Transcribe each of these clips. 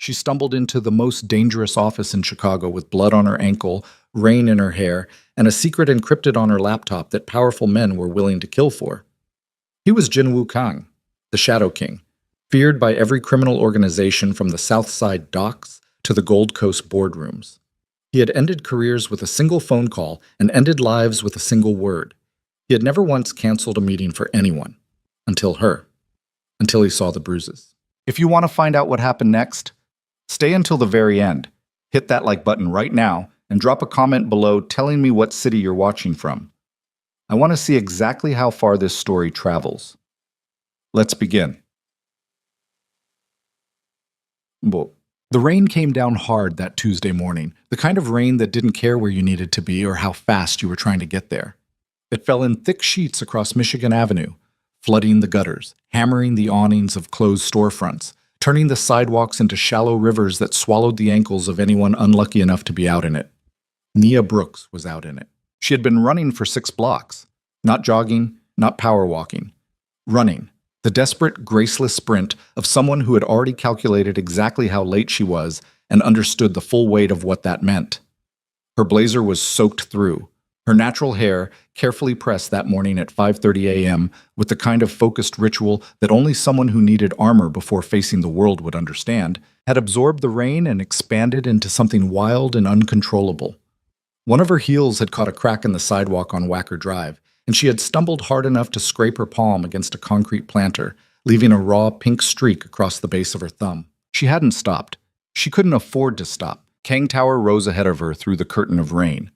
She stumbled into the most dangerous office in Chicago with blood on her ankle, rain in her hair, and a secret encrypted on her laptop that powerful men were willing to kill for. He was Jinwoo Kang, the Shadow King, feared by every criminal organization from the South Side docks to the Gold Coast boardrooms. He had ended careers with a single phone call and ended lives with a single word. He had never once canceled a meeting for anyone. Until her. Until he saw the bruises. If you want to find out what happened next, stay until the very end. Hit that like button right now and drop a comment below telling me what city you're watching from. I want to see exactly how far this story travels. Let's begin. The rain came down hard that Tuesday morning, the kind of rain that didn't care where you needed to be or how fast you were trying to get there. It fell in thick sheets across Michigan Avenue, flooding the gutters, hammering the awnings of closed storefronts, turning the sidewalks into shallow rivers that swallowed the ankles of anyone unlucky enough to be out in it. Nia Brooks was out in it. She had been running for 6 blocks. Not jogging, not power walking. Running. The desperate, graceless sprint of someone who had already calculated exactly how late she was and understood the full weight of what that meant. Her blazer was soaked through. Her natural hair, carefully pressed that morning at 5:30 a.m. with the kind of focused ritual that only someone who needed armor before facing the world would understand, had absorbed the rain and expanded into something wild and uncontrollable. One of her heels had caught a crack in the sidewalk on Wacker Drive, and she had stumbled hard enough to scrape her palm against a concrete planter, leaving a raw pink streak across the base of her thumb. She hadn't stopped. She couldn't afford to stop. Kang Tower rose ahead of her through the curtain of rain.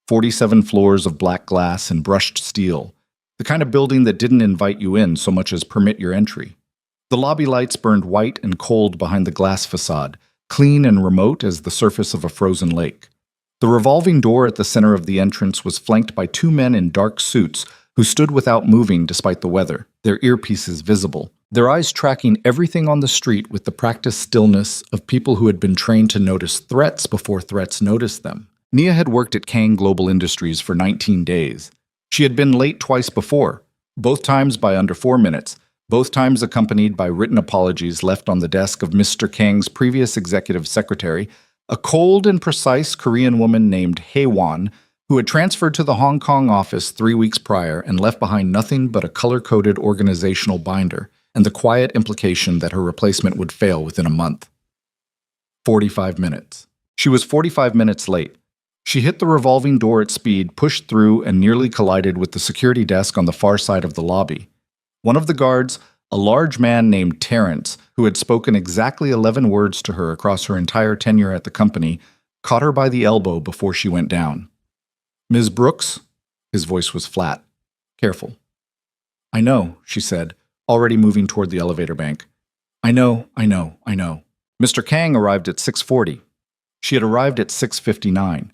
47 floors of black glass and brushed steel, the kind of building that didn't invite you in so much as permit your entry. The lobby lights burned white and cold behind the glass facade, clean and remote as the surface of a frozen lake. The revolving door at the center of the entrance was flanked by 2 men in dark suits who stood without moving despite the weather, their earpieces visible, their eyes tracking everything on the street with the practiced stillness of people who had been trained to notice threats before threats noticed them. Nia had worked at Kang Global Industries for 19 days. She had been late twice before, both times by under 4 minutes, both times accompanied by written apologies left on the desk of Mr. Kang's previous executive secretary, a cold and precise Korean woman named Haewon, who had transferred to the Hong Kong office 3 weeks prior and left behind nothing but a color-coded organizational binder and the quiet implication that her replacement would fail within a month. 45 minutes. She was 45 minutes late. She hit the revolving door at speed, pushed through, and nearly collided with the security desk on the far side of the lobby. One of the guards, a large man named Terrence, who had spoken exactly 11 words to her across her entire tenure at the company, caught her by the elbow before she went down. "Ms. Brooks?" His voice was flat. "Careful." "I know," she said, already moving toward the elevator bank. I know. Mr. Kang arrived at 6:40. She had arrived at 6:59.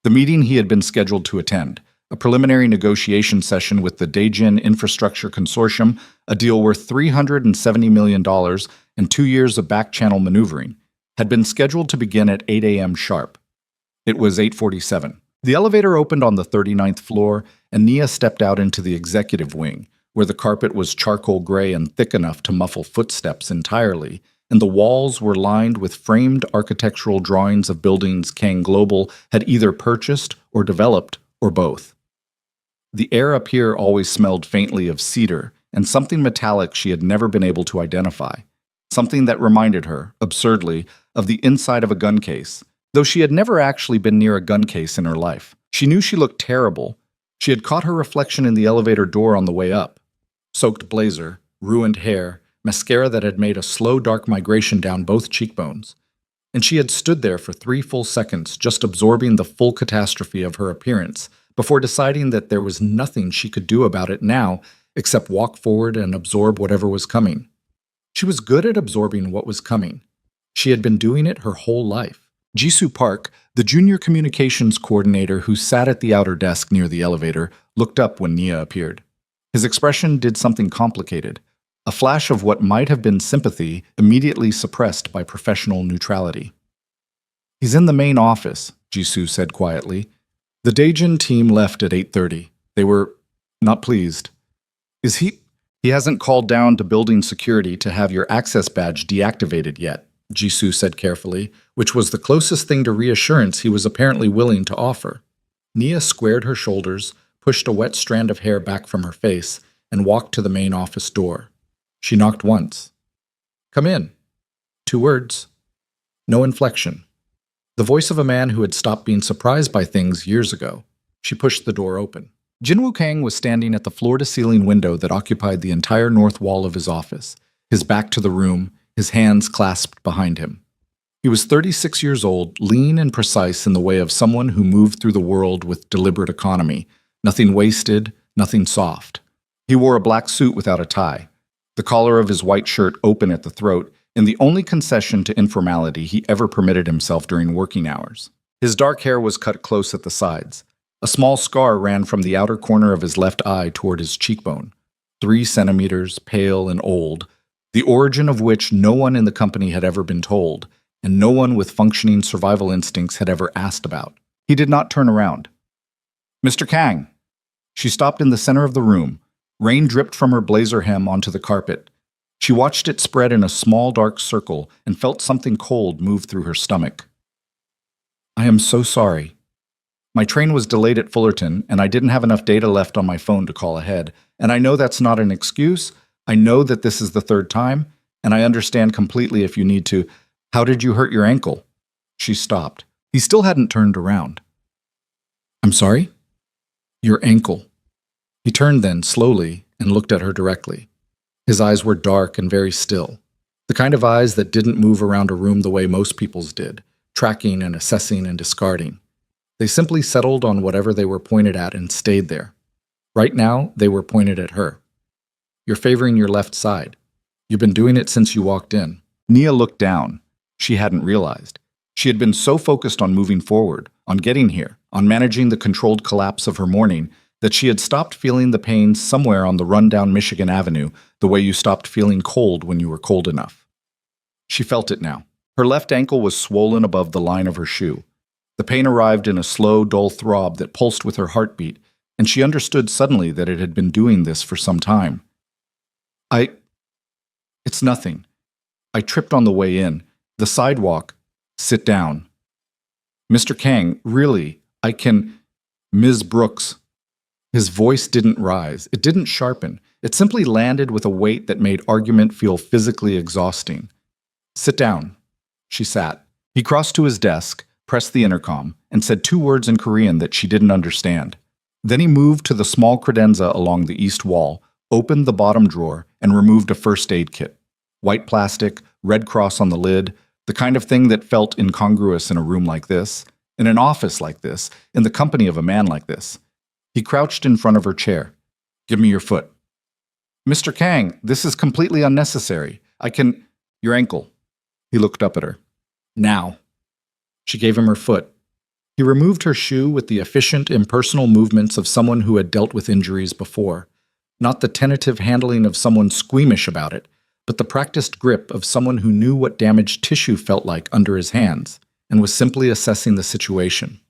The meeting he had been scheduled to attend, a preliminary negotiation session with the Daejin Infrastructure Consortium, a deal worth $370 million and 2 years of back-channel maneuvering, had been scheduled to begin at 8 a.m. sharp. It was 8:47. The elevator opened on the 39th floor, and Nia stepped out into the executive wing, where the carpet was charcoal gray and thick enough to muffle footsteps entirely, and the walls were lined with framed architectural drawings of buildings Kang Global had either purchased or developed, or both. The air up here always smelled faintly of cedar and something metallic she had never been able to identify, something that reminded her, absurdly, of the inside of a gun case, though she had never actually been near a gun case in her life. She knew she looked terrible. She had caught her reflection in the elevator door on the way up. Soaked blazer, ruined hair, mascara that had made a slow dark migration down both cheekbones. And she had stood there for 3 full seconds just absorbing the full catastrophe of her appearance before deciding that there was nothing she could do about it now except walk forward and absorb whatever was coming. She was good at absorbing what was coming. She had been doing it her whole life. Jisoo Park, the junior communications coordinator who sat at the outer desk near the elevator, looked up when Nia appeared. His expression did something complicated. A flash of what might have been sympathy immediately suppressed by professional neutrality. "He's in the main office," Jisoo said quietly. "The Daejin team left at 8:30. They were not pleased." "Is he hasn't called down to building security to have your access badge deactivated yet," Jisoo said carefully, which was the closest thing to reassurance he was apparently willing to offer. Nia squared her shoulders, pushed a wet strand of hair back from her face, and walked to the main office door. She knocked once. "Come in." 2 words. No inflection. The voice of a man who had stopped being surprised by things years ago. She pushed the door open. Jinwoo Kang was standing at the floor-to-ceiling window that occupied the entire north wall of his office, his back to the room, his hands clasped behind him. He was 36 years old, lean and precise in the way of someone who moved through the world with deliberate economy. Nothing wasted, nothing soft. He wore a black suit without a tie, the collar of his white shirt open at the throat, and the only concession to informality he ever permitted himself during working hours. His dark hair was cut close at the sides. A small scar ran from the outer corner of his left eye toward his cheekbone, 3 centimeters, pale and old, the origin of which no one in the company had ever been told, and no one with functioning survival instincts had ever asked about. He did not turn around. "Mr. Kang!" She stopped in the center of the room. Rain dripped from her blazer hem onto the carpet. She watched it spread in a small dark circle and felt something cold move through her stomach. "I am so sorry. My train was delayed at Fullerton, and I didn't have enough data left on my phone to call ahead. And I know that's not an excuse. I know that this is the 3rd time, and I understand completely if you need to. How did you hurt your ankle?" She stopped. He still hadn't turned around. "I'm sorry?" "Your ankle." He turned then, slowly, and looked at her directly. His eyes were dark and very still, the kind of eyes that didn't move around a room the way most people's did, tracking and assessing and discarding. They simply settled on whatever they were pointed at and stayed there. Right now, they were pointed at her. "You're favoring your left side. You've been doing it since you walked in." Nia looked down. She hadn't realized. She had been so focused on moving forward, on getting here, on managing the controlled collapse of her morning, that she had stopped feeling the pain somewhere on the run-down Michigan Avenue, the way you stopped feeling cold when you were cold enough. She felt it now. Her left ankle was swollen above the line of her shoe. The pain arrived in a slow, dull throb that pulsed with her heartbeat, and she understood suddenly that it had been doing this for some time. It's nothing. I tripped on the way in. The sidewalk. Sit down." "Mr. Kang, really, I can—" "Ms. Brooks." His voice didn't rise. It didn't sharpen. It simply landed with a weight that made argument feel physically exhausting. "Sit down." She sat. He crossed to his desk, pressed the intercom, and said 2 words in Korean that she didn't understand. Then he moved to the small credenza along the east wall, opened the bottom drawer, and removed a first aid kit. White plastic, red cross on the lid, the kind of thing that felt incongruous in a room like this, in an office like this, in the company of a man like this. He crouched in front of her chair. "Give me your foot." "Mr. Kang, this is completely unnecessary. I can—" "Your ankle." He looked up at her. "Now." She gave him her foot. He removed her shoe with the efficient, impersonal movements of someone who had dealt with injuries before. Not the tentative handling of someone squeamish about it, but the practiced grip of someone who knew what damaged tissue felt like under his hands, and was simply assessing the situation.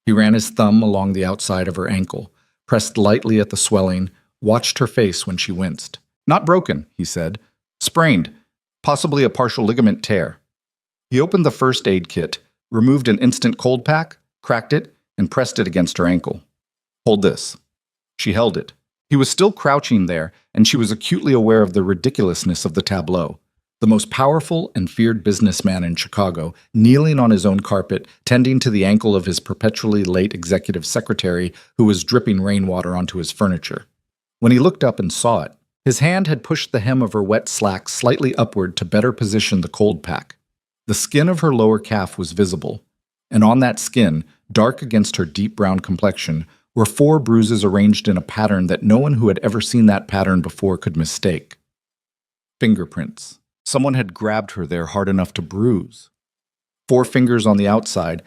He ran his thumb along the outside of her ankle, pressed lightly at the swelling, watched her face when she winced. "Not broken," he said. "Sprained. Possibly a partial ligament tear." He opened the first aid kit, removed an instant cold pack, cracked it, and pressed it against her ankle. "Hold this." She held it. He was still crouching there, and she was acutely aware of the ridiculousness of the tableau. The most powerful and feared businessman in Chicago, kneeling on his own carpet, tending to the ankle of his perpetually late executive secretary who was dripping rainwater onto his furniture. When he looked up and saw it, his hand had pushed the hem of her wet slack slightly upward to better position the cold pack. The skin of her lower calf was visible, and on that skin, dark against her deep brown complexion, were 4 bruises arranged in a pattern that no one who had ever seen that pattern before could mistake. Fingerprints. Someone had grabbed her there hard enough to bruise. 4 fingers on the outside,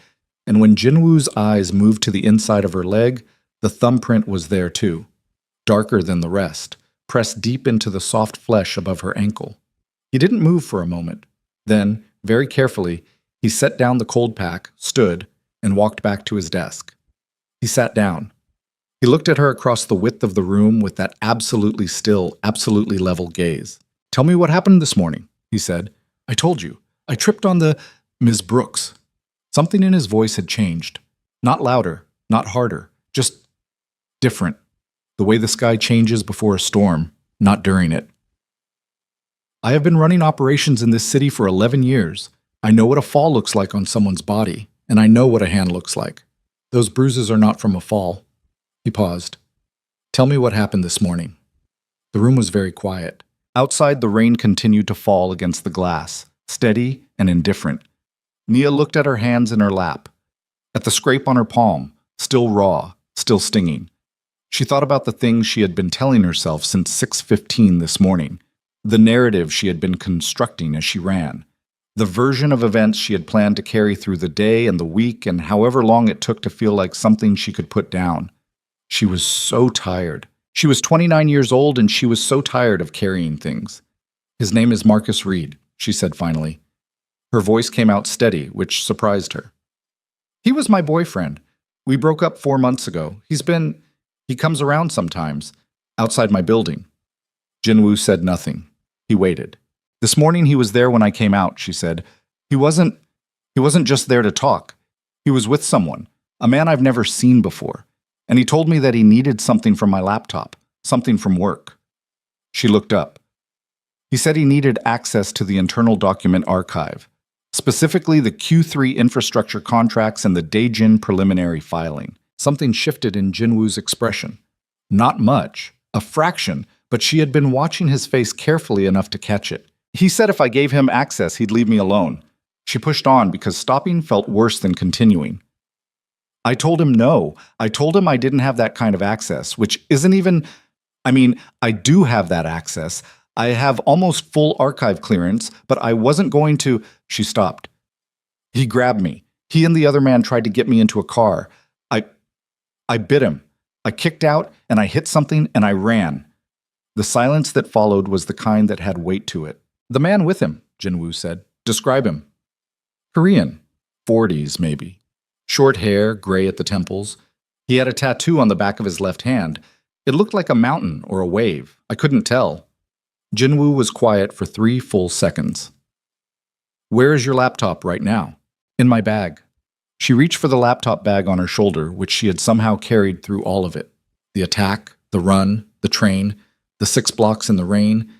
and when Jinwoo's eyes moved to the inside of her leg, the thumbprint was there too, darker than the rest, pressed deep into the soft flesh above her ankle. He didn't move for a moment. Then, very carefully, he set down the cold pack, stood, and walked back to his desk. He sat down. He looked at her across the width of the room with that absolutely still, absolutely level gaze. "Tell me what happened this morning," he said. "I told you. I tripped on the Ms. Brooks. Something in his voice had changed. Not louder, not harder, just different. The way the sky changes before a storm, not during it. I have been running operations in this city for 11 years. I know what a fall looks like on someone's body, and I know what a hand looks like. Those bruises are not from a fall. He paused. Tell me what happened this morning. The room was very quiet. Outside, the rain continued to fall against the glass, steady and indifferent. Nia looked at her hands in her lap, at the scrape on her palm, still raw, still stinging. She thought about the things she had been telling herself since 6:15 this morning, the narrative she had been constructing as she ran, the version of events she had planned to carry through the day and the week and however long it took to feel like something she could put down. She was so tired. She was 29 years old and she was so tired of carrying things. His name is Marcus Reed, she said finally. Her voice came out steady, which surprised her. He was my boyfriend. We broke up 4 months ago. He comes around sometimes, outside my building. Jinwoo said nothing. He waited. This morning he was there when I came out, she said. He wasn't just there to talk. He was with someone, a man I've never seen before. And he told me that he needed something from my laptop, something from work. She looked up. He said he needed access to the internal document archive, specifically the Q3 infrastructure contracts and the Daejin preliminary filing. Something shifted in Jinwoo's expression. Not much, a fraction, but she had been watching his face carefully enough to catch it. He said if I gave him access, he'd leave me alone. She pushed on because stopping felt worse than continuing. I told him no. I told him I didn't have that kind of access, which isn't even... I do have that access. I have almost full archive clearance, but I wasn't going to... She stopped. He grabbed me. He and the other man tried to get me into a car. I bit him. I kicked out, and I hit something, and I ran. The silence that followed was the kind that had weight to it. The man with him, Jinwoo said. Describe him. Korean. 40s, maybe. Short hair, gray at the temples. He had a tattoo on the back of his left hand. It looked like a mountain or a wave. I couldn't tell. Jinwoo was quiet for 3 full seconds. Where is your laptop right now? In my bag. She reached for the laptop bag on her shoulder, which she had somehow carried through all of it. The attack, the run, the train, the 6 blocks in the rain,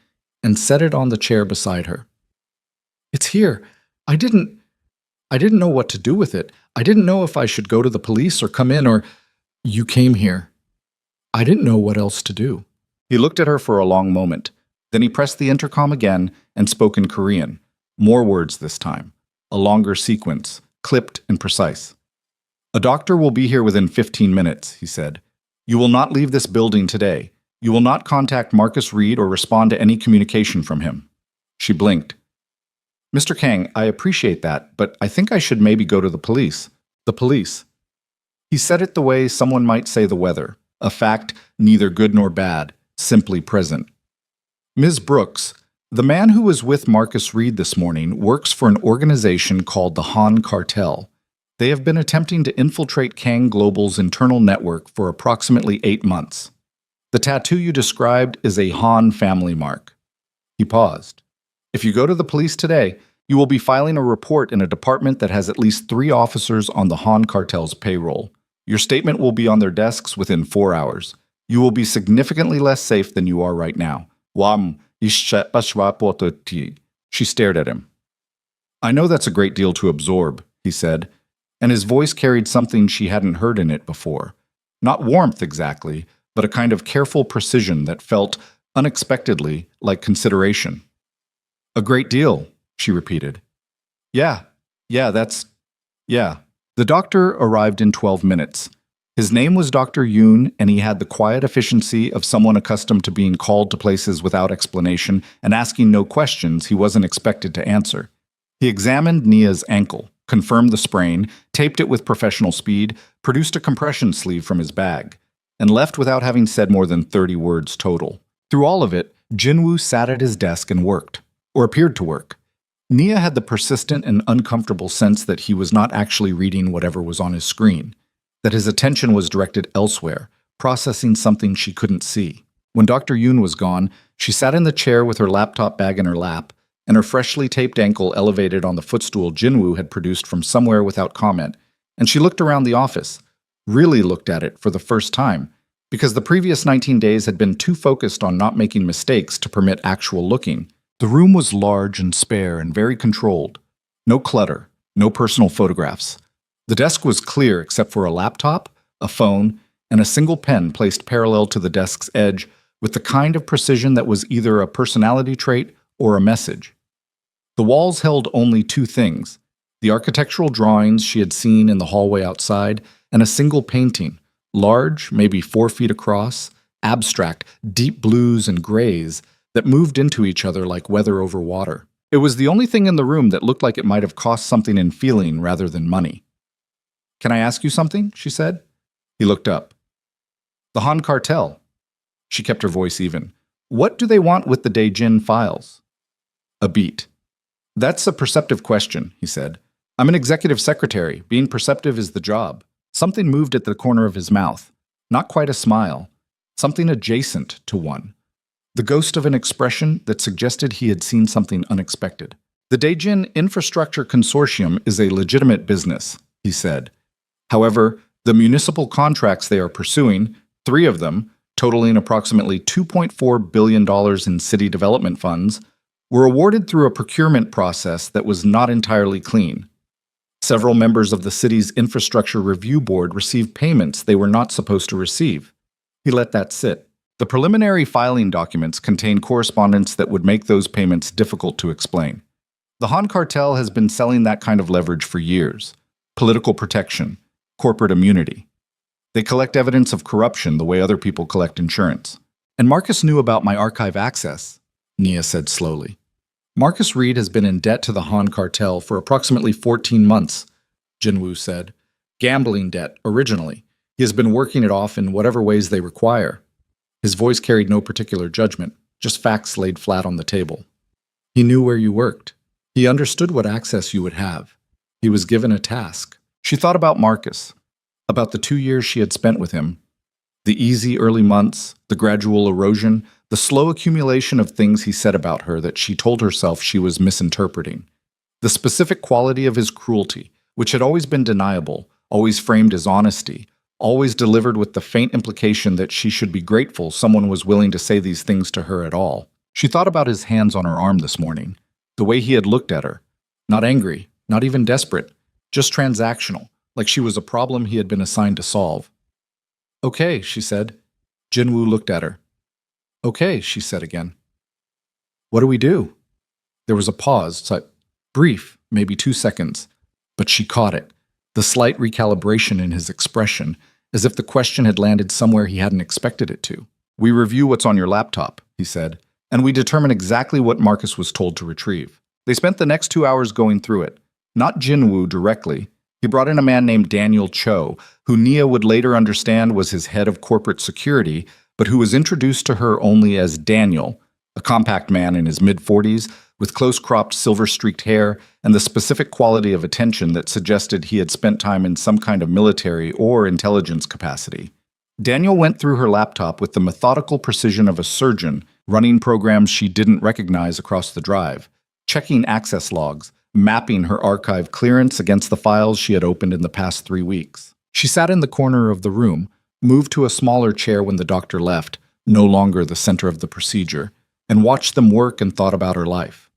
and set it on the chair beside her. It's here. I didn't know what to do with it. I didn't know if I should go to the police or come in or... You came here. I didn't know what else to do. He looked at her for a long moment. Then he pressed the intercom again and spoke in Korean. More words this time. A longer sequence, clipped and precise. A doctor will be here within 15 minutes, he said. You will not leave this building today. You will not contact Marcus Reed or respond to any communication from him. She blinked. Mr. Kang, I appreciate that, but I think I should maybe go to the police. The police. He said it the way someone might say the weather, a fact neither good nor bad, simply present. Ms. Brooks, the man who was with Marcus Reed this morning works for an organization called the Han Cartel. They have been attempting to infiltrate Kang Global's internal network for approximately 8 months. The tattoo you described is a Han family mark. He paused. If you go to the police today, you will be filing a report in a department that has at least 3 officers on the Han Cartel's payroll. Your statement will be on their desks within 4 hours. You will be significantly less safe than you are right now. She stared at him. I know that's a great deal to absorb, he said, and his voice carried something she hadn't heard in it before. Not warmth exactly, but a kind of careful precision that felt, unexpectedly, like consideration. A great deal, she repeated. Yeah. The doctor arrived in 12 minutes. His name was Dr. Yoon, and he had the quiet efficiency of someone accustomed to being called to places without explanation and asking no questions he wasn't expected to answer. He examined Nia's ankle, confirmed the sprain, taped it with professional speed, produced a compression sleeve from his bag, and left without having said more than 30 words total. Through all of it, Jinwoo sat at his desk and worked, or appeared to work. Nia had the persistent and uncomfortable sense that he was not actually reading whatever was on his screen, that his attention was directed elsewhere, processing something she couldn't see. When Dr. Yoon was gone, she sat in the chair with her laptop bag in her lap, and her freshly taped ankle elevated on the footstool Jinwoo had produced from somewhere without comment, and she looked around the office, really looked at it for the first time, because the previous 19 days had been too focused on not making mistakes to permit actual looking. The room was large and spare and very controlled. No clutter, no personal photographs. The desk was clear except for a laptop, a phone, and a single pen placed parallel to the desk's edge with the kind of precision that was either a personality trait or a message. The walls held only two things: the architectural drawings she had seen in the hallway outside, and a single painting, large, maybe 4 feet across, abstract, deep blues and grays that moved into each other like weather over water. It was the only thing in the room that looked like it might have cost something in feeling rather than money. "Can I ask you something?" she said. He looked up. "The Han cartel." She kept her voice even. "What do they want with the Daejin files?" A beat. "That's a perceptive question," he said. "I'm an executive secretary. Being perceptive is the job." Something moved at the corner of his mouth. Not quite a smile. Something adjacent to one. The ghost of an expression that suggested he had seen something unexpected. "The Daejin Infrastructure Consortium is a legitimate business," he said. "However, the municipal contracts they are pursuing, 3 of them, totaling approximately $2.4 billion in city development funds, were awarded through a procurement process that was not entirely clean. Several members of the city's infrastructure review board received payments they were not supposed to receive." He let that sit. The preliminary filing documents contain correspondence that would make those payments difficult to explain. The Han cartel has been selling that kind of leverage for years. Political protection, corporate immunity. They collect evidence of corruption the way other people collect insurance. "And Marcus knew about my archive access," Nia said slowly. "Marcus Reed has been in debt to the Han cartel for approximately 14 months, Jinwoo said. "Gambling debt, originally. He has been working it off in whatever ways they require." His voice carried no particular judgment, just facts laid flat on the table. "He knew where you worked. He understood what access you would have. He was given a task." She thought about Marcus, about the 2 years she had spent with him. The easy early months, the gradual erosion, the slow accumulation of things he said about her that she told herself she was misinterpreting. The specific quality of his cruelty, which had always been deniable, always framed as honesty, always delivered with the faint implication that she should be grateful someone was willing to say these things to her at all. She thought about his hands on her arm this morning, the way he had looked at her. Not angry, not even desperate, just transactional, like she was a problem he had been assigned to solve. "Okay," she said. Jinwoo looked at her. "Okay," she said again. "What do we do?" There was a pause, brief, maybe 2 seconds, but she caught it. The slight recalibration in his expression, as if the question had landed somewhere he hadn't expected it to. "We review what's on your laptop," he said, "and we determine exactly what Marcus was told to retrieve." They spent the next 2 hours going through it. Not Jinwoo directly. He brought in a man named Daniel Cho, who Nia would later understand was his head of corporate security, but who was introduced to her only as Daniel, a compact man in his mid-40s, with close-cropped silver-streaked hair and the specific quality of attention that suggested he had spent time in some kind of military or intelligence capacity. Daniel went through her laptop with the methodical precision of a surgeon, running programs she didn't recognize across the drive, checking access logs, mapping her archive clearance against the files she had opened in the past 3 weeks. She sat in the corner of the room, moved to a smaller chair when the doctor left, no longer the center of the procedure, and watched them work and thought about her life.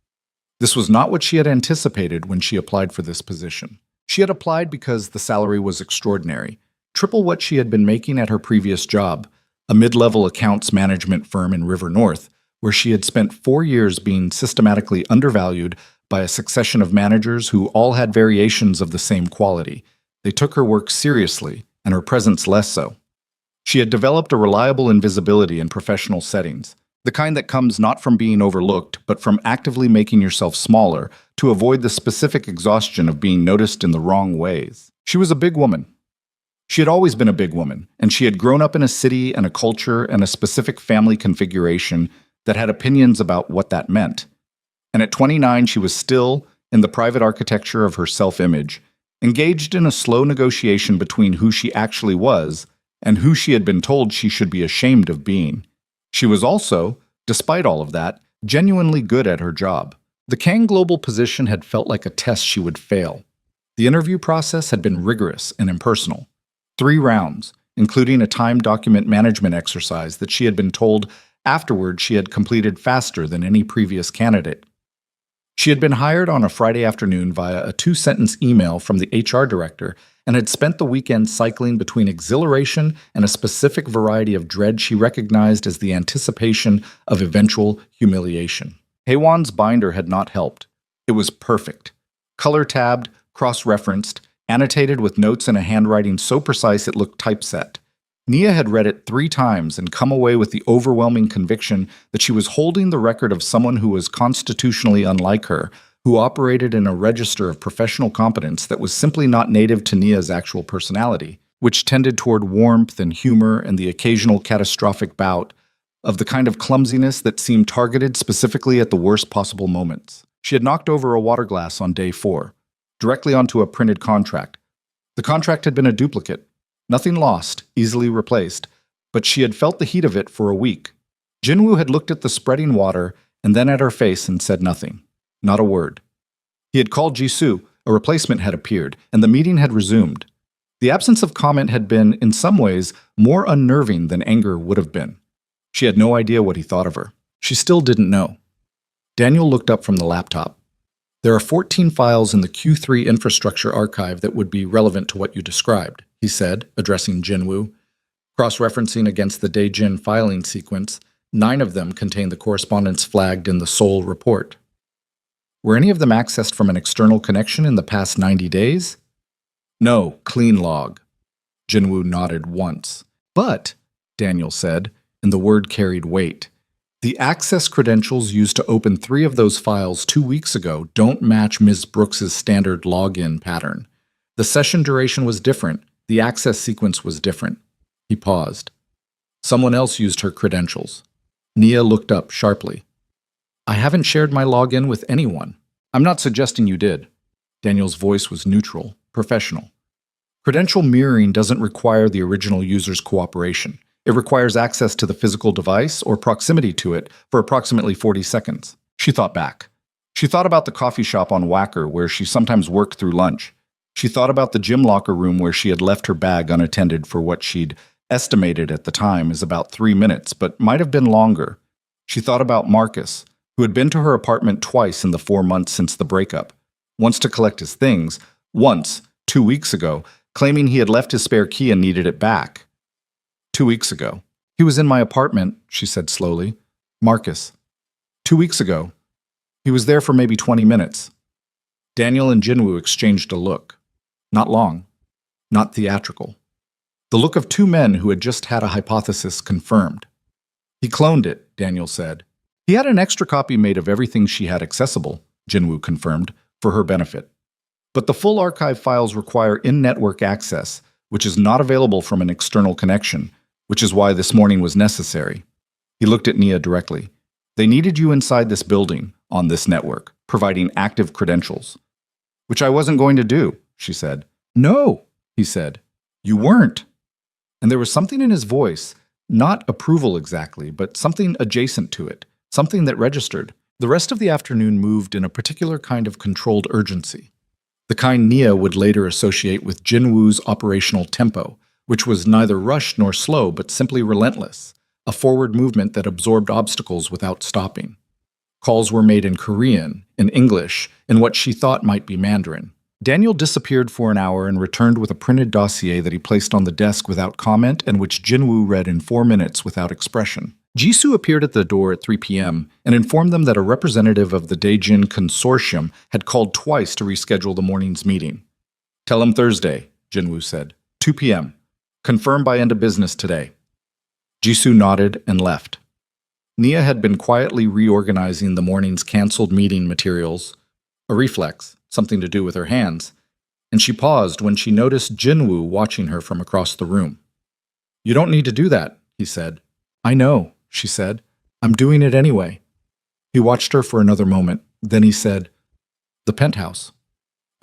This was not what she had anticipated when she applied for this position. She had applied because the salary was extraordinary, triple what she had been making at her previous job, a mid-level accounts management firm in River North, where she had spent 4 years being systematically undervalued by a succession of managers who all had variations of the same quality. They took her work seriously, and her presence less so. She had developed a reliable invisibility in professional settings, the kind that comes not from being overlooked, but from actively making yourself smaller to avoid the specific exhaustion of being noticed in the wrong ways. She was a big woman. She had always been a big woman, and she had grown up in a city and a culture and a specific family configuration that had opinions about what that meant. And at 29, she was still, in the private architecture of her self-image, engaged in a slow negotiation between who she actually was and who she had been told she should be ashamed of being. She was also, despite all of that, genuinely good at her job. The Kang Global position had felt like a test she would fail. The interview process had been rigorous and impersonal. 3 rounds, including a time document management exercise that she had been told afterward she had completed faster than any previous candidate. She had been hired on a Friday afternoon via a 2-sentence email from the HR director and had spent the weekend cycling between exhilaration and a specific variety of dread she recognized as the anticipation of eventual humiliation. Haewon's binder had not helped. It was perfect. Color-tabbed, cross-referenced, annotated with notes in a handwriting so precise it looked typeset. Nia had read it 3 times and come away with the overwhelming conviction that she was holding the record of someone who was constitutionally unlike her, who operated in a register of professional competence that was simply not native to Nia's actual personality, which tended toward warmth and humor and the occasional catastrophic bout of the kind of clumsiness that seemed targeted specifically at the worst possible moments. She had knocked over a water glass on day 4, directly onto a printed contract. The contract had been a duplicate. Nothing lost, easily replaced, but she had felt the heat of it for a week. Jinwoo had looked at the spreading water and then at her face and said nothing. Not a word. He had called Jisoo, a replacement had appeared, and the meeting had resumed. The absence of comment had been, in some ways, more unnerving than anger would have been. She had no idea what he thought of her. She still didn't know. Daniel looked up from the laptop. There are 14 files in the Q3 infrastructure archive that would be relevant to what you described, he said, addressing Jinwoo. Cross-referencing against the Daejin filing sequence, 9 of them contain the correspondence flagged in the Seoul report. Were any of them accessed from an external connection in the past 90 days? No, clean log. Jinwoo nodded once. But, Daniel said, and the word carried weight, the access credentials used to open 3 of those files 2 weeks ago don't match Ms. Brooks's standard login pattern. The session duration was different. The access sequence was different. He paused. Someone else used her credentials. Nia looked up sharply. I haven't shared my login with anyone. I'm not suggesting you did. Daniel's voice was neutral, professional. Credential mirroring doesn't require the original user's cooperation. It requires access to the physical device or proximity to it for approximately 40 seconds. She thought back. She thought about the coffee shop on Wacker where she sometimes worked through lunch. She thought about the gym locker room where she had left her bag unattended for what she'd estimated at the time as about 3 minutes, but might have been longer. She thought about Marcus, who had been to her apartment twice in the 4 months since the breakup. Once to collect his things, once, 2 weeks ago, claiming he had left his spare key and needed it back. 2 weeks ago. He was in my apartment, she said slowly. Marcus. 2 weeks ago. He was there for maybe 20 minutes. Daniel and Jinwoo exchanged a look. Not long. Not theatrical. The look of 2 men who had just had a hypothesis confirmed. He cloned it, Daniel said. He had an extra copy made of everything she had accessible, Jinwoo confirmed, for her benefit. But the full archive files require in-network access, which is not available from an external connection, which is why this morning was necessary. He looked at Nia directly. They needed you inside this building, on this network, providing active credentials. Which I wasn't going to do, she said. No, he said. You weren't. And there was something in his voice, not approval exactly, but something adjacent to it, something that registered. The rest of the afternoon moved in a particular kind of controlled urgency, the kind Nia would later associate with Jinwoo's operational tempo, which was neither rushed nor slow, but simply relentless, a forward movement that absorbed obstacles without stopping. Calls were made in Korean, in English, in what she thought might be Mandarin. Daniel disappeared for an hour and returned with a printed dossier that he placed on the desk without comment and which Jinwoo read in 4 minutes without expression. Jisoo appeared at the door at 3 p.m. and informed them that a representative of the Daejin Consortium had called twice to reschedule the morning's meeting. Tell him Thursday, Jinwoo said. 2 p.m. Confirm by end of business today. Jisoo nodded and left. Nia had been quietly reorganizing the morning's canceled meeting materials, a reflex, something to do with her hands, and she paused when she noticed Jinwoo watching her from across the room. You don't need to do that, he said. I know, she said. I'm doing it anyway. He watched her for another moment. Then he said, The penthouse.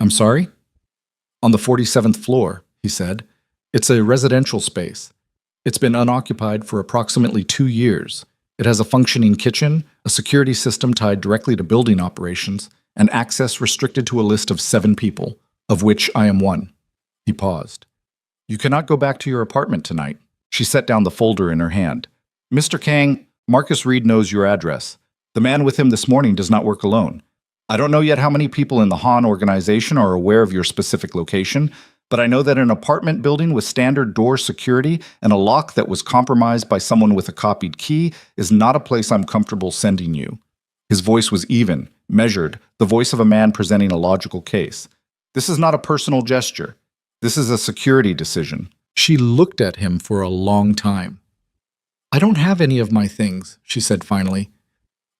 I'm sorry? On the 47th floor, he said. It's a residential space. It's been unoccupied for approximately 2 years. It has a functioning kitchen, a security system tied directly to building operations, and access restricted to a list of 7 people, of which I am one. He paused. You cannot go back to your apartment tonight. She set down the folder in her hand. Mr. Kang, Marcus Reed knows your address. The man with him this morning does not work alone. I don't know yet how many people in the Han organization are aware of your specific location, but I know that an apartment building with standard door security and a lock that was compromised by someone with a copied key is not a place I'm comfortable sending you. His voice was even, measured, the voice of a man presenting a logical case. This is not a personal gesture. This is a security decision. She looked at him for a long time. I don't have any of my things, she said finally.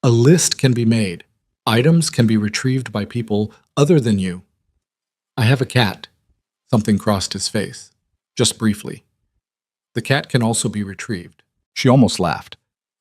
A list can be made. Items can be retrieved by people other than you. I have a cat. Something crossed his face, just briefly. The cat can also be retrieved. She almost laughed.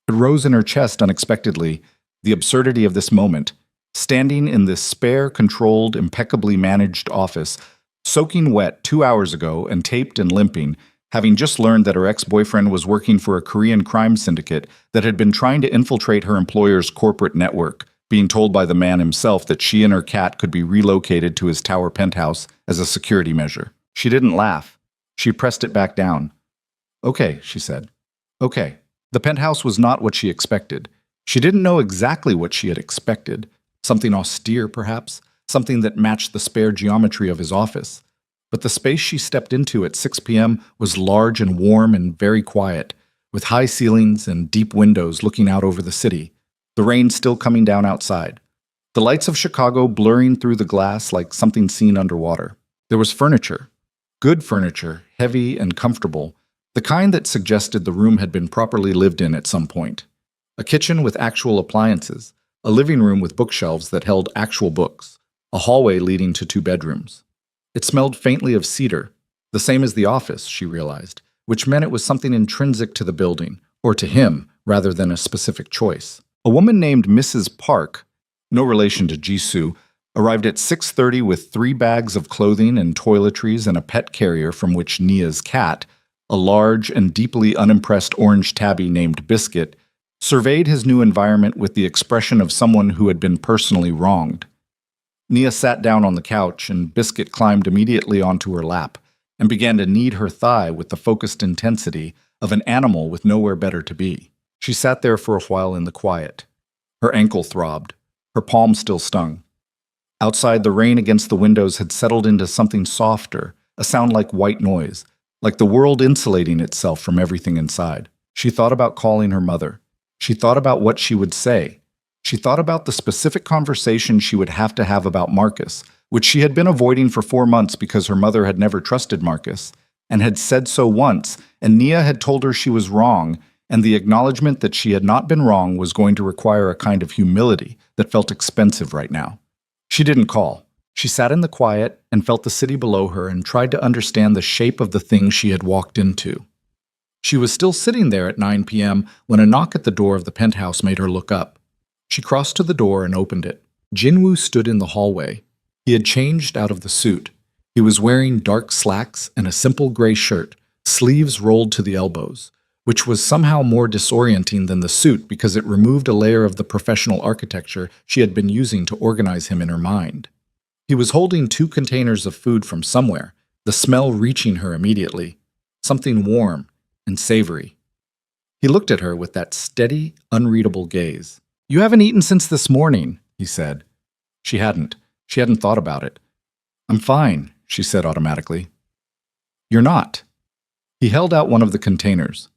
It rose in her chest unexpectedly, the absurdity of this moment, standing in this spare, controlled, impeccably managed office, soaking wet 2 hours ago and taped and limping, having just learned that her ex-boyfriend was working for a Korean crime syndicate that had been trying to infiltrate her employer's corporate network, being told by the man himself that she and her cat could be relocated to his tower penthouse as a security measure. She didn't laugh. She pressed it back down. Okay, she said. Okay. The penthouse was not what she expected. She didn't know exactly what she had expected. Something austere, perhaps. Something that matched the spare geometry of his office. But the space she stepped into at 6 p.m. was large and warm and very quiet, with high ceilings and deep windows looking out over the city. The rain still coming down outside. The lights of Chicago blurring through the glass like something seen underwater. There was furniture. Good furniture, heavy and comfortable, the kind that suggested the room had been properly lived in at some point. A kitchen with actual appliances, a living room with bookshelves that held actual books, a hallway leading to 2 bedrooms. It smelled faintly of cedar, the same as the office, she realized, which meant it was something intrinsic to the building, or to him, rather than a specific choice. A woman named Mrs. Park, no relation to Jisoo, arrived at 6:30 with 3 bags of clothing and toiletries and a pet carrier from which Nia's cat, a large and deeply unimpressed orange tabby named Biscuit, surveyed his new environment with the expression of someone who had been personally wronged. Nia sat down on the couch, and Biscuit climbed immediately onto her lap and began to knead her thigh with the focused intensity of an animal with nowhere better to be. She sat there for a while in the quiet. Her ankle throbbed. Her palm still stung. Outside, the rain against the windows had settled into something softer, a sound like white noise, like the world insulating itself from everything inside. She thought about calling her mother. She thought about what she would say. She thought about the specific conversation she would have to have about Marcus, which she had been avoiding for 4 months because her mother had never trusted Marcus, and had said so once, and Nia had told her she was wrong, and the acknowledgement that she had not been wrong was going to require a kind of humility that felt expensive right now. She didn't call. She sat in the quiet and felt the city below her and tried to understand the shape of the thing she had walked into. She was still sitting there at 9 p.m. when a knock at the door of the penthouse made her look up. She crossed to the door and opened it. Jinwoo stood in the hallway. He had changed out of the suit. He was wearing dark slacks and a simple gray shirt, sleeves rolled to the elbows, which was somehow more disorienting than the suit because it removed a layer of the professional architecture she had been using to organize him in her mind. He was holding 2 containers of food from somewhere, the smell reaching her immediately, something warm and savory. He looked at her with that steady, unreadable gaze. "You haven't eaten since this morning," he said. She hadn't. She hadn't thought about it. "I'm fine," she said automatically. "You're not." He held out one of the containers.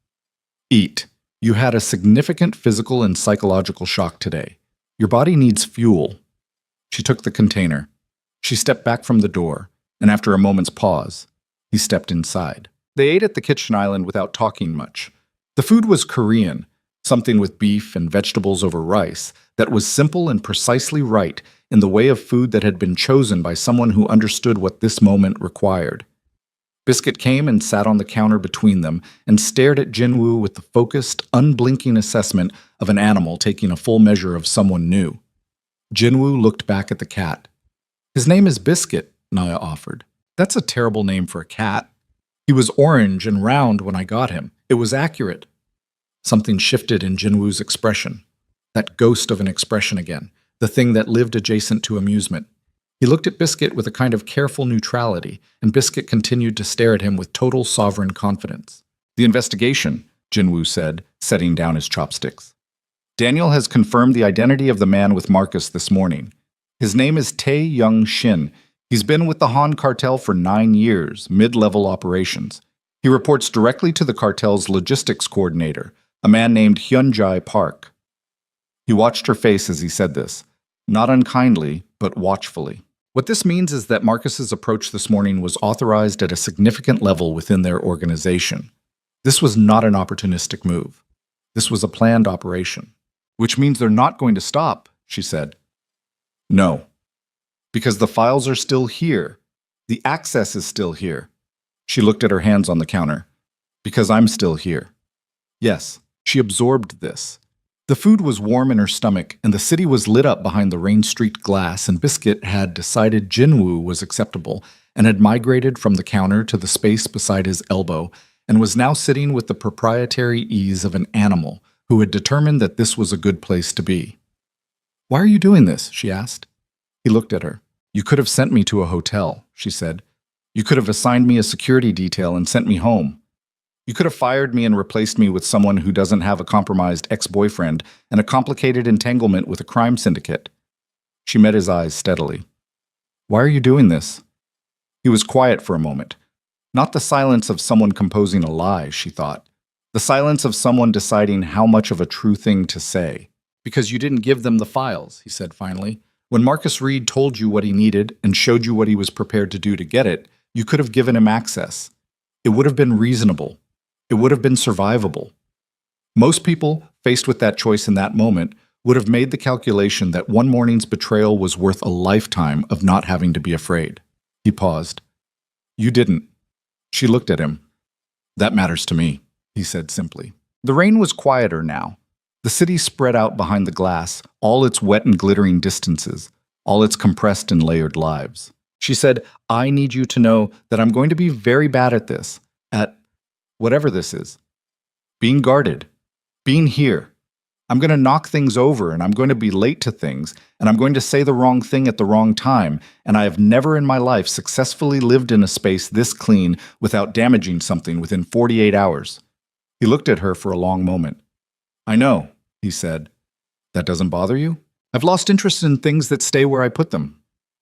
"Eat. You had a significant physical and psychological shock today. Your body needs fuel." She took the container. She stepped back from the door, and after a moment's pause, he stepped inside. They ate at the kitchen island without talking much. The food was Korean, something with beef and vegetables over rice, that was simple and precisely right in the way of food that had been chosen by someone who understood what this moment required. Biscuit came and sat on the counter between them and stared at Jinwoo with the focused, unblinking assessment of an animal taking a full measure of someone new. Jinwoo looked back at the cat. "His name is Biscuit," Naya offered. "That's a terrible name for a cat. He was orange and round when I got him. It was accurate." Something shifted in Jinwoo's expression. That ghost of an expression again, the thing that lived adjacent to amusement. He looked at Biscuit with a kind of careful neutrality, and Biscuit continued to stare at him with total sovereign confidence. "The investigation," Jinwoo said, setting down his chopsticks. "Daniel has confirmed the identity of the man with Marcus this morning. His name is Tae Young Shin. He's been with the Han cartel for 9 years, mid-level operations. He reports directly to the cartel's logistics coordinator, a man named Hyunjae Park." He watched her face as he said this, not unkindly, but watchfully. What this means is that Marcus's approach this morning was authorized at a significant level within their organization. This was not an opportunistic move. This was a planned operation. "Which means they're not going to stop," she said. "No. Because the files are still here. The access is still here." She looked at her hands on the counter. "Because I'm still here." Yes, she absorbed this. The food was warm in her stomach, and the city was lit up behind the Rain Street glass, and Biscuit had decided Jinwoo was acceptable and had migrated from the counter to the space beside his elbow and was now sitting with the proprietary ease of an animal who had determined that this was a good place to be. "Why are you doing this?" she asked. He looked at her. "You could have sent me to a hotel," she said. "You could have assigned me a security detail and sent me home. You could have fired me and replaced me with someone who doesn't have a compromised ex-boyfriend and a complicated entanglement with a crime syndicate." She met his eyes steadily. "Why are you doing this?" He was quiet for a moment. Not the silence of someone composing a lie, she thought. The silence of someone deciding how much of a true thing to say. "Because you didn't give them the files," he said finally. "When Marcus Reed told you what he needed and showed you what he was prepared to do to get it, you could have given him access. It would have been reasonable. It would have been survivable." Most people, faced with that choice in that moment, would have made the calculation that one morning's betrayal was worth a lifetime of not having to be afraid. He paused. "You didn't." She looked at him. "That matters to me," he said simply. The rain was quieter now. The city spread out behind the glass, all its wet and glittering distances, all its compressed and layered lives. She said, "I need you to know that I'm going to be very bad at this, at whatever this is. Being guarded. Being here. I'm going to knock things over, and I'm going to be late to things, and I'm going to say the wrong thing at the wrong time, and I have never in my life successfully lived in a space this clean without damaging something within 48 hours. He looked at her for a long moment. "I know," he said. "That doesn't bother you? I've lost interest in things that stay where I put them."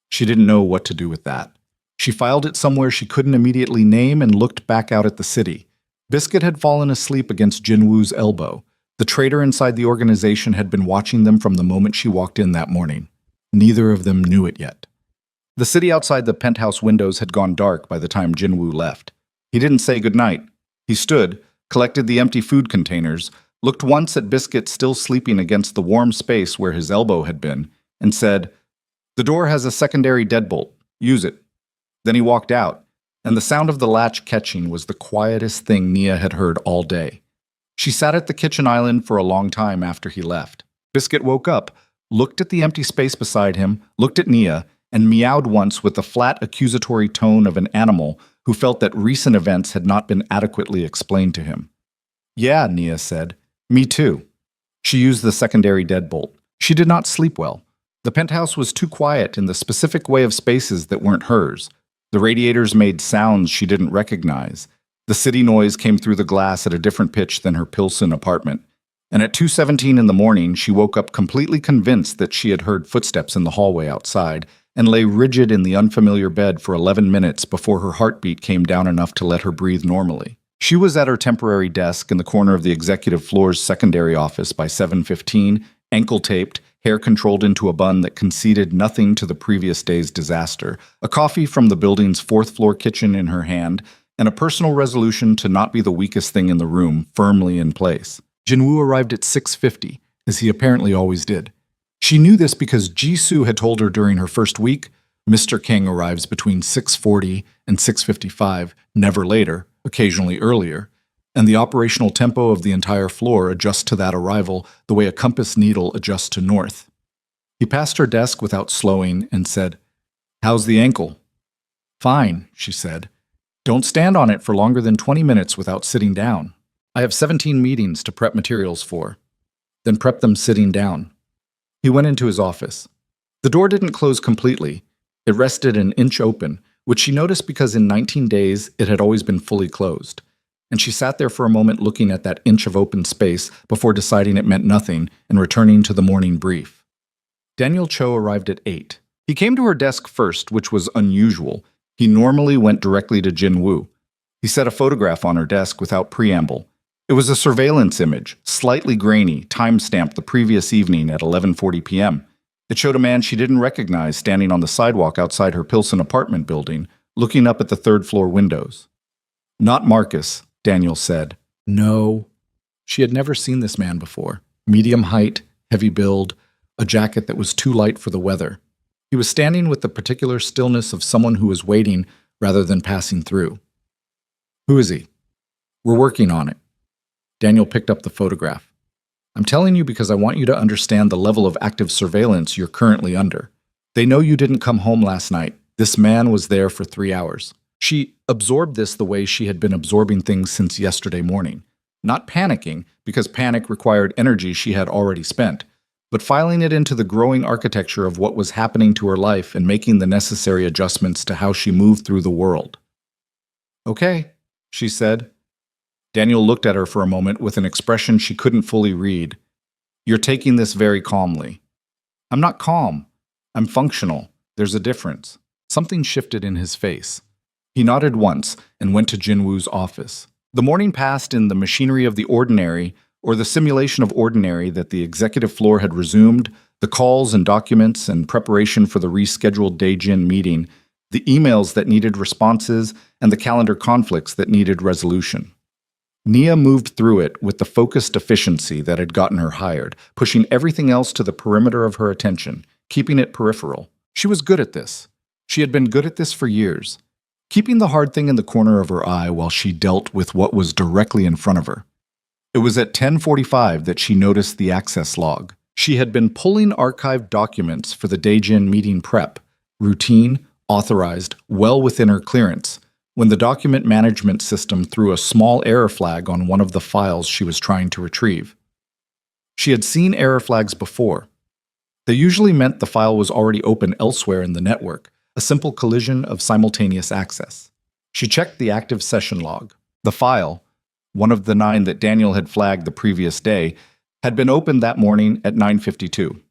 She didn't know what to do with that. She filed it somewhere she couldn't immediately name and looked back out at the city. Biscuit had fallen asleep against Jinwoo's elbow. The traitor inside the organization had been watching them from the moment she walked in that morning. Neither of them knew it yet. The city outside the penthouse windows had gone dark by the time Jinwoo left. He didn't say goodnight. He stood, collected the empty food containers, looked once at Biscuit still sleeping against the warm space where his elbow had been, and said, "The door has a secondary deadbolt. Use it." Then he walked out, and the sound of the latch catching was the quietest thing Nia had heard all day. She sat at the kitchen island for a long time after he left. Biscuit woke up, looked at the empty space beside him, looked at Nia, and meowed once with the flat accusatory tone of an animal who felt that recent events had not been adequately explained to him. "Yeah," Nia said. "Me too." She used the secondary deadbolt. She did not sleep well. The penthouse was too quiet in the specific way of spaces that weren't hers. The radiators made sounds she didn't recognize. The city noise came through the glass at a different pitch than her Pilsen apartment. And at 2:17 in the morning, she woke up completely convinced that she had heard footsteps in the hallway outside and lay rigid in the unfamiliar bed for 11 minutes before her heartbeat came down enough to let her breathe normally. She was at her temporary desk in the corner of the executive floor's secondary office by 7:15, ankle-taped, hair controlled into a bun that conceded nothing to the previous day's disaster, a coffee from the building's fourth-floor kitchen in her hand, and a personal resolution to not be the weakest thing in the room firmly in place. Jinwoo arrived at 6:50, as he apparently always did. She knew this because Jisoo had told her during her first week, Mr. King arrives between 6:40 and 6:55, never later, occasionally earlier, and the operational tempo of the entire floor adjusts to that arrival the way a compass needle adjusts to north. He passed her desk without slowing and said, "How's the ankle?" "Fine," she said. "Don't stand on it for longer than 20 minutes without sitting down." I have 17 meetings to prep materials for. Then prep them sitting down. He went into his office. The door didn't close completely. It rested an inch open, which she noticed because in 19 days it had always been fully closed. And she sat there for a moment looking at that inch of open space before deciding it meant nothing and returning to the morning brief. Daniel Cho arrived at 8. He came to her desk first, which was unusual. He normally went directly to Jin Woo. He set a photograph on her desk without preamble. It was a surveillance image, slightly grainy, time-stamped the previous evening at 11:40 p.m. It showed a man she didn't recognize standing on the sidewalk outside her Pilsen apartment building, looking up at the third-floor windows. Not Marcus, Daniel said. No. She had never seen this man before. Medium height, heavy build, a jacket that was too light for the weather. He was standing with the particular stillness of someone who was waiting rather than passing through. Who is he? We're working on it. Daniel picked up the photograph. I'm telling you because I want you to understand the level of active surveillance you're currently under. They know you didn't come home last night. This man was there for 3 hours. She absorbed this the way she had been absorbing things since yesterday morning. Not panicking, because panic required energy she had already spent, but filing it into the growing architecture of what was happening to her life and making the necessary adjustments to how she moved through the world. Okay, she said. Daniel looked at her for a moment with an expression she couldn't fully read. You're taking this very calmly. I'm not calm. I'm functional. There's a difference. Something shifted in his face. He nodded once and went to Jinwoo's office. The morning passed in the machinery of the ordinary, or the simulation of ordinary that the executive floor had resumed, the calls and documents and preparation for the rescheduled Daejin meeting, the emails that needed responses, and the calendar conflicts that needed resolution. Nia moved through it with the focused efficiency that had gotten her hired, pushing everything else to the perimeter of her attention, keeping it peripheral. She was good at this. She had been good at this for years, keeping the hard thing in the corner of her eye while she dealt with what was directly in front of her. It was at 10:45 that she noticed the access log. She had been pulling archived documents for the Daejin meeting prep, routine, authorized, well within her clearance, when the document management system threw a small error flag on one of the files she was trying to retrieve. She had seen error flags before. They usually meant the file was already open elsewhere in the network, a simple collision of simultaneous access. She checked the active session log. The file, one of the 9 that Daniel had flagged the previous day, had been opened that morning at 9:52.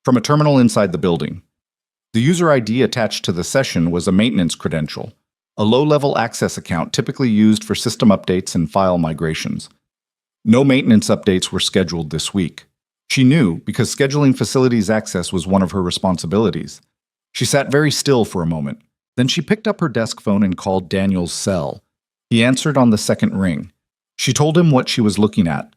From a terminal inside the building. The user ID attached to the session was a maintenance credential, a low-level access account typically used for system updates and file migrations. No maintenance updates were scheduled this week. She knew because scheduling facilities access was one of her responsibilities. She sat very still for a moment. Then she picked up her desk phone and called Daniel's cell. He answered on the second ring. She told him what she was looking at.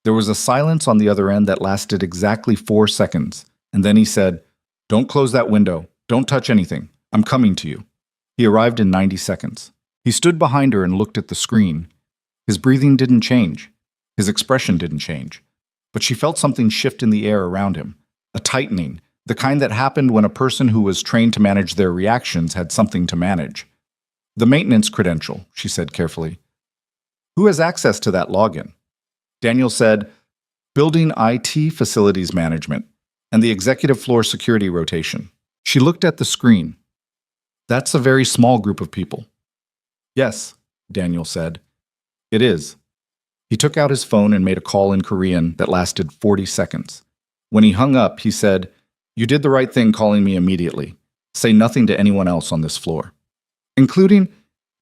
There was a silence on the other end that lasted exactly 4 seconds, and then he said, "Don't close that window. Don't touch anything. I'm coming to you." He arrived in 90 seconds. He stood behind her and looked at the screen. His breathing didn't change. His expression didn't change. But she felt something shift in the air around him, a tightening, the kind that happened when a person who was trained to manage their reactions had something to manage. "The maintenance credential," she said carefully. "Who has access to that login?" Daniel said, "Building IT facilities management and the executive floor security rotation." She looked at the screen. "That's a very small group of people." "Yes," Daniel said. "It is." He took out his phone and made a call in Korean that lasted 40 seconds. When he hung up, he said, "You did the right thing calling me immediately. Say nothing to anyone else on this floor. Including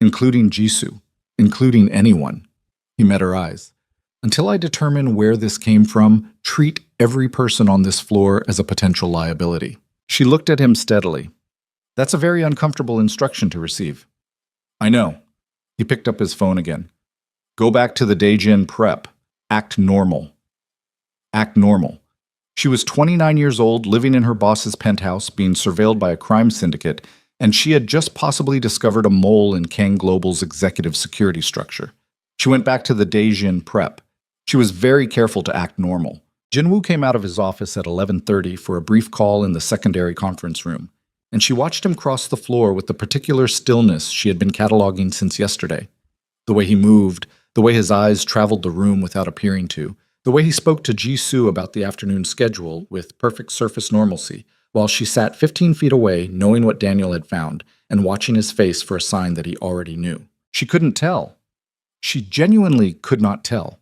Jisoo. Including anyone." He met her eyes. "Until I determine where this came from, treat every person on this floor as a potential liability." She looked at him steadily. "That's a very uncomfortable instruction to receive." "I know." He picked up his phone again. "Go back to the Daejin prep. Act normal." Act normal. She was 29 years old, living in her boss's penthouse, being surveilled by a crime syndicate, and she had just possibly discovered a mole in Kang Global's executive security structure. She went back to the Daejin prep. She was very careful to act normal. Jinwoo came out of his office at 11:30 for a brief call in the secondary conference room, and she watched him cross the floor with the particular stillness she had been cataloging since yesterday. The way he moved, the way his eyes traveled the room without appearing to, the way he spoke to Jisoo about the afternoon schedule with perfect surface normalcy, while she sat 15 feet away, knowing what Daniel had found, and watching his face for a sign that he already knew. She couldn't tell. She genuinely could not tell.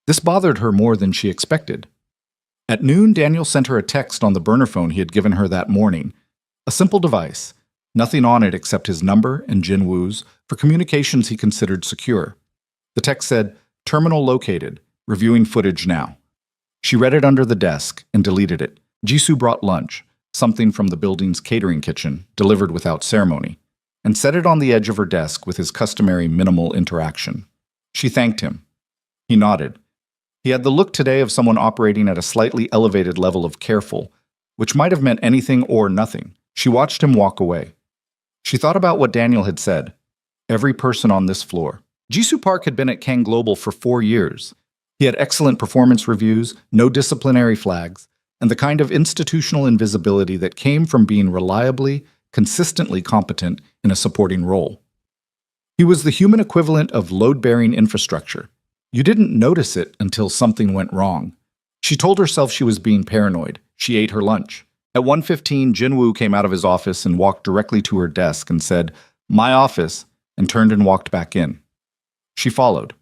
This bothered her more than she expected. At noon, Daniel sent her a text on the burner phone he had given her that morning. A simple device, nothing on it except his number and Jinwoo's for communications he considered secure. The text said, "Terminal located. Reviewing footage now." She read it under the desk and deleted it. Jisoo brought lunch, something from the building's catering kitchen, delivered without ceremony, and set it on the edge of her desk with his customary minimal interaction. She thanked him. He nodded. He had the look today of someone operating at a slightly elevated level of careful, which might have meant anything or nothing. She watched him walk away. She thought about what Daniel had said. Every person on this floor. Jisoo Park had been at Kang Global for 4 years. He had excellent performance reviews, no disciplinary flags, and the kind of institutional invisibility that came from being reliably, consistently competent in a supporting role. He was the human equivalent of load-bearing infrastructure. You didn't notice it until something went wrong. She told herself she was being paranoid. She ate her lunch. At 1:15, Jinwoo came out of his office and walked directly to her desk and said, "My office," and turned and walked back in. She followed.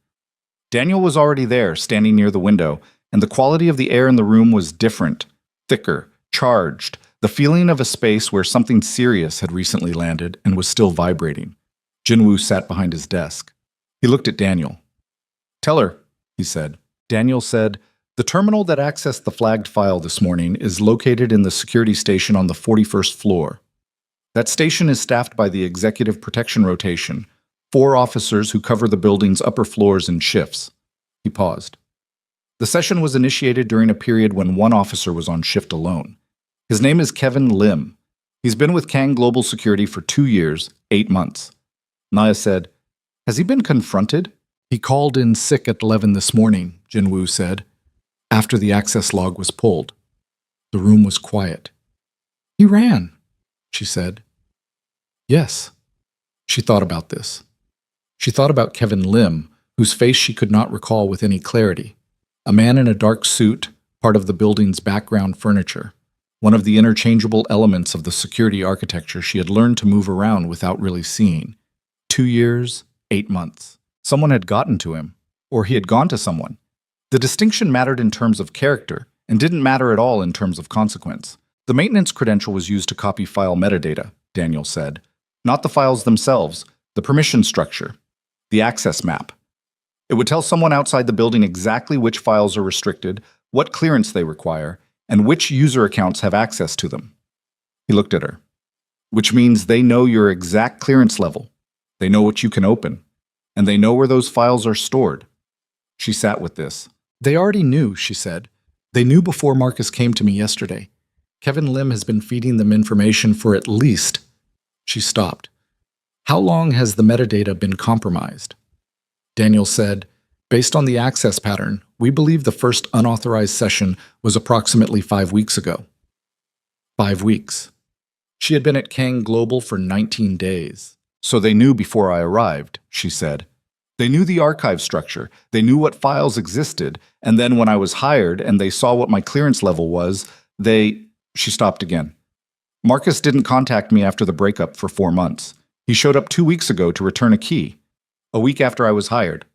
Daniel was already there, standing near the window, and the quality of the air in the room was different, thicker, charged, the feeling of a space where something serious had recently landed and was still vibrating. Jinwoo sat behind his desk. He looked at Daniel. "Tell her," he said. Daniel said, "The terminal that accessed the flagged file this morning is located in the security station on the 41st floor. That station is staffed by the Executive Protection Rotation, 4 officers who cover the building's upper floors in shifts." He paused. The session was initiated during a period when 1 officer was on shift alone. His name is Kevin Lim. He's been with Kang Global Security for 2 years, 8 months. Naya said, "Has he been confronted?" "He called in sick at 11 this morning," Jinwoo said, after the access log was pulled. The room was quiet. "He ran," she said. Yes. She thought about this. She thought about Kevin Lim, whose face she could not recall with any clarity. A man in a dark suit, part of the building's background furniture, one of the interchangeable elements of the security architecture she had learned to move around without really seeing. 2 years, 8 months. Someone had gotten to him, or he had gone to someone. The distinction mattered in terms of character, and didn't matter at all in terms of consequence. The maintenance credential was used to copy file metadata, Daniel said. Not the files themselves, the permission structure, the access map. It would tell someone outside the building exactly which files are restricted, what clearance they require, and which user accounts have access to them. He looked at her. Which means they know your exact clearance level. They know what you can open. And they know where those files are stored. She sat with this. "They already knew," she said. "They knew before Marcus came to me yesterday. Kevin Lim has been feeding them information for at least..." She stopped. "How long has the metadata been compromised?" Daniel said, "Based on the access pattern, we believe the first unauthorized session was approximately 5 weeks ago." 5 weeks. She had been at Kang Global for 19 days. "So they knew before I arrived," she said. "They knew the archive structure, they knew what files existed, and then when I was hired and they saw what my clearance level was, they..." She stopped again. "Marcus didn't contact me after the breakup for 4 months. He showed up 2 weeks ago to return a key. A week after I was hired."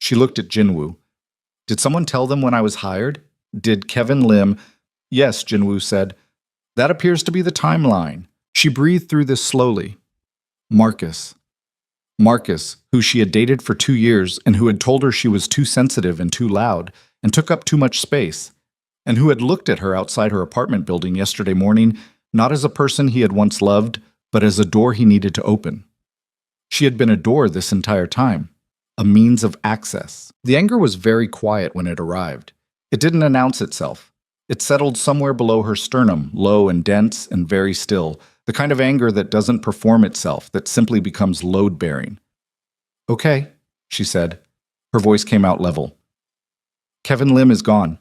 She looked at Jinwoo. "Did someone tell them when I was hired? Did Kevin Lim..." "Yes," Jinwoo said. "That appears to be the timeline." She breathed through this slowly. Marcus. Marcus, who she had dated for 2 years and who had told her she was too sensitive and too loud and took up too much space, and who had looked at her outside her apartment building yesterday morning not as a person he had once loved, but as a door he needed to open. She had been a door this entire time, a means of access. The anger was very quiet when it arrived. It didn't announce itself. It settled somewhere below her sternum, low and dense and very still, the kind of anger that doesn't perform itself, that simply becomes load-bearing. "Okay," she said. Her voice came out level. "Kevin Lim is gone.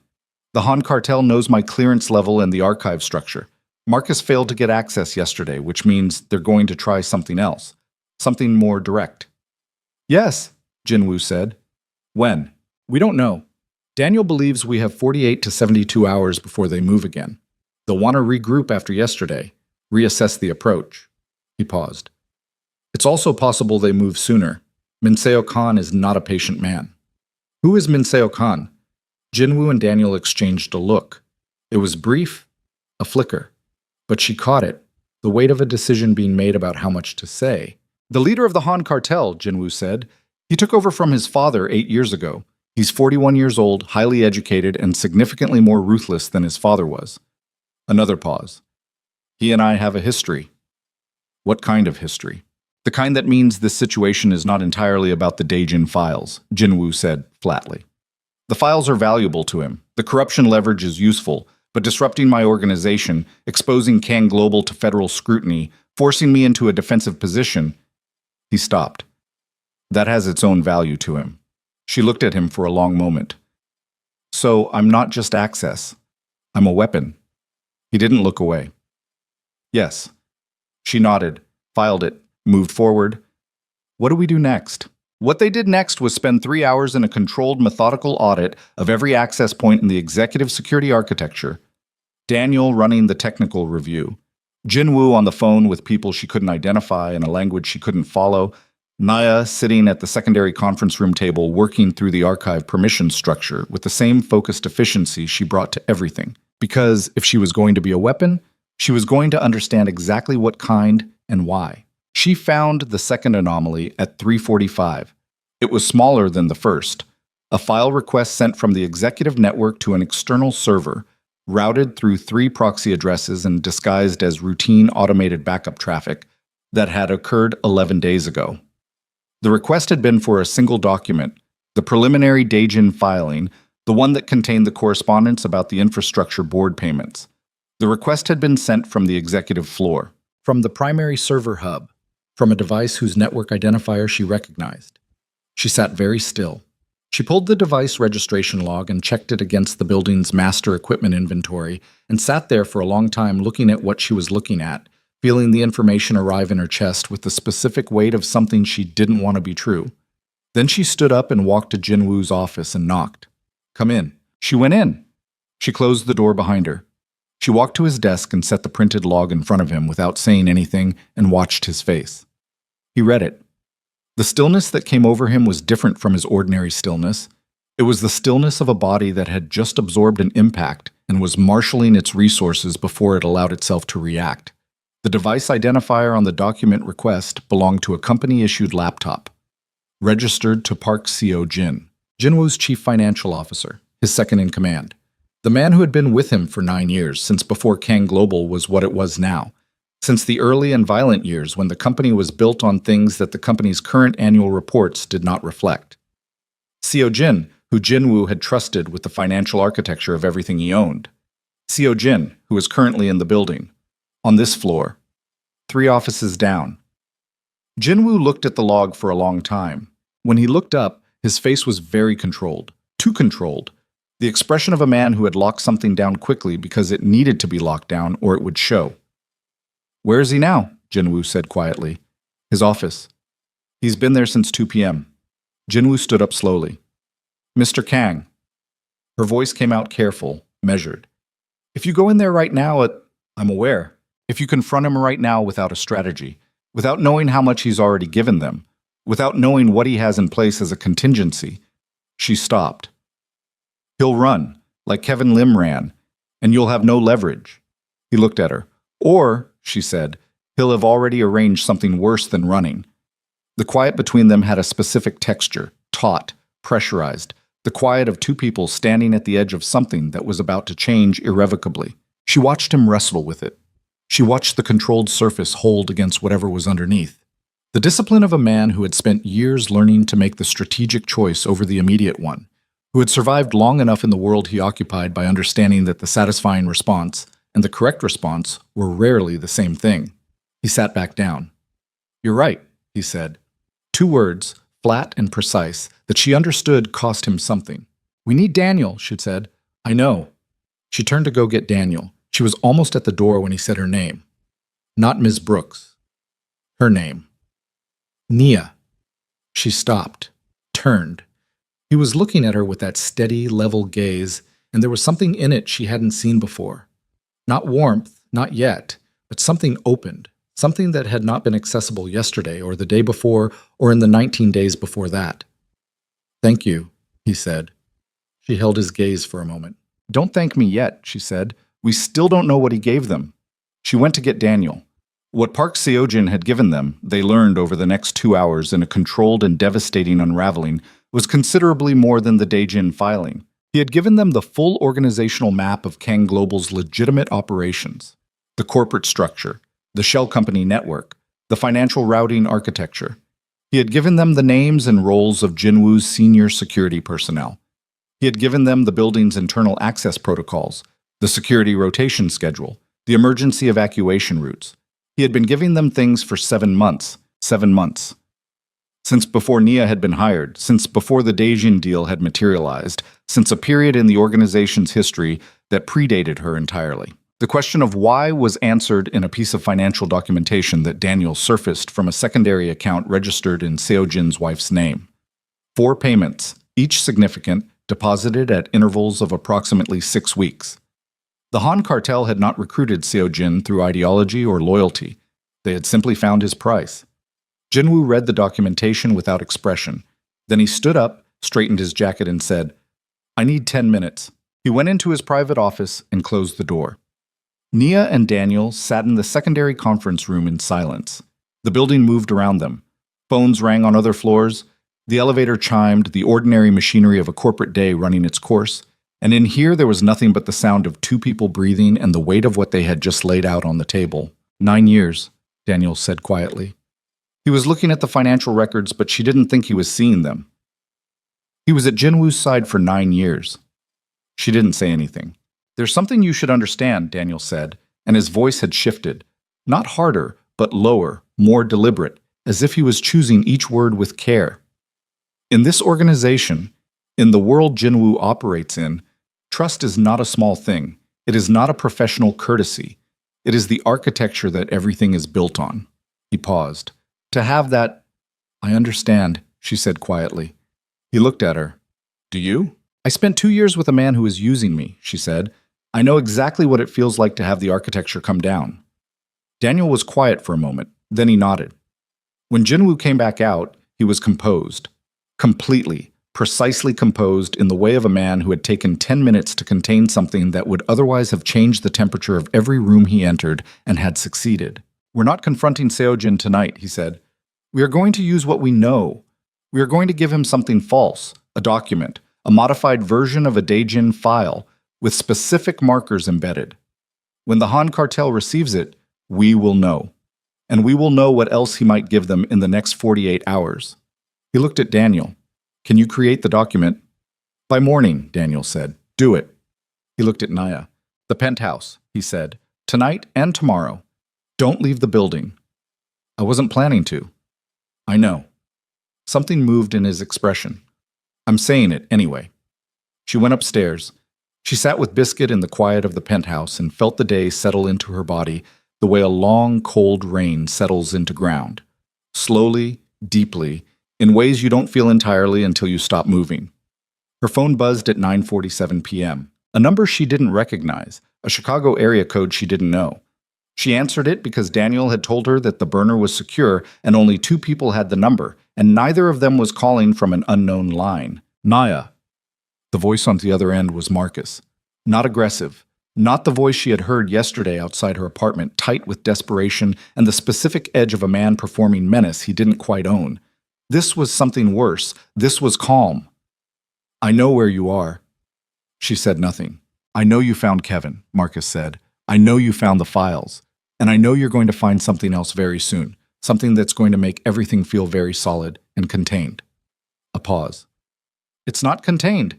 The Han cartel knows my clearance level and the archive structure. Marcus failed to get access yesterday, which means they're going to try something else. Something more direct." "Yes," Jinwoo said. When? We don't know. Daniel believes we have 48 to 72 hours before they move again. They'll want to regroup after yesterday, reassess the approach. He paused. It's also possible they move sooner. Minseo Khan is not a patient man. Who is Minseo Khan? Jinwoo and Daniel exchanged a look. It was brief, a flicker. But she caught it, the weight of a decision being made about how much to say. The leader of the Han cartel, Jinwoo said. He took over from his father 8 years ago. He's 41 years old, highly educated, and significantly more ruthless than his father was. Another pause. He and I have a history. What kind of history? The kind that means this situation is not entirely about the Daejin files, Jinwoo said flatly. The files are valuable to him. The corruption leverage is useful, but disrupting my organization, exposing Kang Global to federal scrutiny, forcing me into a defensive position. He stopped. That has its own value to him. She looked at him for a long moment. So I'm not just access. I'm a weapon. He didn't look away. Yes. She nodded, filed it, moved forward. What do we do next? What they did next was spend 3 hours in a controlled, methodical audit of every access point in the executive security architecture. Daniel running the technical review. Jinwoo on the phone with people she couldn't identify in a language she couldn't follow. Naya sitting at the secondary conference room table working through the archive permission structure with the same focused efficiency she brought to everything. Because if she was going to be a weapon, she was going to understand exactly what kind and why. She found the second anomaly at 3:45. It was smaller than the first. A file request sent from the executive network to an external server, routed through 3 proxy addresses and disguised as routine automated backup traffic that had occurred 11 days ago. The request had been for a single document, the preliminary Daejin filing, the one that contained the correspondence about the infrastructure board payments. The request had been sent from the executive floor, from the primary server hub, from a device whose network identifier she recognized. She sat very still. She pulled the device registration log and checked it against the building's master equipment inventory and sat there for a long time looking at what she was looking at, feeling the information arrive in her chest with the specific weight of something she didn't want to be true. Then she stood up and walked to Jinwoo's office and knocked. Come in. She went in. She closed the door behind her. She walked to his desk and set the printed log in front of him without saying anything and watched his face. He read it. The stillness that came over him was different from his ordinary stillness. It was the stillness of a body that had just absorbed an impact and was marshaling its resources before it allowed itself to react. The device identifier on the document request belonged to a company-issued laptop, registered to Park Seo-jin, Jinwoo's chief financial officer, his second in command. The man who had been with him for 9 years, since before Kang Global was what it was now, since the early and violent years when the company was built on things that the company's current annual reports did not reflect. Seo-jin, who Jinwoo had trusted with the financial architecture of everything he owned. Seo-jin, who is currently in the building, on this floor, 3 offices down. Jinwoo looked at the log for a long time. When he looked up, his face was very controlled, too controlled. The expression of a man who had locked something down quickly because it needed to be locked down or it would show. Where is he now? Jinwoo said quietly. His office. He's been there since 2 p.m. Jinwoo stood up slowly. Mr. Kang. Her voice came out careful, measured. If you go in there right now, I'm aware. If you confront him right now without a strategy, without knowing how much he's already given them, without knowing what he has in place as a contingency, she stopped. He'll run, like Kevin Lim ran, and you'll have no leverage. He looked at her. Or, she said, he'll have already arranged something worse than running. The quiet between them had a specific texture, taut, pressurized, the quiet of 2 people standing at the edge of something that was about to change irrevocably. She watched him wrestle with it. She watched the controlled surface hold against whatever was underneath. The discipline of a man who had spent years learning to make the strategic choice over the immediate one, who had survived long enough in the world he occupied by understanding that the satisfying response and the correct response were rarely the same thing. He sat back down. You're right, he said. 2 words, flat and precise, that she understood cost him something. We need Daniel, she said. I know. She turned to go get Daniel. She was almost at the door when he said her name. Not Ms. Brooks. Her name. Nia. She stopped, turned. He He was looking at her with that steady, level gaze, and there was something in it she hadn't seen before. Not warmth, not yet, but something opened, something that had not been accessible yesterday or the day before or in the 19 days before that. "Thank you," he said. She held his gaze for a moment. "Don't thank me yet," she said. "We still don't know what he gave them." She went to get Daniel. What Park Seo-jin had given them, they learned over the next 2 hours in a controlled and devastating unraveling, was considerably more than the Daejin filing. He had given them the full organizational map of Kang Global's legitimate operations, the corporate structure, the shell company network, the financial routing architecture. He had given them the names and roles of Jinwoo's senior security personnel. He had given them the building's internal access protocols, the security rotation schedule, the emergency evacuation routes. He had been giving them things for 7 months. 7 months. Since before Nia had been hired, since before the Daejin deal had materialized, since a period in the organization's history that predated her entirely. The question of why was answered in a piece of financial documentation that Daniel surfaced from a secondary account registered in Seo-jin's wife's name. 4 payments, each significant, deposited at intervals of approximately 6 weeks. The Han cartel had not recruited Seo-jin through ideology or loyalty. They had simply found his price. Jinwoo read the documentation without expression. Then he stood up, straightened his jacket, and said, "I need 10 minutes." He went into his private office and closed the door. Nia and Daniel sat in the secondary conference room in silence. The building moved around them. Phones rang on other floors. The elevator chimed, the ordinary machinery of a corporate day running its course. And in here there was nothing but the sound of 2 people breathing and the weight of what they had just laid out on the table. 9 years, Daniel said quietly. He was looking at the financial records, but she didn't think he was seeing them. He was at Jinwoo's side for 9 years. She didn't say anything. "There's something you should understand," Daniel said, and his voice had shifted. Not harder, but lower, more deliberate, as if he was choosing each word with care. "In this organization, in the world Jinwoo operates in, trust is not a small thing. It is not a professional courtesy. It is the architecture that everything is built on." He paused. "To have that—" "I understand," she said quietly. He looked at her. "Do you?" "I spent 2 years with a man who was using me," she said. "I know exactly what it feels like to have the architecture come down." Daniel was quiet for a moment. Then he nodded. When Jinwoo came back out, he was composed. Completely, precisely composed in the way of a man who had taken 10 minutes to contain something that would otherwise have changed the temperature of every room he entered and had succeeded. "We're not confronting Seo-jin tonight," he said. "We are going to use what we know. We are going to give him something false, a document, a modified version of a Daejin file with specific markers embedded. When the Han cartel receives it, we will know. And we will know what else he might give them in the next 48 hours. He looked at Daniel. "Can you create the document?" "By morning," Daniel said. "Do it." He looked at Naya. "The penthouse," he said. "Tonight and tomorrow. Don't leave the building." "I wasn't planning to." "I know." Something moved in his expression. "I'm saying it anyway." She went upstairs. She sat with Biscuit in the quiet of the penthouse and felt the day settle into her body the way a long, cold rain settles into ground. Slowly, deeply, in ways you don't feel entirely until you stop moving. Her phone buzzed at 9:47 p.m., a number she didn't recognize, a Chicago area code she didn't know. She answered it because Daniel had told her that the burner was secure and only 2 people had the number, and neither of them was calling from an unknown line. "Naya." The voice on the other end was Marcus. Not aggressive. Not the voice she had heard yesterday outside her apartment, tight with desperation and the specific edge of a man performing menace he didn't quite own. This was something worse. This was calm. "I know where you are." She said nothing. "I know you found Kevin," Marcus said. "I know you found the files. And I know you're going to find something else very soon. Something that's going to make everything feel very solid and contained." A pause. "It's not contained.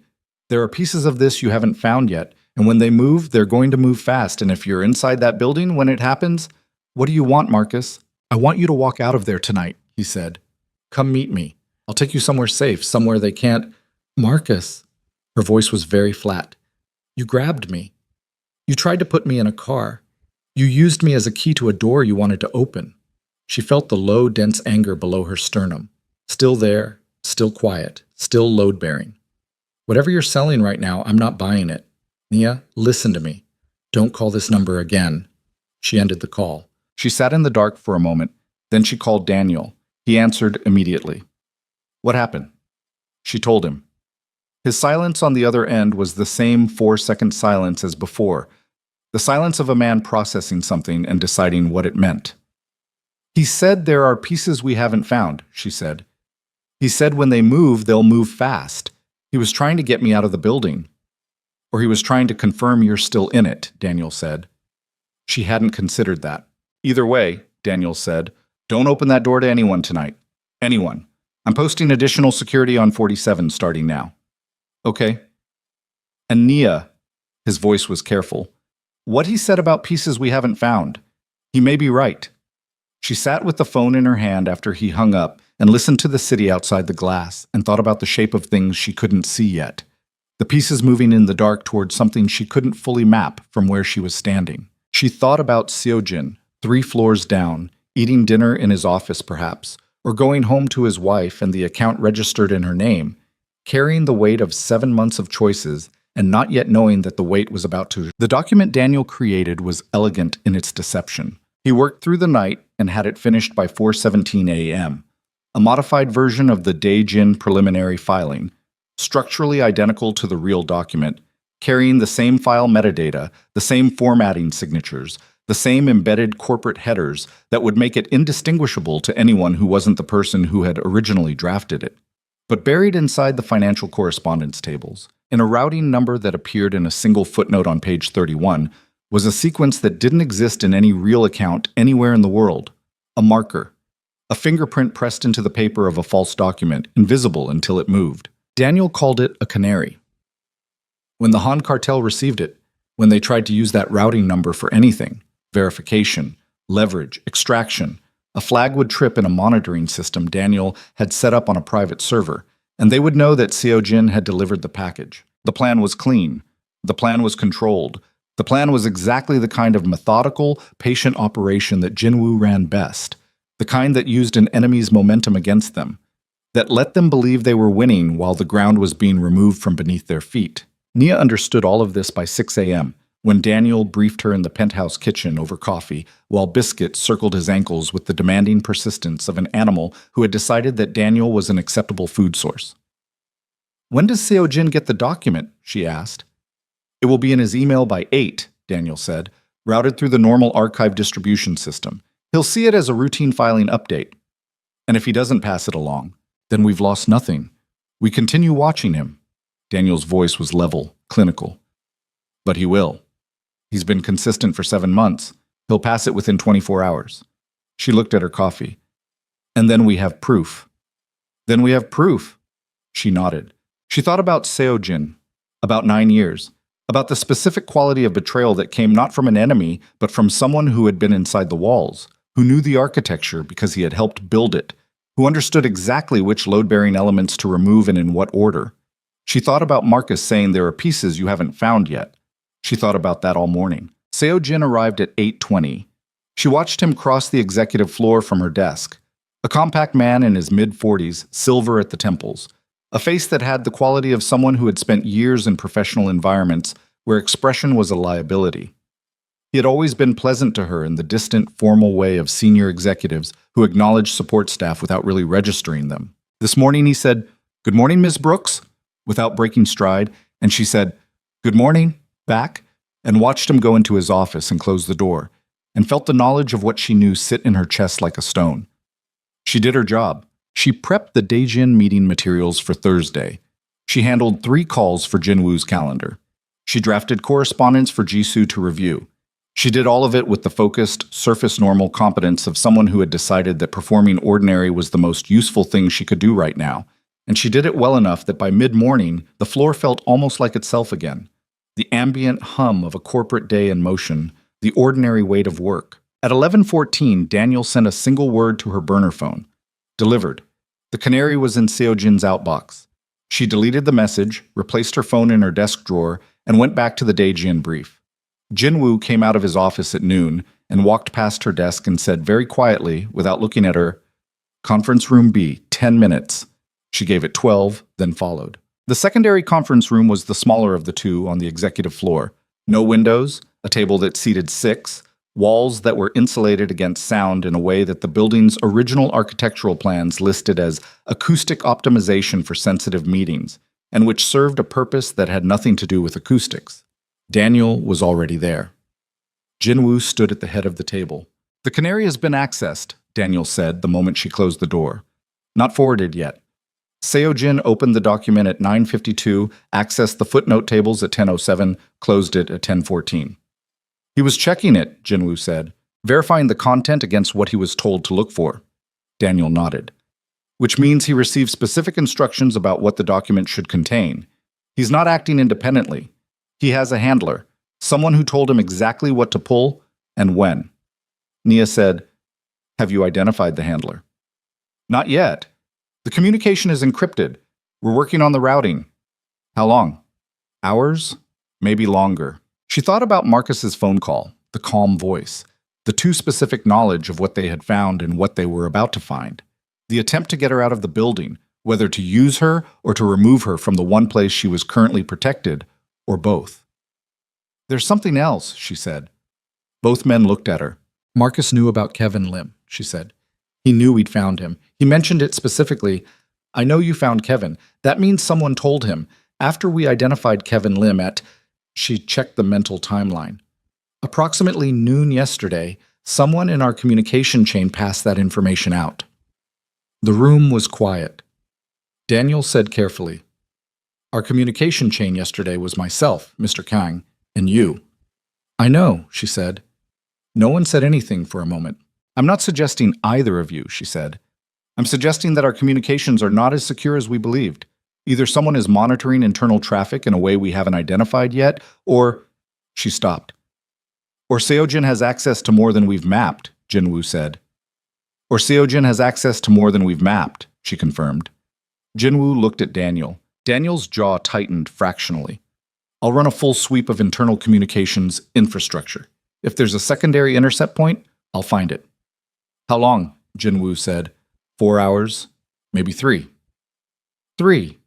There are pieces of this you haven't found yet, and when they move, they're going to move fast, and if you're inside that building when it happens, what do you want, Marcus?" "I want you to walk out of there tonight," he said. "Come meet me. I'll take you somewhere safe, somewhere they can't—" "Marcus." Her voice was very flat. "You grabbed me. You tried to put me in a car. You used me as a key to a door you wanted to open." She felt the low, dense anger below her sternum. Still there, still quiet, still load-bearing. Whatever you're selling right now, I'm not buying it. Nia, listen to me. Don't call this number again. She ended the call. She sat in the dark for a moment. Then she called Daniel. He answered immediately. What happened? She told him. His silence on the other end was the same 4-second silence as before, the silence of a man processing something and deciding what it meant. He said there are pieces we haven't found, she said. He said when they move, they'll move fast. He was trying to get me out of the building. Or he was trying to confirm you're still in it, Daniel said. She hadn't considered that. Either way, Daniel said, don't open that door to anyone tonight. Anyone. I'm posting additional security on 47 starting now. Okay. And Nia, his voice was careful. What he said about pieces we haven't found. He may be right. She sat with the phone in her hand after he hung up and listened to the city outside the glass and thought about the shape of things she couldn't see yet. The pieces moving in the dark towards something she couldn't fully map from where she was standing. She thought about Seojin, 3 floors down, eating dinner in his office perhaps, or going home to his wife and the account registered in her name, carrying the weight of 7 months of choices and not yet knowing that the weight was about to. The document Daniel created was elegant in its deception. He worked through the night and had it finished by 4:17 a.m., a modified version of the Daejin preliminary filing, structurally identical to the real document, carrying the same file metadata, the same formatting signatures, the same embedded corporate headers that would make it indistinguishable to anyone who wasn't the person who had originally drafted it. But buried inside the financial correspondence tables, in a routing number that appeared in a single footnote on page 31, was a sequence that didn't exist in any real account anywhere in the world. A marker. A fingerprint pressed into the paper of a false document, invisible until it moved. Daniel called it a canary. When the Han cartel received it, when they tried to use that routing number for anything, verification, leverage, extraction, a flag would trip in a monitoring system Daniel had set up on a private server, and they would know that Seojin had delivered the package. The plan was clean. The plan was controlled. The plan was exactly the kind of methodical, patient operation that Jinwoo ran best, the kind that used an enemy's momentum against them, that let them believe they were winning while the ground was being removed from beneath their feet. Nia understood all of this by 6 a.m., when Daniel briefed her in the penthouse kitchen over coffee, while Biscuit circled his ankles with the demanding persistence of an animal who had decided that Daniel was an acceptable food source. When does Seojin get the document? She asked. It will be in his email by 8, Daniel said, routed through the normal archive distribution system. He'll see it as a routine filing update. And if he doesn't pass it along, then we've lost nothing. We continue watching him. Daniel's voice was level, clinical. But he will. He's been consistent for 7 months. He'll pass it within 24 hours. She looked at her coffee. And then we have proof. Then we have proof. She nodded. She thought about Seojin, about 9 years, about the specific quality of betrayal that came not from an enemy, but from someone who had been inside the walls, who knew the architecture because he had helped build it, who understood exactly which load-bearing elements to remove and in what order. She thought about Marcus saying there are pieces you haven't found yet. She thought about that all morning. Seojin arrived at 8:20. She watched him cross the executive floor from her desk. A compact man in his mid-40s, silver at the temples. A face that had the quality of someone who had spent years in professional environments where expression was a liability. He had always been pleasant to her in the distant, formal way of senior executives who acknowledged support staff without really registering them. This morning he said, "Good morning, Miss Brooks," without breaking stride, and she said, "Good morning," back, and watched him go into his office and close the door, and felt the knowledge of what she knew sit in her chest like a stone. She did her job. She prepped the Daejin meeting materials for Thursday. She handled 3 calls for Jinwoo's calendar. She drafted correspondence for Jisoo to review. She did all of it with the focused, surface-normal competence of someone who had decided that performing ordinary was the most useful thing she could do right now, and she did it well enough that by mid-morning, the floor felt almost like itself again. The ambient hum of a corporate day in motion, the ordinary weight of work. At 11:14, Daniel sent a single word to her burner phone. Delivered. The canary was in Seojin's outbox. She deleted the message, replaced her phone in her desk drawer, and went back to the Daejin brief. Jinwoo came out of his office at noon and walked past her desk and said very quietly, without looking at her, "Conference room B, 10 minutes." She gave it 12, then followed. The secondary conference room was the smaller of the two on the executive floor. No windows, a table that seated 6, walls that were insulated against sound in a way that the building's original architectural plans listed as acoustic optimization for sensitive meetings, and which served a purpose that had nothing to do with acoustics. Daniel was already there. Jinwoo stood at the head of the table. "The canary has been accessed," Daniel said the moment she closed the door. "Not forwarded yet." Seo-jin opened the document at 9:52, accessed the footnote tables at 10:07, closed it at 10:14. "He was checking it," Jinwoo said, "verifying the content against what he was told to look for." Daniel nodded. "Which means he received specific instructions about what the document should contain. He's not acting independently. He has a handler, someone who told him exactly what to pull and when." Nia said, "Have you identified the handler?" "Not yet. The communication is encrypted. We're working on the routing." "How long?" "Hours? Maybe longer." She thought about Marcus's phone call, the calm voice, the too specific knowledge of what they had found and what they were about to find, the attempt to get her out of the building, whether to use her or to remove her from the one place she was currently protected, or both. "There's something else," she said. Both men looked at her. "Marcus knew about Kevin Lim," she said. "He knew we'd found him. He mentioned it specifically. I know you found Kevin. That means someone told him. After we identified Kevin Lim at..." She checked the mental timeline. "Approximately noon yesterday, someone in our communication chain passed that information out." The room was quiet. Daniel said carefully, "Our communication chain yesterday was myself, Mr. Kang, and you." "I know," she said. No one said anything for a moment. "I'm not suggesting either of you," she said. "I'm suggesting that our communications are not as secure as we believed. Either someone is monitoring internal traffic in a way we haven't identified yet, or..." She stopped. "Or Seo-jin has access to more than we've mapped," Jinwoo said. "Or Seo-jin has access to more than we've mapped," she confirmed. Jinwoo looked at Daniel. Daniel's jaw tightened fractionally. "I'll run a full sweep of internal communications infrastructure. If there's a secondary intercept point, I'll find it." "How long?" Jinwoo said. 4 hours, maybe 3. 3.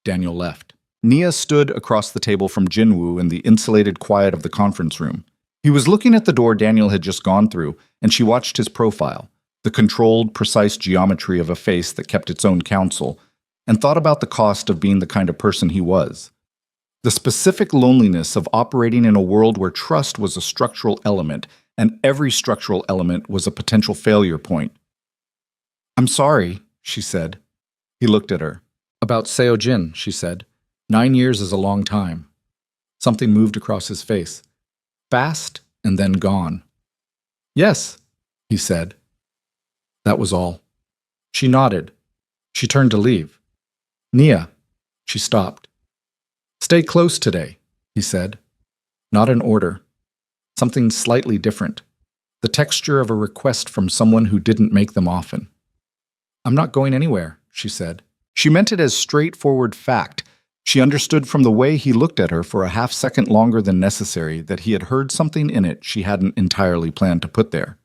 Daniel left. Nia stood across the table from Jinwoo in the insulated quiet of the conference room. He was looking at the door Daniel had just gone through, and she watched his profile, the controlled, precise geometry of a face that kept its own counsel, and thought about the cost of being the kind of person he was. The specific loneliness of operating in a world where trust was a structural element, and every structural element was a potential failure point. "I'm sorry," she said. He looked at her. "About Seo-jin," she said. 9 years is a long time." Something moved across his face. Fast and then gone. "Yes," he said. That was all. She nodded. She turned to leave. "Nia." She stopped. "Stay close today," he said. Not an order. Something slightly different. The texture of a request from someone who didn't make them often. "I'm not going anywhere," she said. She meant it as straightforward fact. She understood from the way he looked at her for a half-second longer than necessary that he had heard something in it she hadn't entirely planned to put there.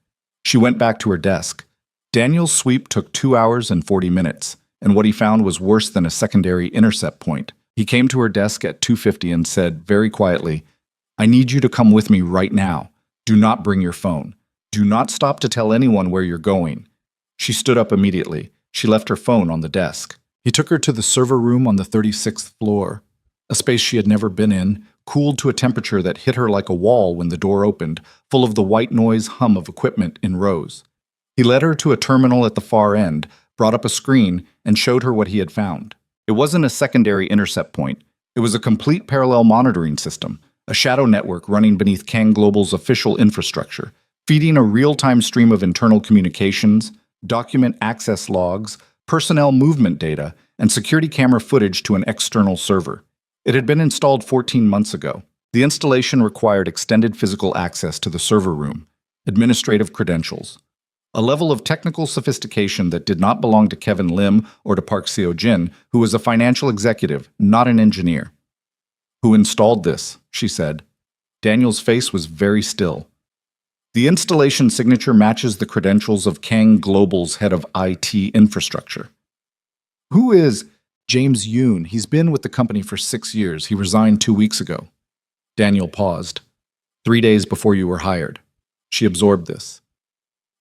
She went back to her desk. Daniel's sweep took 2 hours and 40 minutes, and what he found was worse than a secondary intercept point. He came to her desk at 2:50 and said, very quietly, "I need you to come with me right now. Do not bring your phone. Do not stop to tell anyone where you're going." She stood up immediately. She left her phone on the desk. He took her to the server room on the 36th floor, a space she had never been in, cooled to a temperature that hit her like a wall when the door opened, full of the white noise hum of equipment in rows. He led her to a terminal at the far end, brought up a screen, and showed her what he had found. It wasn't a secondary intercept point. It was a complete parallel monitoring system, a shadow network running beneath Kang Global's official infrastructure, feeding a real-time stream of internal communications, document access logs, personnel movement data, and security camera footage to an external server. It had been installed 14 months ago. The installation required extended physical access to the server room, administrative credentials, a level of technical sophistication that did not belong to Kevin Lim or to Park Seo-jin, who was a financial executive, not an engineer. "Who installed this?" she said. Daniel's face was very still. "The installation signature matches the credentials of Kang Global's head of IT infrastructure." "Who is..." James Yoon, he's been with the company for 6 years. He resigned 2 weeks ago. Daniel paused. 3 days before you were hired. She absorbed this.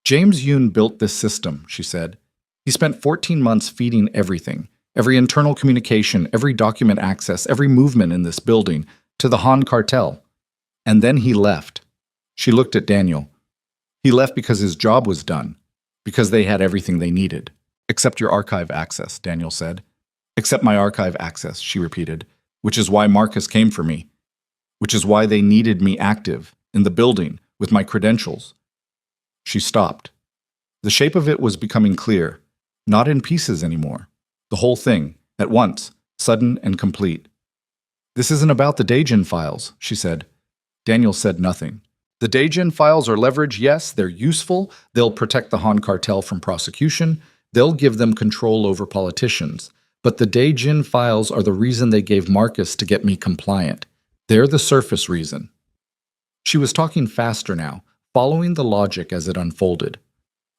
James Yoon built this system, she said. He spent 14 months feeding everything, every internal communication, every document access, every movement in this building, to the Han cartel. And then he left. She looked at Daniel. He left because his job was done, because they had everything they needed. Except your archive access, Daniel said. Except my archive access, she repeated, which is why Marcus came for me, which is why they needed me active, in the building, with my credentials. She stopped. The shape of it was becoming clear, not in pieces anymore. The whole thing, at once, sudden and complete. This isn't about the Daejin files, she said. Daniel said nothing. The Daejin files are leverage, yes, they're useful, they'll protect the Han cartel from prosecution, they'll give them control over politicians. But the Daejin files are the reason they gave Marcus to get me compliant. They're the surface reason. She was talking faster now, following the logic as it unfolded.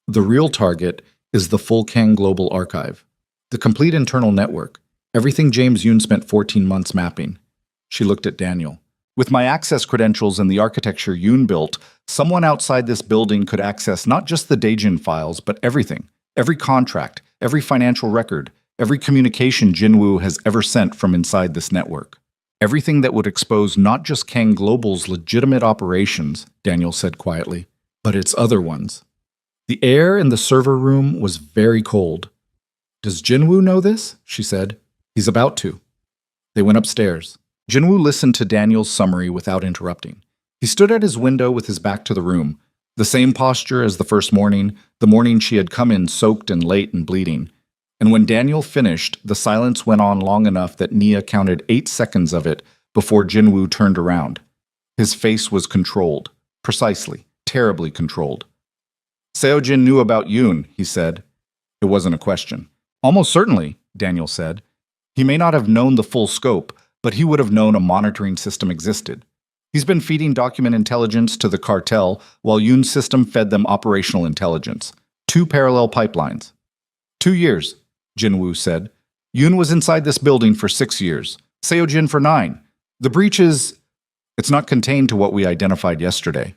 The real target is the full Kang Global Archive, the complete internal network, everything James Yoon spent 14 months mapping. She looked at Daniel. With my access credentials and the architecture Yoon built, someone outside this building could access not just the Daejin files, but everything, every contract, every financial record, every communication Jinwoo has ever sent from inside this network. Everything that would expose not just Kang Global's legitimate operations, Daniel said quietly, but its other ones. The air in the server room was very cold. Does Jinwoo know this? She said. He's about to. They went upstairs. Jinwoo listened to Daniel's summary without interrupting. He stood at his window with his back to the room, the same posture as the first morning, the morning she had come in soaked and late and bleeding. And when Daniel finished, the silence went on long enough that Nia counted 8 seconds of it before Jinwoo turned around. His face was controlled, precisely, terribly controlled. Seojin knew about Yoon, he said. It wasn't a question. Almost certainly, Daniel said. He may not have known the full scope, but he would have known a monitoring system existed. He's been feeding document intelligence to the cartel while Yoon's system fed them operational intelligence. 2 parallel pipelines. 2 years, Jinwoo said. Yoon was inside this building for 6 years. Seojin for 9. The breach is... It's not contained to what we identified yesterday.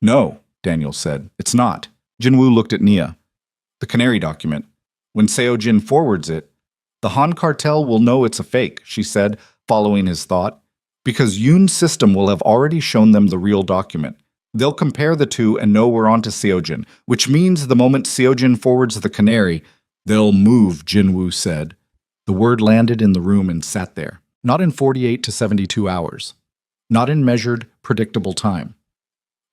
No, Daniel said. It's not. Jinwoo looked at Nia. The Canary document. When Seojin forwards it, the Han cartel will know it's a fake, she said, following his thought, because Yoon's system will have already shown them the real document. They'll compare the two and know we're on to Seojin, which means the moment Seojin forwards the Canary, they'll move, Jinwoo said. The word landed in the room and sat there, not in 48 to 72 hours, not in measured, predictable time.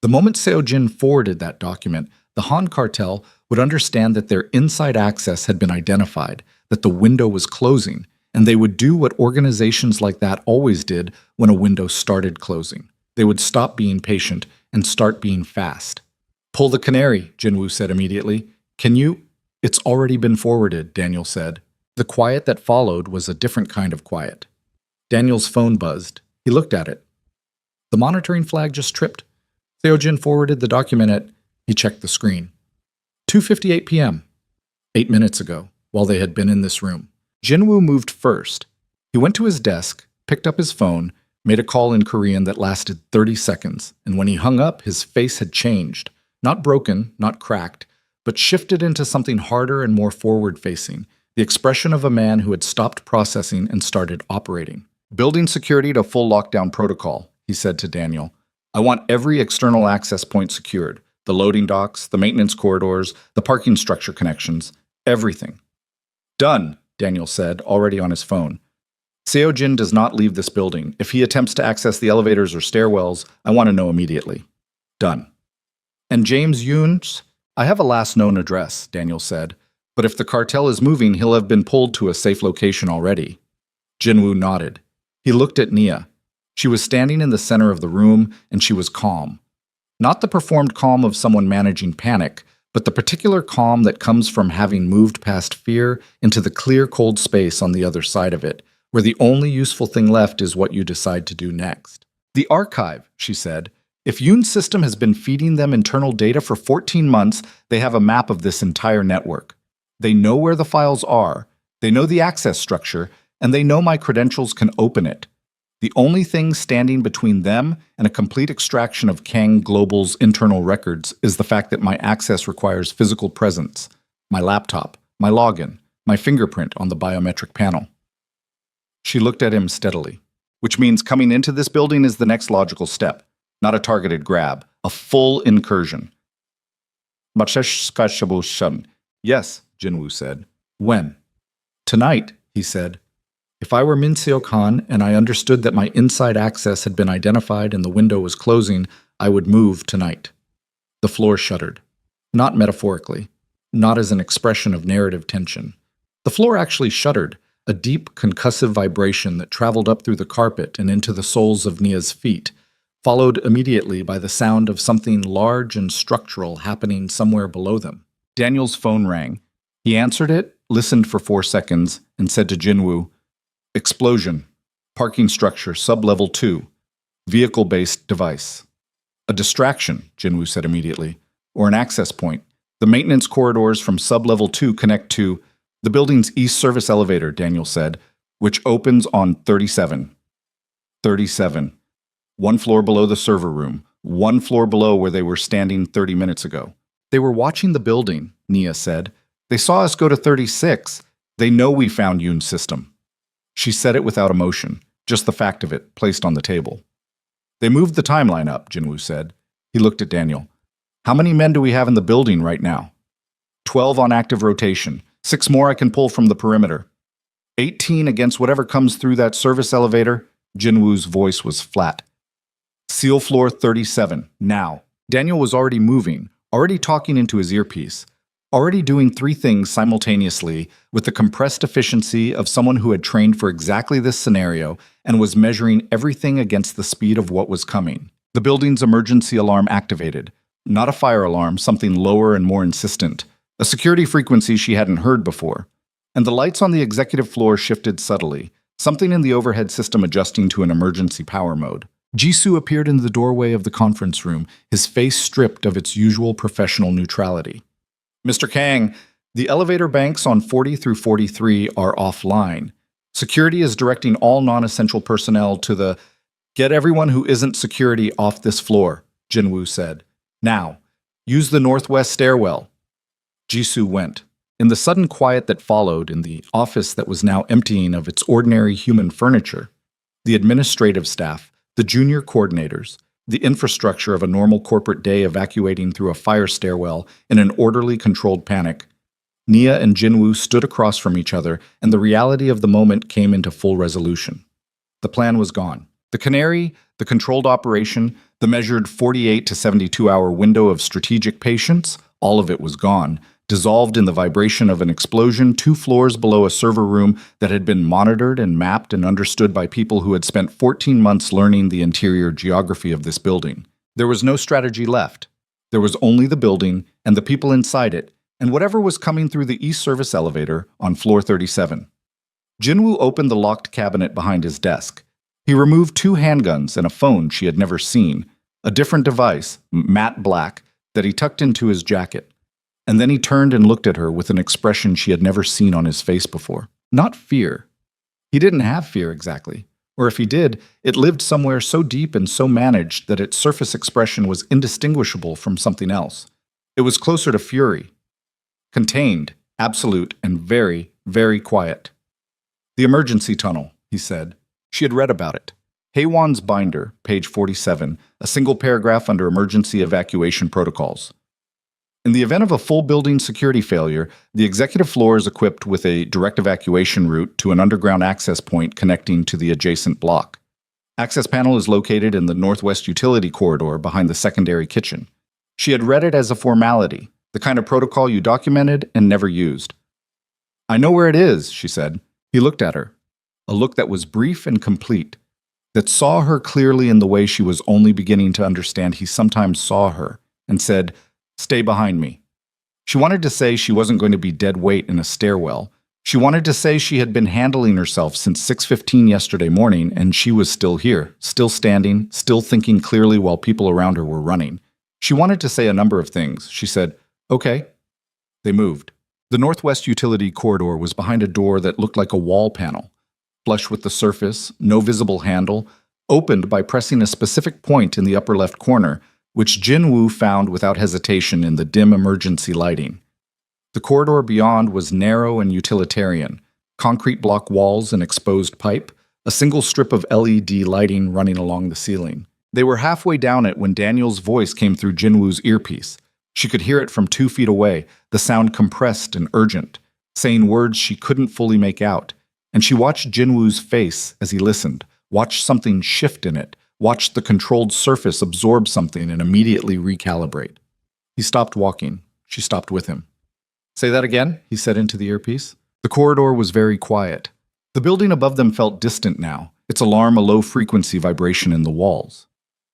The moment Seojin forwarded that document, the Han cartel would understand that their inside access had been identified, that the window was closing, and they would do what organizations like that always did when a window started closing. They would stop being patient and start being fast. Pull the Canary, Jinwoo said immediately. Can you? It's already been forwarded, Daniel said. The quiet that followed was a different kind of quiet. Daniel's phone buzzed. He looked at it. The monitoring flag just tripped. Seojin forwarded the document at... He checked the screen. 2:58 p.m. 8 minutes ago, while they had been in this room. Jinwoo moved first. He went to his desk, picked up his phone, made a call in Korean that lasted 30 seconds, and when he hung up, his face had changed. Not broken, not cracked, but shifted into something harder and more forward-facing, the expression of a man who had stopped processing and started operating. Building security to full lockdown protocol, he said to Daniel. I want every external access point secured. The loading docks, the maintenance corridors, the parking structure connections, everything. Done, Daniel said, already on his phone. Seojin does not leave this building. If he attempts to access the elevators or stairwells, I want to know immediately. Done. And James Yoon's? I have a last known address, Daniel said, but if the cartel is moving, he'll have been pulled to a safe location already. Jinwoo nodded. He looked at Nia. She was standing in the center of the room, and she was calm. Not the performed calm of someone managing panic, but the particular calm that comes from having moved past fear into the clear, cold space on the other side of it, where the only useful thing left is what you decide to do next. The archive, she said. If Yoon's system has been feeding them internal data for 14 months, they have a map of this entire network. They know where the files are. They know the access structure, and they know my credentials can open it. The only thing standing between them and a complete extraction of Kang Global's internal records is the fact that my access requires physical presence, my laptop, my login, my fingerprint on the biometric panel. She looked at him steadily, which means coming into this building is the next logical step, not a targeted grab, a full incursion. Yes, Jinwoo said. When? Tonight, he said. If I were Min Seo-kan and I understood that my inside access had been identified and the window was closing, I would move tonight. The floor shuddered. Not metaphorically. Not as an expression of narrative tension. The floor actually shuddered, a deep concussive vibration that traveled up through the carpet and into the soles of Nia's feet, followed immediately by the sound of something large and structural happening somewhere below them. Daniel's phone rang. He answered it, listened for 4 seconds, and said to Jinwoo, Explosion. Parking structure, sub-level 2. Vehicle-based device. A distraction, Jinwoo said immediately, or an access point. The maintenance corridors from sub-level 2 connect to the building's east service elevator, Daniel said, which opens on 37. 37. 1 floor below the server room, 1 floor below where they were standing 30 minutes ago. They were watching the building, Nia said. They saw us go to 36. They know we found Yoon's system. She said it without emotion, just the fact of it, placed on the table. They moved the timeline up, Jinwoo said. He looked at Daniel. How many men do we have in the building right now? 12 on active rotation. 6 more I can pull from the perimeter. 18 against whatever comes through that service elevator. Jinwoo's voice was flat. Seal floor 37, now. Daniel was already moving, already talking into his earpiece, already doing 3 things simultaneously with the compressed efficiency of someone who had trained for exactly this scenario and was measuring everything against the speed of what was coming. The building's emergency alarm activated. Not a fire alarm, something lower and more insistent. A security frequency she hadn't heard before. And the lights on the executive floor shifted subtly, something in the overhead system adjusting to an emergency power mode. Jisoo appeared in the doorway of the conference room, his face stripped of its usual professional neutrality. Mr. Kang, the elevator banks on 40 through 43 are offline. Security is directing all non-essential personnel to the get everyone who isn't security off this floor, Jinwoo said. Now, use the northwest stairwell. Jisoo went. In the sudden quiet that followed in the office that was now emptying of its ordinary human furniture, the administrative staff, the junior coordinators, the infrastructure of a normal corporate day evacuating through a fire stairwell in an orderly, controlled panic, Nia and Jinwoo stood across from each other, and the reality of the moment came into full resolution. The plan was gone. The canary, the controlled operation, the measured 48 to 72-hour window of strategic patience, all of it was gone, dissolved in the vibration of an explosion 2 floors below a server room that had been monitored and mapped and understood by people who had spent 14 months learning the interior geography of this building. There was no strategy left. There was only the building and the people inside it, and whatever was coming through the east service elevator on floor 37. Jinwoo opened the locked cabinet behind his desk. He removed 2 handguns and a phone she had never seen, a different device, matte black, that he tucked into his jacket. And then he turned and looked at her with an expression she had never seen on his face before. Not fear. He didn't have fear exactly. Or if he did, it lived somewhere so deep and so managed that its surface expression was indistinguishable from something else. It was closer to fury. Contained, absolute, and very, very quiet. The emergency tunnel, he said. She had read about it. Haewon's binder, page 47, a single paragraph under emergency evacuation protocols. In the event of a full building security failure, the executive floor is equipped with a direct evacuation route to an underground access point connecting to the adjacent block. Access panel is located in the northwest utility corridor behind the secondary kitchen. She had read it as a formality, the kind of protocol you documented and never used. I know where it is, she said. He looked at her, a look that was brief and complete, that saw her clearly in the way she was only beginning to understand he sometimes saw her, and said, Stay behind me. She wanted to say she wasn't going to be dead weight in a stairwell. She wanted to say she had been handling herself since 6:15 yesterday morning, and she was still here, still standing, still thinking clearly while people around her were running. She wanted to say a number of things. She said, Okay. They moved. The Northwest Utility Corridor was behind a door that looked like a wall panel, flush with the surface, no visible handle, opened by pressing a specific point in the upper left corner, which Jinwoo found without hesitation in the dim emergency lighting. The corridor beyond was narrow and utilitarian, concrete block walls and exposed pipe, a single strip of LED lighting running along the ceiling. They were halfway down it when Daniel's voice came through Jinwoo's earpiece. She could hear it from 2 feet away, the sound compressed and urgent, saying words she couldn't fully make out. And she watched Jinwoo's face as he listened, watched something shift in it, watched the controlled surface absorb something and immediately recalibrate. He stopped walking. She stopped with him. "Say that again," he said into the earpiece. The corridor was very quiet. The building above them felt distant now, its alarm a low-frequency vibration in the walls.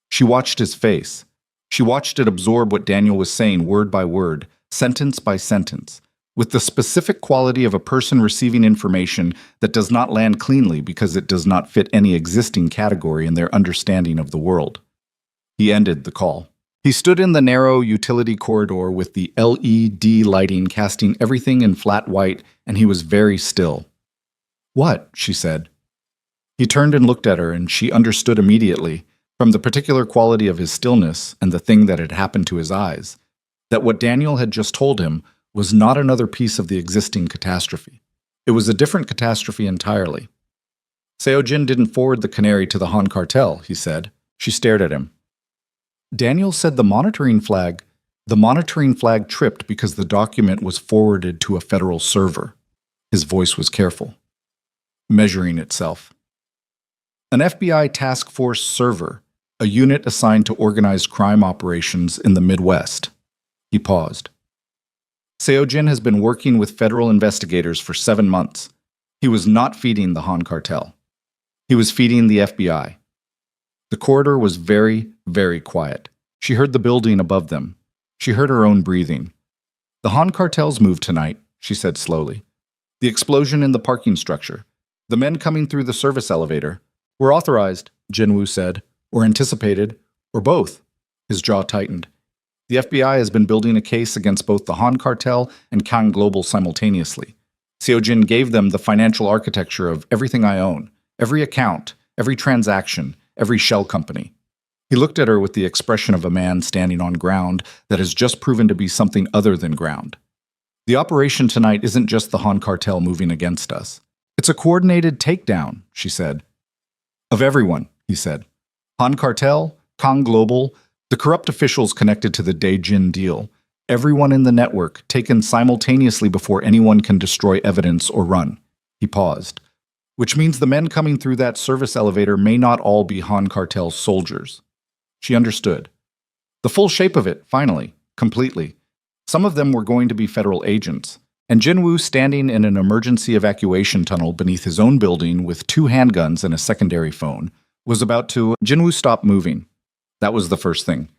She watched his face. She watched it absorb what Daniel was saying word by word, sentence by sentence, with the specific quality of a person receiving information that does not land cleanly because it does not fit any existing category in their understanding of the world. He ended the call. He stood in the narrow utility corridor with the LED lighting casting everything in flat white, and he was very still. "What?" she said. He turned and looked at her, and she understood immediately, from the particular quality of his stillness and the thing that had happened to his eyes, that what Daniel had just told him was not another piece of the existing catastrophe. It was a different catastrophe entirely. "Seo-jin didn't forward the canary to the Han cartel," he said. She stared at him. "Daniel said the monitoring flag tripped because the document was forwarded to a federal server." His voice was careful. "Measuring itself. An FBI task force server, a unit assigned to organized crime operations in the Midwest." He paused. "Seo-jin has been working with federal investigators for 7 months. He was not feeding the Han cartel. He was feeding the FBI." The corridor was very, very quiet. She heard the building above them. She heard her own breathing. "The Han cartel's moved tonight," she said slowly. "The explosion in the parking structure. The men coming through the service elevator. Were authorized," Jinwoo said, "or anticipated, or both." His jaw tightened. "The FBI has been building a case against both the Han cartel and Kang Global simultaneously. Seo-jin gave them the financial architecture of everything I own, every account, every transaction, every shell company." He looked at her with the expression of a man standing on ground that has just proven to be something other than ground. "The operation tonight isn't just the Han cartel moving against us. It's a coordinated takedown," she said. "Of everyone," he said. "Han cartel, Kang Global, the corrupt officials connected to the Daejin deal, everyone in the network taken simultaneously before anyone can destroy evidence or run." He paused. "Which means the men coming through that service elevator may not all be Han cartel's soldiers." She understood. The full shape of it, finally, completely. Some of them were going to be federal agents, and Jinwoo, standing in an emergency evacuation tunnel beneath his own building with 2 handguns and a secondary phone, was about to... Jinwoo stopped moving. That was the first thing.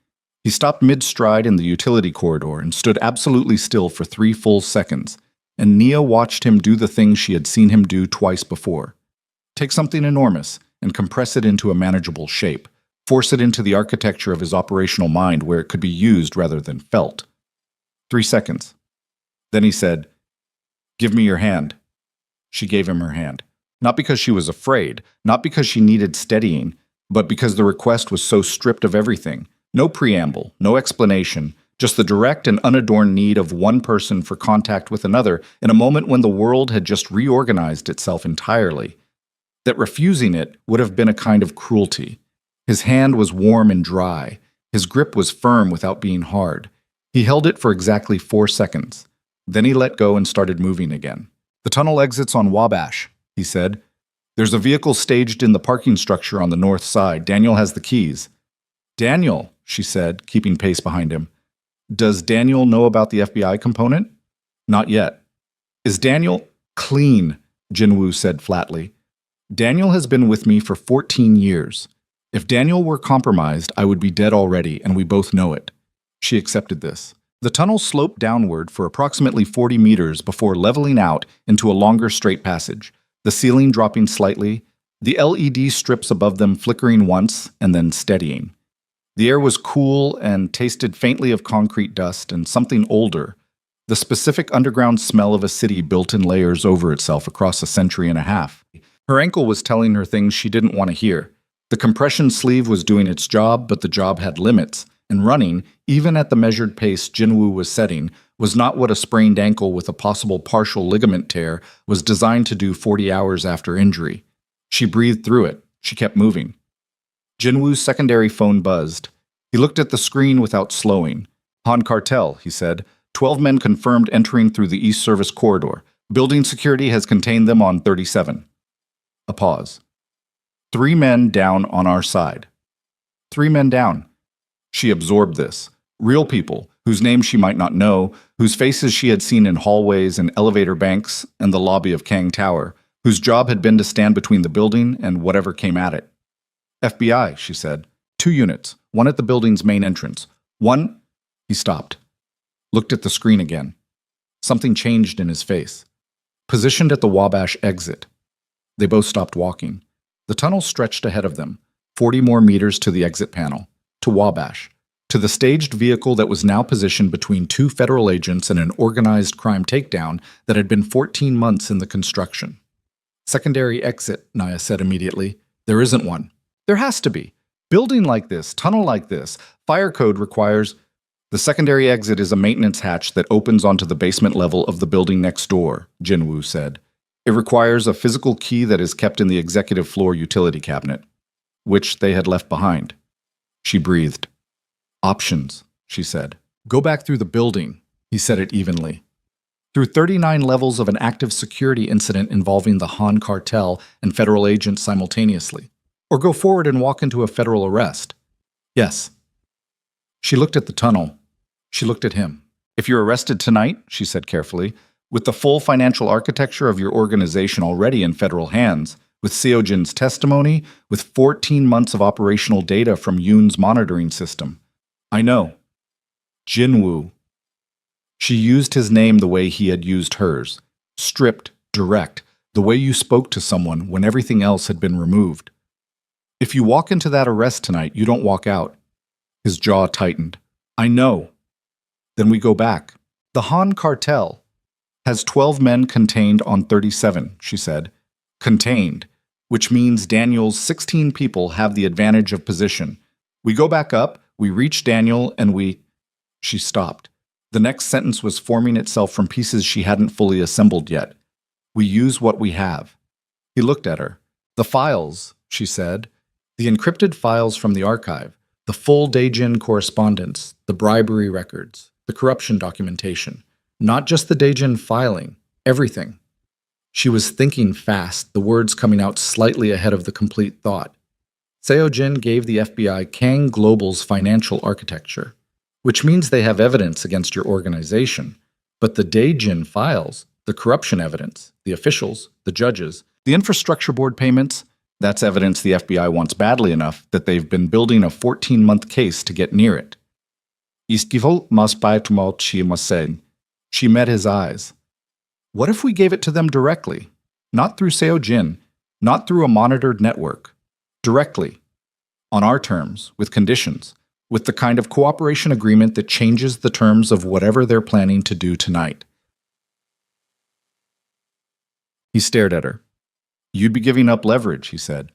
He stopped mid-stride in the utility corridor and stood absolutely still for 3 full seconds, and Nia watched him do the thing she had seen him do twice before. Take something enormous and compress it into a manageable shape, force it into the architecture of his operational mind where it could be used rather than felt. 3 seconds. Then he said, "Give me your hand." She gave him her hand. Not because she was afraid, not because she needed steadying, but because the request was so stripped of everything. No preamble, no explanation, just the direct and unadorned need of one person for contact with another in a moment when the world had just reorganized itself entirely. That refusing it would have been a kind of cruelty. His hand was warm and dry. His grip was firm without being hard. He held it for exactly 4 seconds. Then he let go and started moving again. "The tunnel exits on Wabash," he said. "There's a vehicle staged in the parking structure on the north side. Daniel has the keys." "Daniel," she said, keeping pace behind him. "Does Daniel know about the FBI component?" "Not yet." "Is Daniel—" "Clean," Jinwoo said flatly. "Daniel has been with me for 14 years. If Daniel were compromised, I would be dead already, and we both know it." She accepted this. The tunnel sloped downward for approximately 40 meters before leveling out into a longer straight passage, the ceiling dropping slightly, the LED strips above them flickering once and then steadying. The air was cool and tasted faintly of concrete dust and something older, The specific underground smell of a city built in layers over itself across a century and a half. Her ankle was telling her things she didn't want to hear. The compression sleeve was doing its job, but the job had limits, and running, even at the measured pace Jinwoo was setting, was not what a sprained ankle with a possible partial ligament tear was designed to do 40 hours after injury. She breathed through it. She kept moving. Jinwoo's secondary phone buzzed. He looked at the screen without slowing. Han Cartel, he said. 12 men confirmed entering through the East Service corridor. Building security has contained them on 37. A pause. 3 men down on our side. 3 men down. She absorbed this. Real people, whose names she might not know, whose faces she had seen in hallways and elevator banks and the lobby of Kang Tower, whose job had been to stand between the building and whatever came at it. FBI, she said. 2 units, one at the building's main entrance. One... He stopped. Looked at the screen again. Something changed in his face. Positioned at the Wabash exit. They both stopped walking. The tunnel stretched ahead of them, 40 more meters to the exit panel, to Wabash, to the staged vehicle that was now positioned between 2 federal agents and an organized crime takedown that had been 14 months in the construction. Secondary exit, Naya said immediately. There isn't one. There has to be. Building like this, tunnel like this, fire code requires... The secondary exit is a maintenance hatch that opens onto the basement level of the building next door, Jinwoo said. It requires a physical key that is kept in the executive floor utility cabinet, which they had left behind. She breathed. Options, she said. Go back through the building, he said it evenly. Through 39 levels of an active security incident involving the Han cartel and federal agents simultaneously. Or go forward and walk into a federal arrest. Yes. She looked at the tunnel. She looked at him. If you're arrested tonight, she said carefully, with the full financial architecture of your organization already in federal hands, with Seojin's testimony, with 14 months of operational data from Yoon's monitoring system. I know. Jinwoo. She used his name the way he had used hers. Stripped, direct, the way you spoke to someone when everything else had been removed. If you walk into that arrest tonight, you don't walk out. His jaw tightened. I know. Then we go back. The Han cartel has 12 men contained on 37, she said. Contained, which means Daniel's 16 people have the advantage of position. We go back up, we reach Daniel, and we... She stopped. The next sentence was forming itself from pieces she hadn't fully assembled yet. We use what we have. He looked at her. The files, she said. The encrypted files from the archive. The full Daejin correspondence, the bribery records, the corruption documentation. Not just the Daejin filing, everything. She was thinking fast, the words coming out slightly ahead of the complete thought. Seojin gave the FBI Kang Global's financial architecture, which means they have evidence against your organization. But the Daejin files, the corruption evidence, the officials, the judges, the infrastructure board payments, that's evidence the FBI wants badly enough that they've been building a 14-month case to get near it. She met his eyes. What if we gave it to them directly? Not through Seojin, not through a monitored network. Directly. On our terms, with conditions, with the kind of cooperation agreement that changes the terms of whatever they're planning to do tonight. He stared at her. You'd be giving up leverage, he said.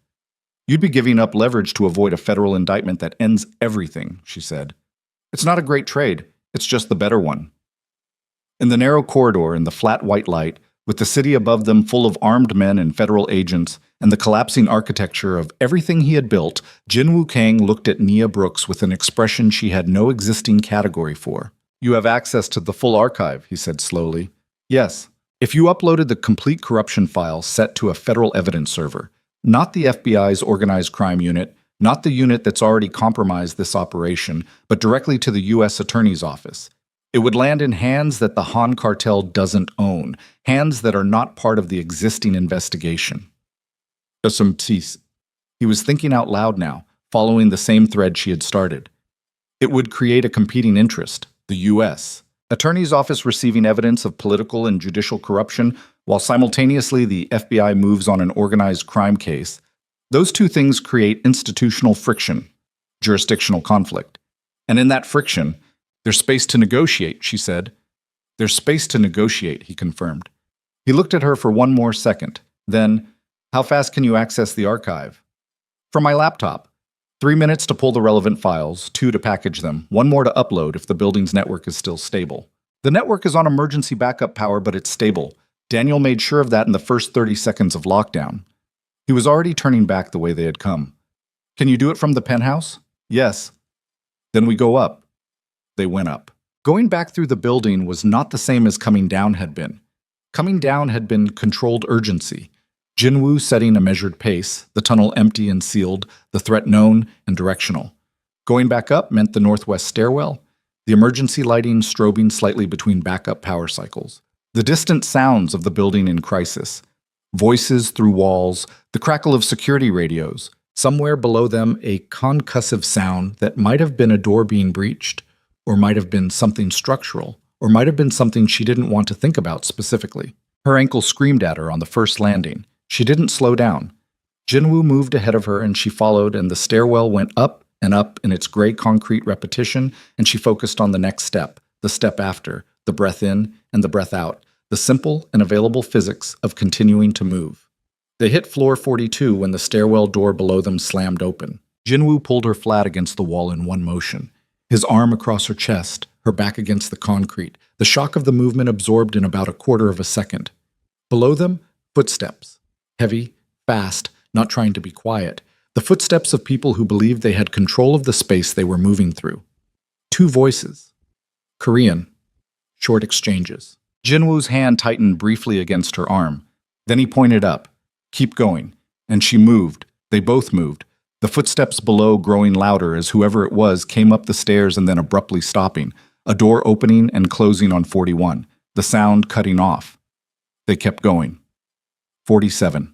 You'd be giving up leverage to avoid a federal indictment that ends everything, she said. It's not a great trade. It's just the better one. In the narrow corridor, in the flat white light, with the city above them full of armed men and federal agents, and the collapsing architecture of everything he had built, Jinwoo Kang looked at Nia Brooks with an expression she had no existing category for. You have access to the full archive, he said slowly. Yes. If you uploaded the complete corruption file set to a federal evidence server, not the FBI's organized crime unit, not the unit that's already compromised this operation, but directly to the U.S. Attorney's Office, it would land in hands that the Han cartel doesn't own, hands that are not part of the existing investigation. He was thinking out loud now, following the same thread she had started. It would create a competing interest, the U.S. Attorney's Office receiving evidence of political and judicial corruption, while simultaneously the FBI moves on an organized crime case. Those two things create institutional friction, jurisdictional conflict. And in that friction, there's space to negotiate, she said. There's space to negotiate, he confirmed. He looked at her for one more second. Then, how fast can you access the archive? From my laptop. 3 minutes to pull the relevant files, 2 to package them, 1 more to upload if the building's network is still stable. The network is on emergency backup power, but it's stable. Daniel made sure of that in the first 30 seconds of lockdown. He was already turning back the way they had come. Can you do it from the penthouse? Yes. Then we go up. They went up. Going back through the building was not the same as coming down had been. Coming down had been controlled urgency. Jinwoo setting a measured pace, the tunnel empty and sealed, the threat known and directional. Going back up meant the northwest stairwell, the emergency lighting strobing slightly between backup power cycles, the distant sounds of the building in crisis, voices through walls, the crackle of security radios, somewhere below them a concussive sound that might have been a door being breached, or might have been something structural, or might have been something she didn't want to think about specifically. Her ankle screamed at her on the first landing. She didn't slow down. Jinwoo moved ahead of her and she followed, and the stairwell went up and up in its gray concrete repetition, and she focused on the next step, the step after, the breath in and the breath out, the simple and available physics of continuing to move. They hit floor 42 when the stairwell door below them slammed open. Jinwoo pulled her flat against the wall in one motion, his arm across her chest, her back against the concrete, the shock of the movement absorbed in about a quarter of a second. Below them, footsteps. Heavy, fast, not trying to be quiet. The footsteps of people who believed they had control of the space they were moving through. 2 voices. Korean. Short exchanges. Jinwoo's hand tightened briefly against her arm. Then he pointed up. Keep going. And she moved. They both moved. The footsteps below growing louder as whoever it was came up the stairs and then abruptly stopping. A door opening and closing on 41. The sound cutting off. They kept going. 47.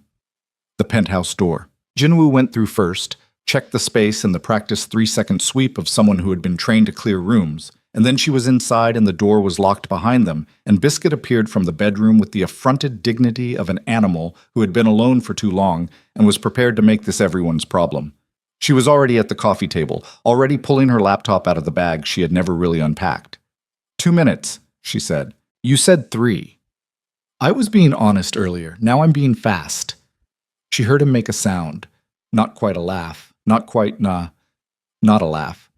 The penthouse door. Jinwoo went through first, checked the space in the practiced 3-second sweep of someone who had been trained to clear rooms, and then she was inside and the door was locked behind them, and Biscuit appeared from the bedroom with the affronted dignity of an animal who had been alone for too long and was prepared to make this everyone's problem. She was already at the coffee table, already pulling her laptop out of the bag she had never really unpacked. 2 minutes, she said. You said 3. I was being honest earlier. Now I'm being fast. She heard him make a sound. Not quite a laugh. Not quite, not a laugh.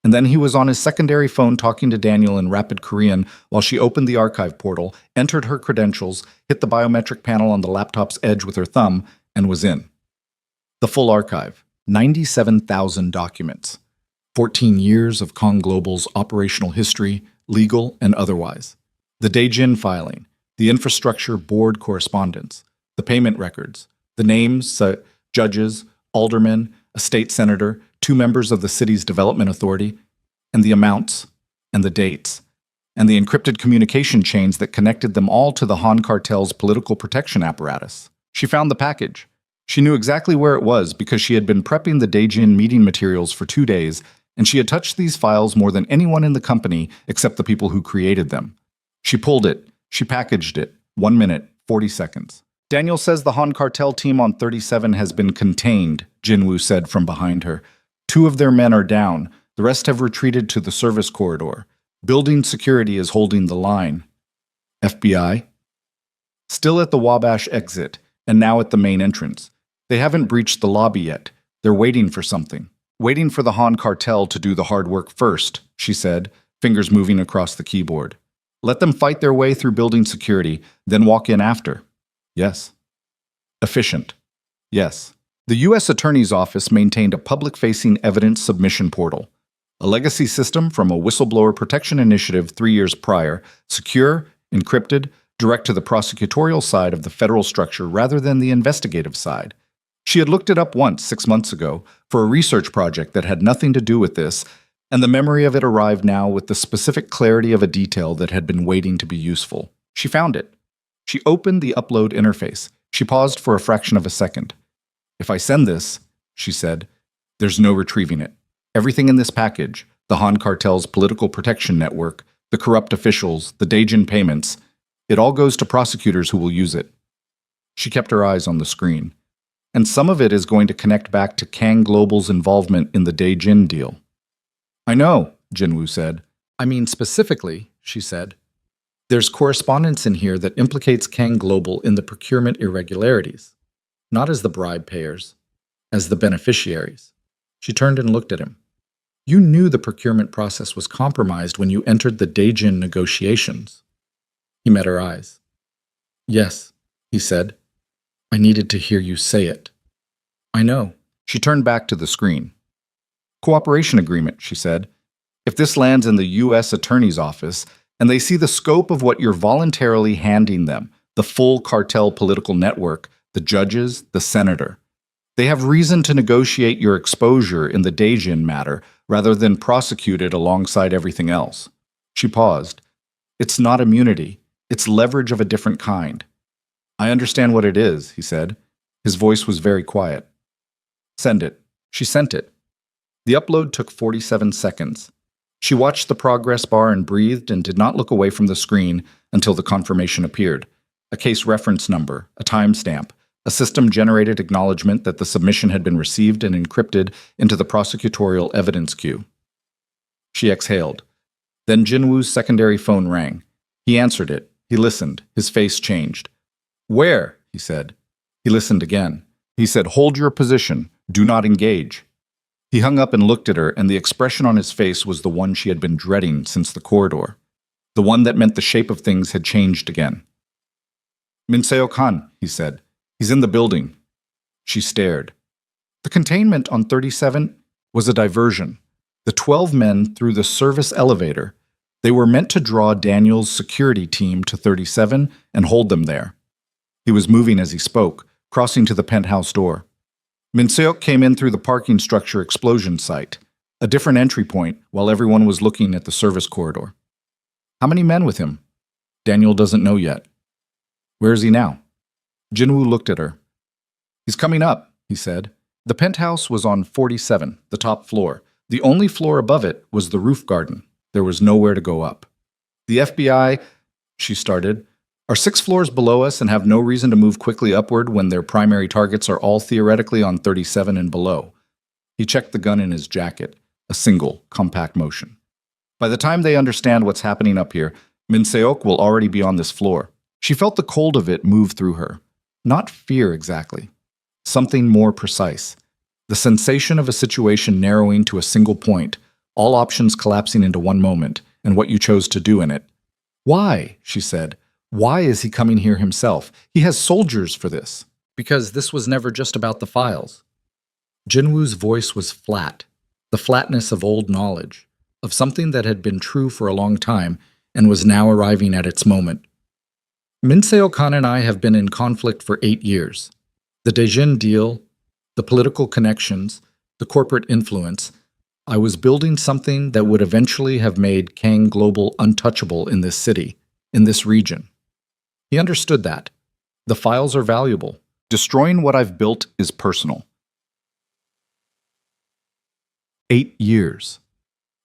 And then he was on his secondary phone talking to Daniel in rapid Korean while she opened the archive portal, entered her credentials, hit the biometric panel on the laptop's edge with her thumb, and was in. The full archive. 97,000 documents. 14 years of Kong Global's operational history, legal and otherwise. The Daejin filing. The infrastructure board correspondence, the payment records, the names, judges, aldermen, a state senator, 2 members of the city's development authority, and the amounts, and the dates, and the encrypted communication chains that connected them all to the Han cartel's political protection apparatus. She found the package. She knew exactly where it was because she had been prepping the Daejin meeting materials for 2 days, and she had touched these files more than anyone in the company except the people who created them. She pulled it. She packaged it. 1 minute, 40 seconds. Daniel says the Han cartel team on 37 has been contained, Jinwoo said from behind her. 2 of their men are down. The rest have retreated to the service corridor. Building security is holding the line. FBI? Still at the Wabash exit, and now at the main entrance. They haven't breached the lobby yet. They're waiting for something. Waiting for the Han cartel to do the hard work first, she said, fingers moving across the keyboard. Let them fight their way through building security, then walk in after. Yes. Efficient. Yes. The U.S. Attorney's Office maintained a public-facing evidence submission portal, a legacy system from a whistleblower protection initiative 3 years prior, secure, encrypted, direct to the prosecutorial side of the federal structure rather than the investigative side. She had looked it up once 6 months ago for a research project that had nothing to do with this, and the memory of it arrived now with the specific clarity of a detail that had been waiting to be useful. She found it. She opened the upload interface. She paused for a fraction of a second. If I send this, she said, there's no retrieving it. Everything in this package, the Han cartel's political protection network, the corrupt officials, the Daejin payments, it all goes to prosecutors who will use it. She kept her eyes on the screen. And some of it is going to connect back to Kang Global's involvement in the Daejin deal. I know, Jinwoo said. I mean specifically, she said. There's correspondence in here that implicates Kang Global in the procurement irregularities, not as the bribe payers, as the beneficiaries. She turned and looked at him. You knew the procurement process was compromised when you entered the Daejin negotiations. He met her eyes. Yes, he said. I needed to hear you say it. I know. She turned back to the screen. Cooperation agreement, she said. If this lands in the U.S. Attorney's Office, and they see the scope of what you're voluntarily handing them, the full cartel political network, the judges, the senator, they have reason to negotiate your exposure in the Daejin matter rather than prosecute it alongside everything else. She paused. It's not immunity. It's leverage of a different kind. I understand what it is, he said. His voice was very quiet. Send it. She sent it. The upload took 47 seconds. She watched the progress bar and breathed and did not look away from the screen until the confirmation appeared. A case reference number, a timestamp, a system-generated acknowledgement that the submission had been received and encrypted into the prosecutorial evidence queue. She exhaled. Then Jinwoo's secondary phone rang. He answered it. He listened. His face changed. Where? He said. He listened again. He said, hold your position. Do not engage. He hung up and looked at her, and the expression on his face was the one she had been dreading since the corridor. The one that meant the shape of things had changed again. Minseo-kan, he said. He's in the building. She stared. The containment on 37 was a diversion. The 12 men through the service elevator. They were meant to draw Daniel's security team to 37 and hold them there. He was moving as he spoke, crossing to the penthouse door. Minseok came in through the parking structure explosion site, a different entry point while everyone was looking at the service corridor. How many men with him? Daniel doesn't know yet. Where is he now? Jinwoo looked at her. He's coming up, he said. The penthouse was on 47, the top floor. The only floor above it was the roof garden. There was nowhere to go up. The FBI, she started, are 6 floors below us and have no reason to move quickly upward when their primary targets are all theoretically on 37 and below. He checked the gun in his jacket, a single, compact motion. By the time they understand what's happening up here, Minseok will already be on this floor. She felt the cold of it move through her. Not fear exactly. Something more precise. The sensation of a situation narrowing to a single point, all options collapsing into one moment, and what you chose to do in it. Why? She said. Why is he coming here himself? He has soldiers for this. Because this was never just about the files. Jinwoo's voice was flat, the flatness of old knowledge, of something that had been true for a long time and was now arriving at its moment. Minseo-kan and I have been in conflict for 8 years. The Daejin deal, the political connections, the corporate influence. I was building something that would eventually have made Kang Global untouchable in this city, in this region. He understood that. The files are valuable. Destroying what I've built is personal. 8 years.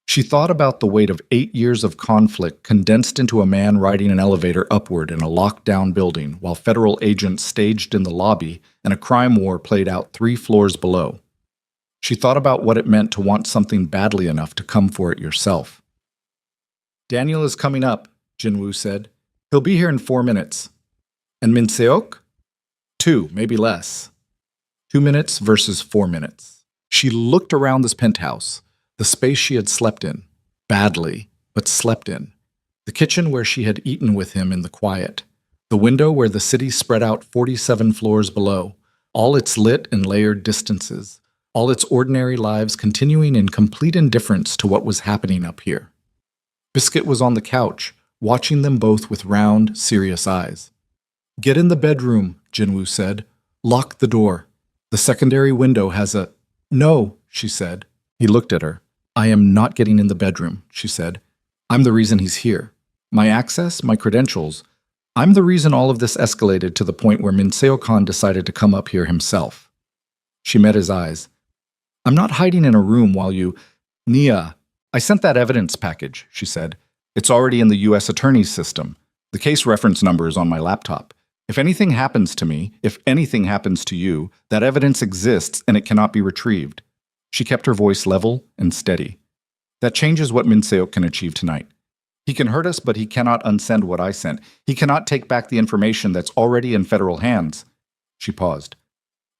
She thought about the weight of 8 years of conflict condensed into a man riding an elevator upward in a locked-down building while federal agents staged in the lobby and a crime war played out 3 floors below. She thought about what it meant to want something badly enough to come for it yourself. Daniel is coming up, Jinwoo said. He'll be here in 4 minutes. And Minseok? 2, maybe less. 2 minutes versus 4 minutes. She looked around this penthouse. The space she had slept in, badly, but slept in. The kitchen where she had eaten with him in the quiet. The window where the city spread out 47 floors below, all its lit and layered distances, all its ordinary lives continuing in complete indifference to what was happening up here. Biscuit was on the couch, watching them both with round, serious eyes. Get in the bedroom, Jinwoo said. Lock the door. The secondary window has a... No, she said. He looked at her. I am not getting in the bedroom, she said. I'm the reason he's here. My access, my credentials. I'm the reason all of this escalated to the point where Minseo-kan decided to come up here himself. She met his eyes. I'm not hiding in a room while you... Nia, I sent that evidence package, she said. It's already in the U.S. Attorney's system. The case reference number is on my laptop. If anything happens to me, if anything happens to you, that evidence exists and it cannot be retrieved. She kept her voice level and steady. That changes what Minseo can achieve tonight. He can hurt us, but he cannot unsend what I sent. He cannot take back the information that's already in federal hands. She paused.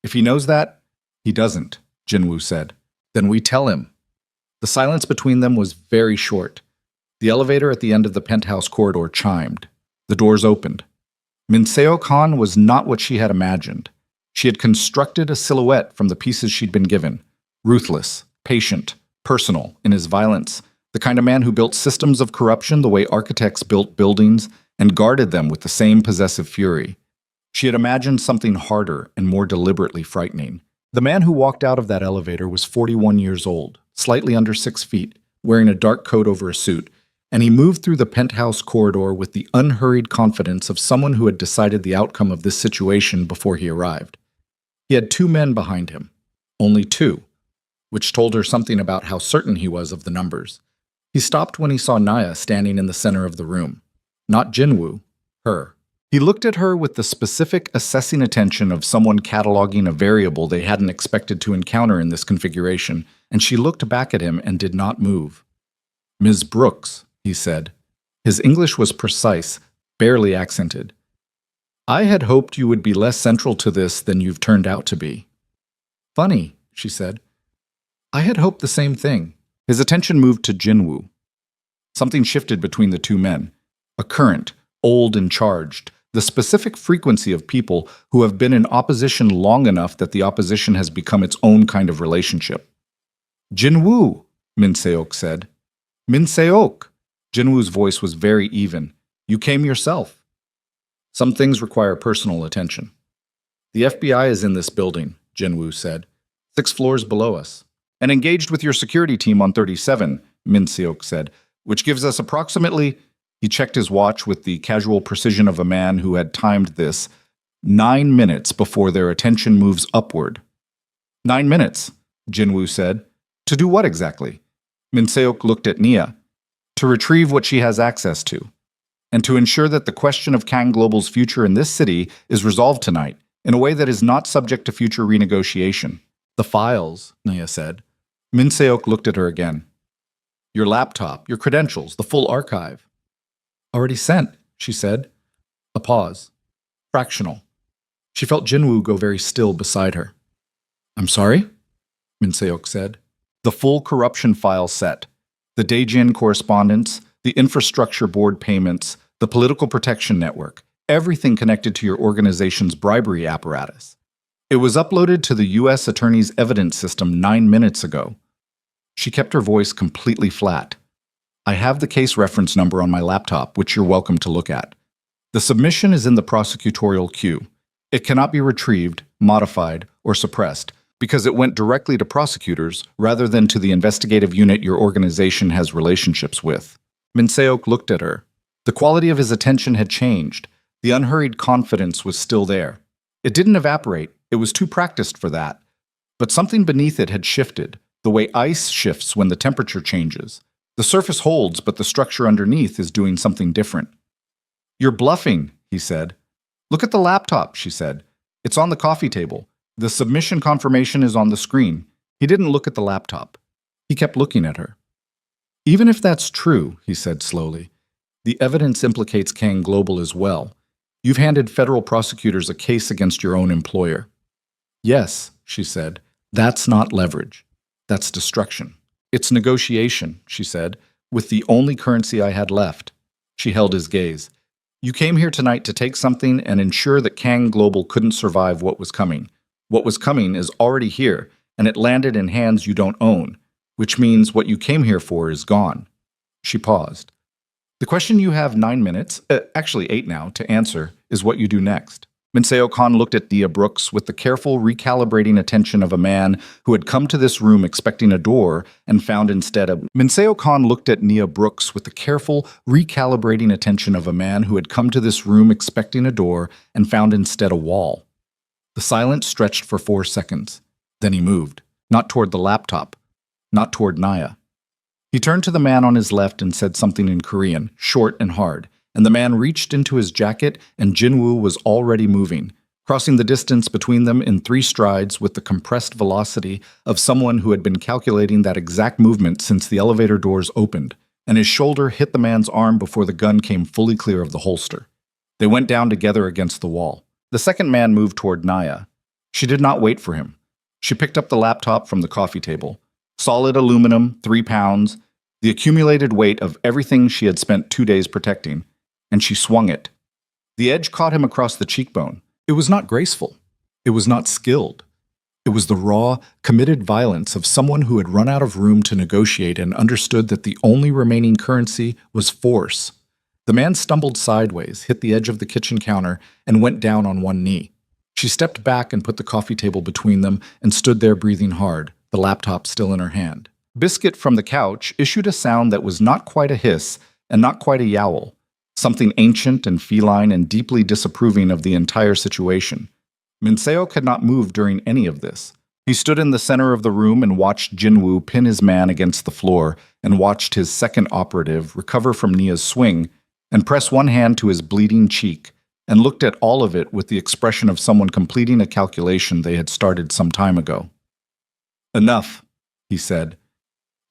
If he knows that, he doesn't, Jinwoo said. Then we tell him. The silence between them was very short. The elevator at the end of the penthouse corridor chimed. The doors opened. Min Seo-kan was not what she had imagined. She had constructed a silhouette from the pieces she'd been given. Ruthless, patient, personal in his violence. The kind of man who built systems of corruption the way architects built buildings and guarded them with the same possessive fury. She had imagined something harder and more deliberately frightening. The man who walked out of that elevator was 41 years old, slightly under 6 feet, wearing a dark coat over a suit, and he moved through the penthouse corridor with the unhurried confidence of someone who had decided the outcome of this situation before he arrived. He had 2 men behind him, only 2, which told her something about how certain he was of the numbers. He stopped when he saw Naya standing in the center of the room. Not Jinwoo, her. He looked at her with the specific assessing attention of someone cataloging a variable they hadn't expected to encounter in this configuration, and she looked back at him and did not move. Ms. Brooks, he said. His English was precise, barely accented. I had hoped you would be less central to this than you've turned out to be. Funny, she said. I had hoped the same thing. His attention moved to Jinwoo. Something shifted between the 2 men. A current, old and charged, the specific frequency of people who have been in opposition long enough that the opposition has become its own kind of relationship. Jinwoo, Min Seok said. Min Seok. Jinwoo's voice was very even. You came yourself. Some things require personal attention. The FBI is in this building, Jinwoo said, 6 floors below us. And engaged with your security team on 37, Min Seok said, which gives us approximately, he checked his watch with the casual precision of a man who had timed this, 9 minutes before their attention moves upward. 9 minutes, Jinwoo said. To do what exactly? Min Seok looked at Nia. To retrieve what she has access to, and to ensure that the question of Kang Global's future in this city is resolved tonight in a way that is not subject to future renegotiation. The files, Nia said. Min Seok looked at her again. Your laptop, your credentials, the full archive. Already sent, she said. A pause. Fractional. She felt Jinwoo go very still beside her. I'm sorry? Min Seok said. The full corruption file set. The Daejin correspondence, the infrastructure board payments, the political protection network, everything connected to your organization's bribery apparatus. It was uploaded to the U.S. Attorney's evidence system 9 minutes ago. She kept her voice completely flat. I have the case reference number on my laptop, which you're welcome to look at. The submission is in the prosecutorial queue. It cannot be retrieved, modified, or suppressed, because it went directly to prosecutors rather than to the investigative unit your organization has relationships with. Min Seok looked at her. The quality of his attention had changed. The unhurried confidence was still there. It didn't evaporate. It was too practiced for that. But something beneath it had shifted, the way ice shifts when the temperature changes. The surface holds, but the structure underneath is doing something different. You're bluffing, he said. Look at the laptop, she said. It's on the coffee table. The submission confirmation is on the screen. He didn't look at the laptop. He kept looking at her. Even if that's true, he said slowly, the evidence implicates Kang Global as well. You've handed federal prosecutors a case against your own employer. Yes, she said, that's not leverage. That's destruction. It's negotiation, she said, with the only currency I had left. She held his gaze. You came here tonight to take something and ensure that Kang Global couldn't survive what was coming. What was coming is already here, and it landed in hands you don't own, which means what you came here for is gone. She paused. The question you have 9 minutes, actually 8 now, to answer is what you do next. Min Seo-kan looked at Nia Brooks with the careful recalibrating attention of a man who had come to this room expecting a door and found instead a... Min Seo-kan looked at Nia Brooks with the careful recalibrating attention of a man who had come to this room expecting a door and found instead a wall. The silence stretched for 4 seconds. Then he moved, not toward the laptop, not toward Naya. He turned to the man on his left and said something in Korean, short and hard, and the man reached into his jacket and Jinwoo was already moving, crossing the distance between them in 3 strides with the compressed velocity of someone who had been calculating that exact movement since the elevator doors opened, and his shoulder hit the man's arm before the gun came fully clear of the holster. They went down together against the wall. The second man moved toward Naya. She did not wait for him. She picked up the laptop from the coffee table. Solid aluminum, 3 pounds, the accumulated weight of everything she had spent 2 days protecting, and she swung it. The edge caught him across the cheekbone. It was not graceful. It was not skilled. It was the raw, committed violence of someone who had run out of room to negotiate and understood that the only remaining currency was force. The man stumbled sideways, hit the edge of the kitchen counter, and went down on one knee. She stepped back and put the coffee table between them and stood there breathing hard, the laptop still in her hand. Biscuit from the couch issued a sound that was not quite a hiss and not quite a yowl, something ancient and feline and deeply disapproving of the entire situation. Minseok had not moved during any of this. He stood in the center of the room and watched Jinwoo pin his man against the floor and watched his second operative recover from Nia's swing and press one hand to his bleeding cheek and looked at all of it with the expression of someone completing a calculation they had started some time ago. "Enough," he said.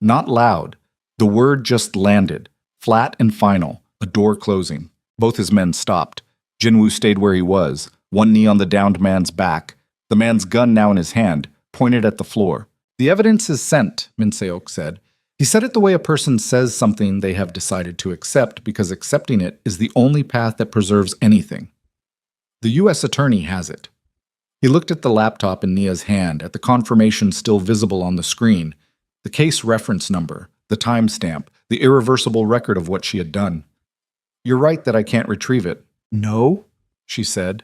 Not loud. The word just landed, flat and final, a door closing. Both his men stopped. Jinwoo stayed where he was, one knee on the downed man's back, the man's gun now in his hand, pointed at the floor. "The evidence is sent," Minseok said. He said it the way a person says something they have decided to accept because accepting it is the only path that preserves anything. "The U.S. attorney has it." He looked at the laptop in Nia's hand, at the confirmation still visible on the screen, the case reference number, the timestamp, the irreversible record of what she had done. "You're right that I can't retrieve it." "No?" she said.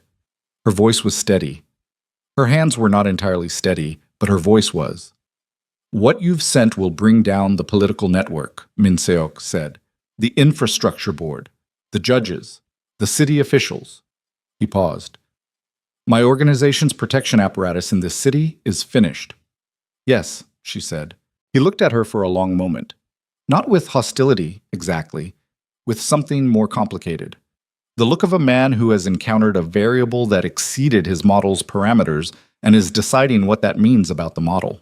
Her voice was steady. Her hands were not entirely steady, but her voice was. "What you've sent will bring down the political network," Minseok said. "The infrastructure board, the judges, the city officials." He paused. "My organization's protection apparatus in this city is finished." "Yes," she said. He looked at her for a long moment. Not with hostility, exactly, with something more complicated. The look of a man who has encountered a variable that exceeded his model's parameters and is deciding what that means about the model.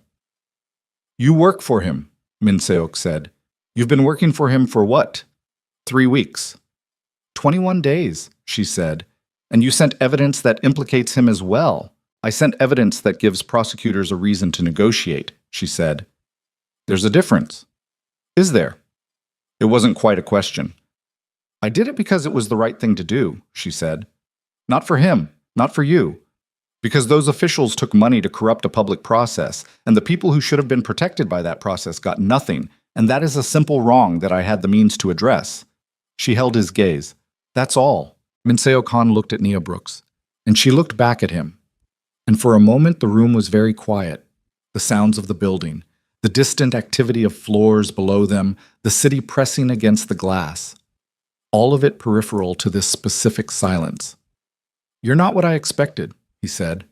"You work for him," Minseok said. "You've been working for him for what? 3 weeks." 21 days, she said. "And you sent evidence that implicates him as well." "I sent evidence that gives prosecutors a reason to negotiate," she said. "There's a difference." "Is there?" It wasn't quite a question. "I did it because it was the right thing to do," she said. "Not for him, not for you. Because those officials took money to corrupt a public process, and the people who should have been protected by that process got nothing, and that is a simple wrong that I had the means to address." She held his gaze. "That's all." Minseo Khan looked at Nia Brooks, and she looked back at him. And for a moment the room was very quiet. The sounds of the building, the distant activity of floors below them, the city pressing against the glass. All of it peripheral to this specific silence. "You're not what I expected," he said.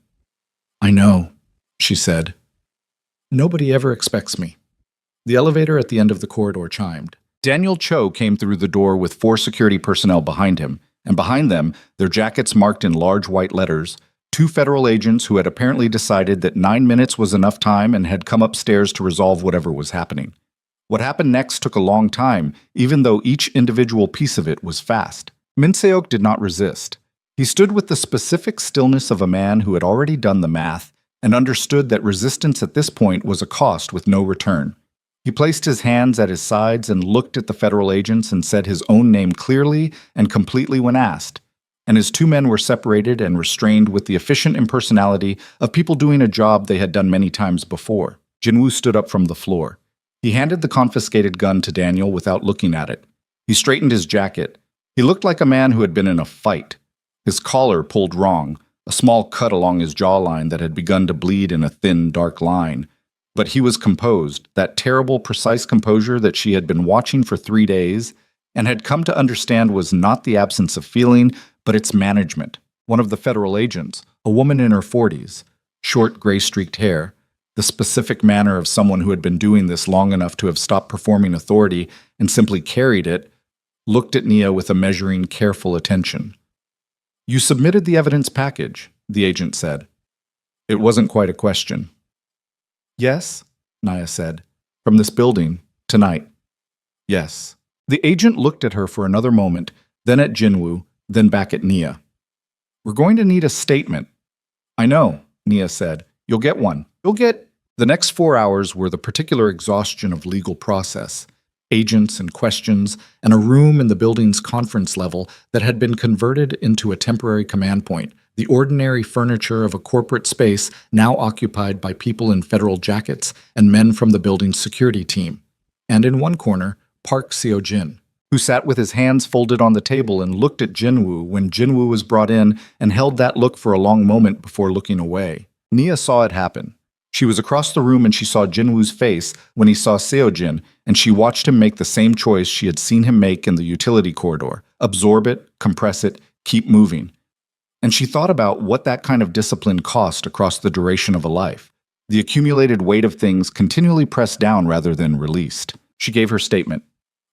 "I know," she said. "Nobody ever expects me." The elevator at the end of the corridor chimed. Daniel Cho came through the door with 4 security personnel behind him, and behind them, their jackets marked in large white letters, 2 federal agents who had apparently decided that 9 minutes was enough time and had come upstairs to resolve whatever was happening. What happened next took a long time, even though each individual piece of it was fast. Minseok did not resist. He stood with the specific stillness of a man who had already done the math and understood that resistance at this point was a cost with no return. He placed his hands at his sides and looked at the federal agents and said his own name clearly and completely when asked, and his 2 men were separated and restrained with the efficient impersonality of people doing a job they had done many times before. Jinwoo stood up from the floor. He handed the confiscated gun to Daniel without looking at it. He straightened his jacket. He looked like a man who had been in a fight. His collar pulled wrong, a small cut along his jawline that had begun to bleed in a thin, dark line. But he was composed, that terrible, precise composure that she had been watching for 3 days and had come to understand was not the absence of feeling, but its management. One of the federal agents, a woman in her 40s, short, gray-streaked hair, the specific manner of someone who had been doing this long enough to have stopped performing authority and simply carried it, looked at Nia with a measuring, careful attention. "You submitted the evidence package," the agent said. It wasn't quite a question. "Yes," Nia said. "From this building, tonight." "Yes." The agent looked at her for another moment, then at Jinwoo, then back at Nia. We're going to need a statement. I know, Nia said. You'll get one. You'll get... The next 4 hours were the particular exhaustion of legal process, agents and questions, and a room in the building's conference level that had been converted into a temporary command point, the ordinary furniture of a corporate space now occupied by people in federal jackets and men from the building's security team. And in one corner, Park Seo-jin, who sat with his hands folded on the table and looked at Jinwoo when Jinwoo was brought in and held that look for a long moment before looking away. Nia saw it happen. She was across the room and she saw Jinwoo's face when he saw Seo-jin, and she watched him make the same choice she had seen him make in the utility corridor: absorb it, compress it, keep moving. And she thought about what that kind of discipline cost across the duration of a life. The accumulated weight of things continually pressed down rather than released. She gave her statement.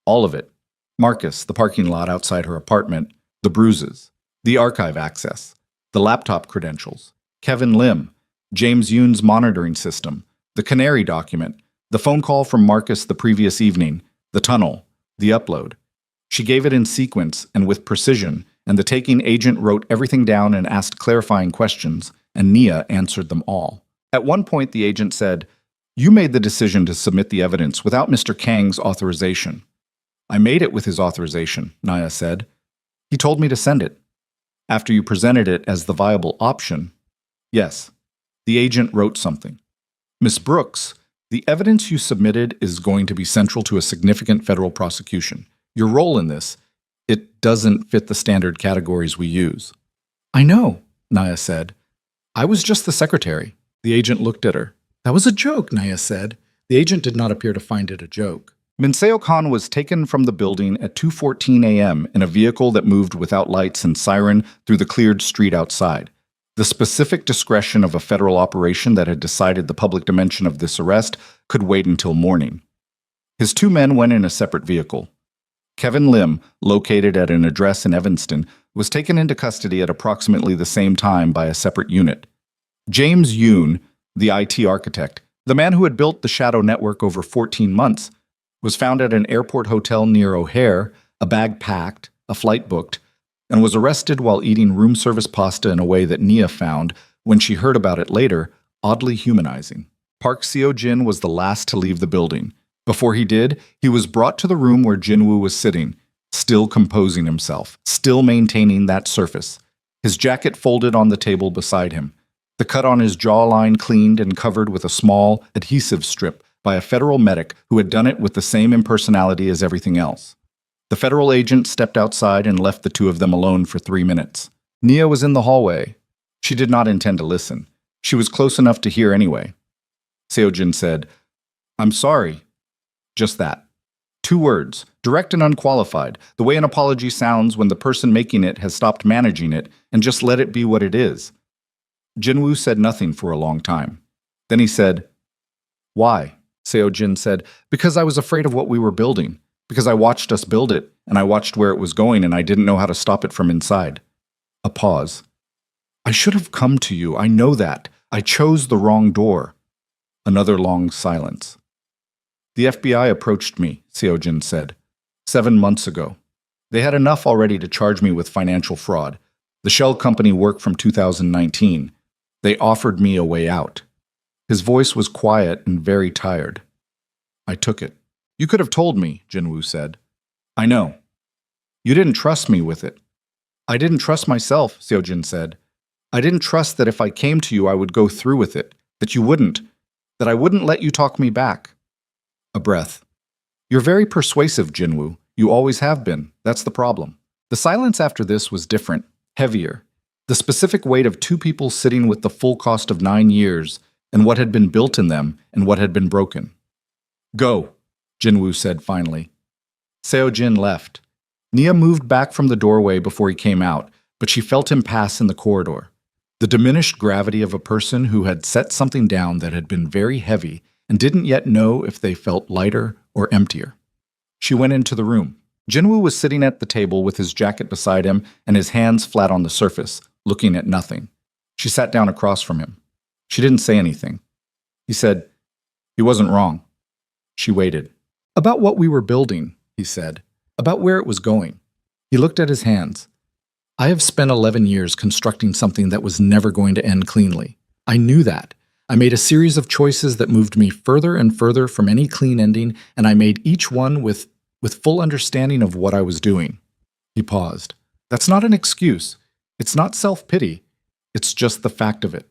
All of it. Marcus, the parking lot outside her apartment, the bruises, the archive access, the laptop credentials, Kevin Lim, James Yoon's monitoring system, the Canary document, the phone call from Marcus the previous evening, the tunnel, the upload. She gave it in sequence and with precision, and the taking agent wrote everything down and asked clarifying questions, and Nia answered them all. At one point, the agent said, "You made the decision to submit the evidence without Mr. Kang's authorization." "I made it with his authorization," Nia said. "He told me to send it. After you presented it as the viable option." "Yes." The agent wrote something. "Miss Brooks, the evidence you submitted is going to be central to a significant federal prosecution. Your role in this, it doesn't fit the standard categories we use." "I know," Nia said. "I was just the secretary." The agent looked at her. "That was a joke," Nia said. The agent did not appear to find it a joke. Min Seo-kan was taken from the building at 2:14 a.m. in a vehicle that moved without lights and siren through the cleared street outside. The specific discretion of a federal operation that had decided the public dimension of this arrest could wait until morning. His 2 men went in a separate vehicle. Kevin Lim, located at an address in Evanston, was taken into custody at approximately the same time by a separate unit. James Yoon, the IT architect, the man who had built the Shadow Network over 14 months, was found at an airport hotel near O'Hare, a bag packed, a flight booked, and was arrested while eating room service pasta in a way that Nia found, when she heard about it later, oddly humanizing. Park Seo-jin was the last to leave the building. Before he did, he was brought to the room where Jinwoo was sitting, still composing himself, still maintaining that surface, his jacket folded on the table beside him, the cut on his jawline cleaned and covered with a small, adhesive strip by a federal medic who had done it with the same impersonality as everything else. The federal agent stepped outside and left the 2 of them alone for 3 minutes. Nia was in the hallway. She did not intend to listen. She was close enough to hear anyway. Seo-jin said, "I'm sorry." Just that. 2 words, direct and unqualified, the way an apology sounds when the person making it has stopped managing it and just let it be what it is. Jinwoo said nothing for a long time. Then he said, "Why?" Seo-jin said, "Because I was afraid of what we were building. Because I watched us build it, and I watched where it was going, and I didn't know how to stop it from inside." A pause. "I should have come to you, I know that. I chose the wrong door." Another long silence. "The FBI approached me," Seo-jin said, 7 months ago. They had enough already to charge me with financial fraud. The shell company worked from 2019. They offered me a way out. His voice was quiet and very tired. I took it. "You could have told me," Jinwoo said. "I know. You didn't trust me with it." "I didn't trust myself," Seo-jin said. "I didn't trust that if I came to you I would go through with it, that you wouldn't, that I wouldn't let you talk me back." A breath. "You're very persuasive, Jinwoo. You always have been. That's the problem." The silence after this was different, heavier. The specific weight of 2 people sitting with the full cost of 9 years, and what had been built in them, and what had been broken. "Go," Jinwoo said finally. Seo-jin left. Nia moved back from the doorway before he came out, but she felt him pass in the corridor. The diminished gravity of a person who had set something down that had been very heavy and didn't yet know if they felt lighter or emptier. She went into the room. Jinwoo was sitting at the table with his jacket beside him and his hands flat on the surface, looking at nothing. She sat down across from him. She didn't say anything. He said, "He wasn't wrong." She waited. "About what we were building," he said. about where it was going. He looked at his hands. I have spent 11 years constructing something that was never going to end cleanly. I knew that. I made a series of choices that moved me further and further from any clean ending, and I made each one with full understanding of what I was doing. He paused. That's not an excuse. It's not self-pity. It's just the fact of it.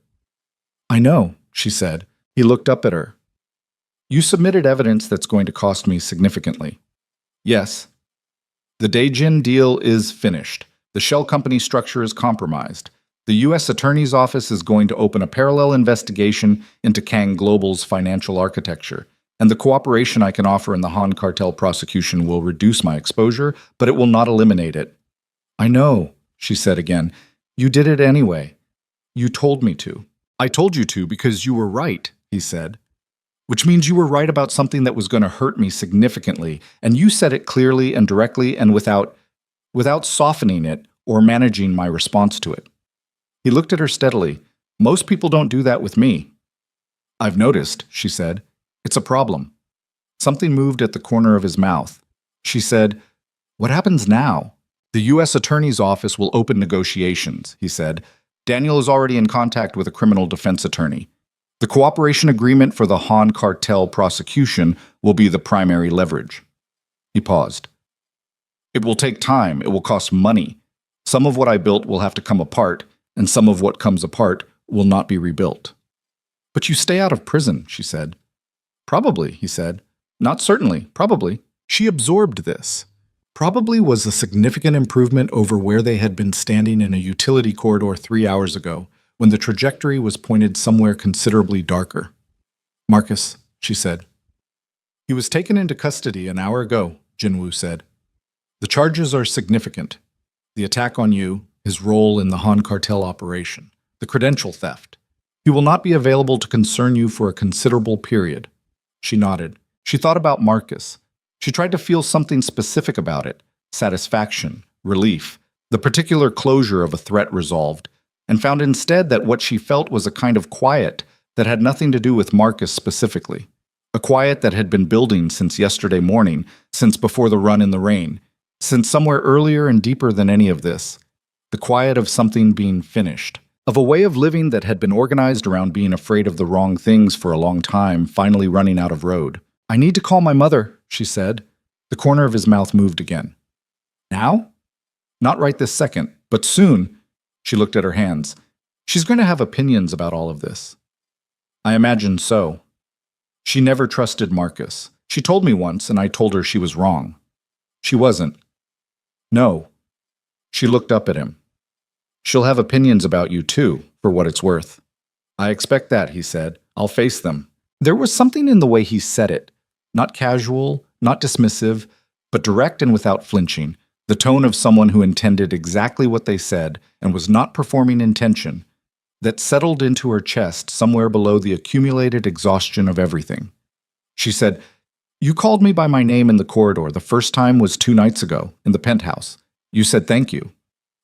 I know, she said. He looked up at her. You submitted evidence that's going to cost me significantly. Yes. The Daejin deal is finished. The shell company structure is compromised. The U.S. Attorney's Office is going to open a parallel investigation into Kang Global's financial architecture, and the cooperation I can offer in the Han cartel prosecution will reduce my exposure, but it will not eliminate it. I know, she said again. You did it anyway. You told me to. I told you to because you were right, he said. Which means you were right about something that was going to hurt me significantly, and you said it clearly and directly and without softening it or managing my response to it. He looked at her steadily. Most people don't do that with me. I've noticed, she said. It's a problem. Something moved at the corner of his mouth. She said, What happens now? The U.S. Attorney's Office will open negotiations, he said. Daniel is already in contact with a criminal defense attorney. The cooperation agreement for the Han cartel prosecution will be the primary leverage. He paused. It will take time. It will cost money. Some of what I built will have to come apart, and some of what comes apart will not be rebuilt. But you stay out of prison, she said. Probably, he said. Not certainly, probably. She absorbed this. Probably was a significant improvement over where they had been standing in a utility corridor 3 hours ago, when the trajectory was pointed somewhere considerably darker. Marcus, she said. He was taken into custody an hour ago, Jinwoo said. The charges are significant. The attack on you, his role in the Han cartel operation, the credential theft. He will not be available to concern you for a considerable period. She nodded. She thought about Marcus. She tried to feel something specific about it, satisfaction, relief, the particular closure of a threat resolved, and found instead that what she felt was a kind of quiet that had nothing to do with Marcus specifically. A quiet that had been building since yesterday morning, since before the run in the rain, since somewhere earlier and deeper than any of this. The quiet of something being finished, of a way of living that had been organized around being afraid of the wrong things for a long time, finally running out of road. I need to call my mother, she said. The corner of his mouth moved again. Now? Not right this second, but soon. She looked at her hands. She's going to have opinions about all of this. I imagine so. She never trusted Marcus. She told me once, and I told her she was wrong. She wasn't. No. She looked up at him. She'll have opinions about you too, for what it's worth. I expect that, he said. I'll face them. There was something in the way he said it. Not casual, not dismissive, but direct and without flinching. The tone of someone who intended exactly what they said and was not performing intention, that settled into her chest somewhere below the accumulated exhaustion of everything. She said, You called me by my name in the corridor. The first time was 2 nights ago, in the penthouse. You said thank you.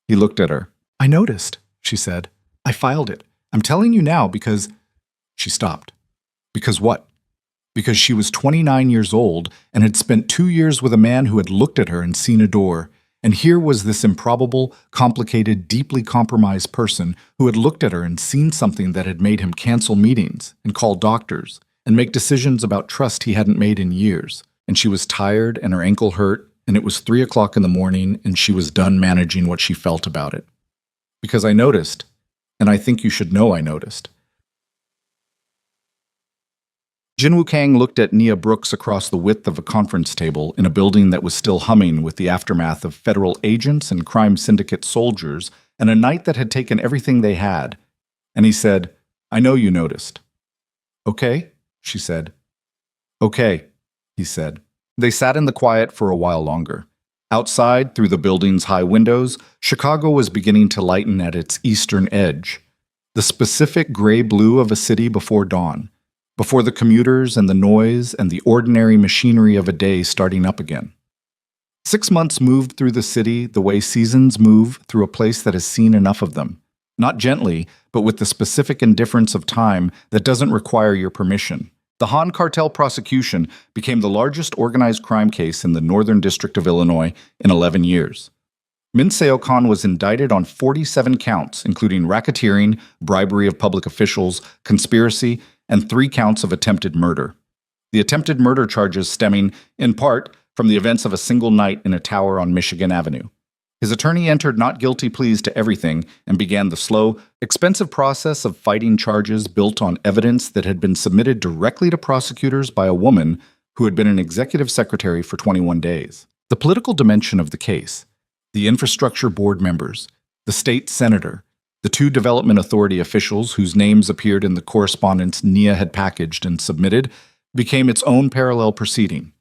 He looked at her. I noticed, she said. I filed it. I'm telling you now because... She stopped. Because what? Because she was 29 years old and had spent 2 years with a man who had looked at her and seen a door. And here was this improbable, complicated, deeply compromised person who had looked at her and seen something that had made him cancel meetings and call doctors and make decisions about trust he hadn't made in years. And she was tired and her ankle hurt, and it was 3 o'clock in the morning, and she was done managing what she felt about it. Because I noticed, and I think you should know I noticed. Jinwoo Kang looked at Nia Brooks across the width of a conference table in a building that was still humming with the aftermath of federal agents and crime syndicate soldiers and a night that had taken everything they had. And he said, I know you noticed. Okay, she said. Okay, he said. They sat in the quiet for a while longer. Outside, through the building's high windows, Chicago was beginning to lighten at its eastern edge. The specific gray-blue of a city before dawn. Before the commuters and the noise and the ordinary machinery of a day starting up again. 6 months moved through the city the way seasons move through a place that has seen enough of them. Not gently, but with the specific indifference of time that doesn't require your permission, The Han cartel prosecution became the largest organized crime case in the Northern District of Illinois in 11 years. Min Seo-kan was indicted on 47 counts, including racketeering, bribery of public officials, conspiracy, and 3 counts of attempted murder. The attempted murder charges stemming, in part, from the events of a single night in a tower on Michigan Avenue. His attorney entered not guilty pleas to everything and began the slow, expensive process of fighting charges built on evidence that had been submitted directly to prosecutors by a woman who had been an executive secretary for 21 days. The political dimension of the case, the infrastructure board members, the state senator, the 2 development authority officials whose names appeared in the correspondence Nia had packaged and submitted, became its own parallel proceeding.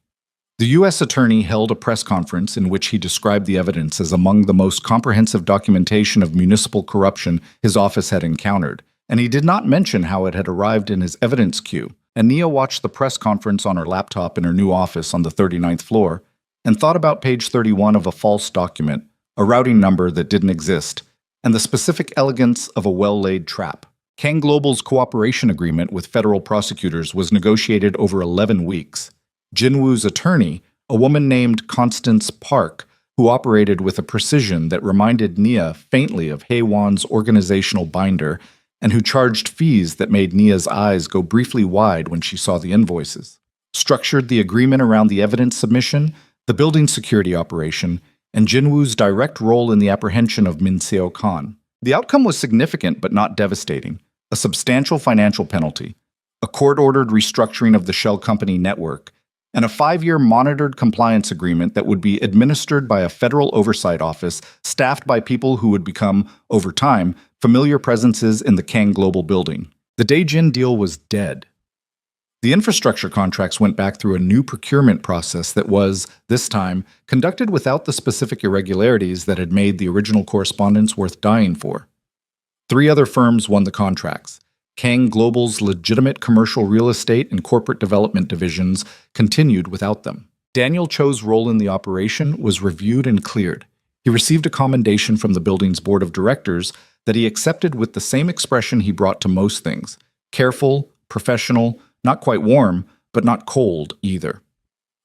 The U.S. Attorney held a press conference in which he described the evidence as among the most comprehensive documentation of municipal corruption his office had encountered, and he did not mention how it had arrived in his evidence queue. And Nia watched the press conference on her laptop in her new office on the 39th floor and thought about page 31 of a false document, a routing number that didn't exist, and the specific elegance of a well-laid trap. Kang Global's cooperation agreement with federal prosecutors was negotiated over 11 weeks. Jinwoo's attorney, a woman named Constance Park, who operated with a precision that reminded Nia faintly of Haewon's organizational binder, and who charged fees that made Nia's eyes go briefly wide when she saw the invoices, structured the agreement around the evidence submission, the building security operation, and Jinwoo's direct role in the apprehension of Min Seo-kan. The outcome was significant but not devastating: a substantial financial penalty, a court-ordered restructuring of the shell company network, and a 5-year monitored compliance agreement that would be administered by a federal oversight office staffed by people who would become, over time, familiar presences in the Kang Global building. The Daejin deal was dead. The infrastructure contracts went back through a new procurement process that was, this time, conducted without the specific irregularities that had made the original correspondence worth dying for. 3 other firms won the contracts. Kang Global's legitimate commercial real estate and corporate development divisions continued without them. Daniel Cho's role in the operation was reviewed and cleared. He received a commendation from the building's board of directors that he accepted with the same expression he brought to most things: careful, professional, not quite warm, but not cold either.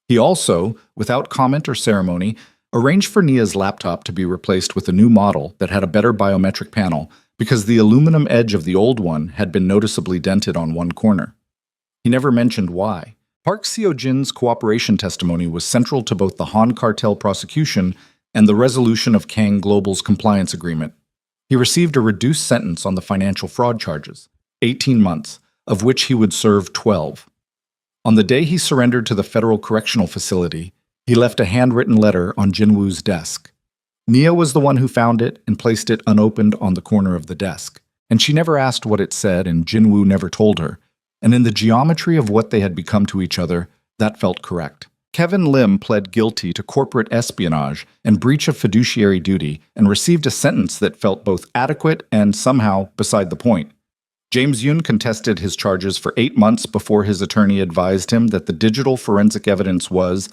He also, without comment or ceremony, arranged for Nia's laptop to be replaced with a new model that had a better biometric panel because the aluminum edge of the old one had been noticeably dented on one corner. He never mentioned why. Park Seo-jin's cooperation testimony was central to both the Han cartel prosecution and the resolution of Kang Global's compliance agreement. He received a reduced sentence on the financial fraud charges, 18 months, of which he would serve 12. On the day he surrendered to the federal correctional facility, he left a handwritten letter on Jinwoo's desk. Nia was the one who found it and placed it unopened on the corner of the desk, and she never asked what it said, and Jinwoo never told her, and in the geometry of what they had become to each other, that felt correct. Kevin Lim pled guilty to corporate espionage and breach of fiduciary duty and received a sentence that felt both adequate and somehow beside the point. James Yoon contested his charges for 8 months before his attorney advised him that the digital forensic evidence was,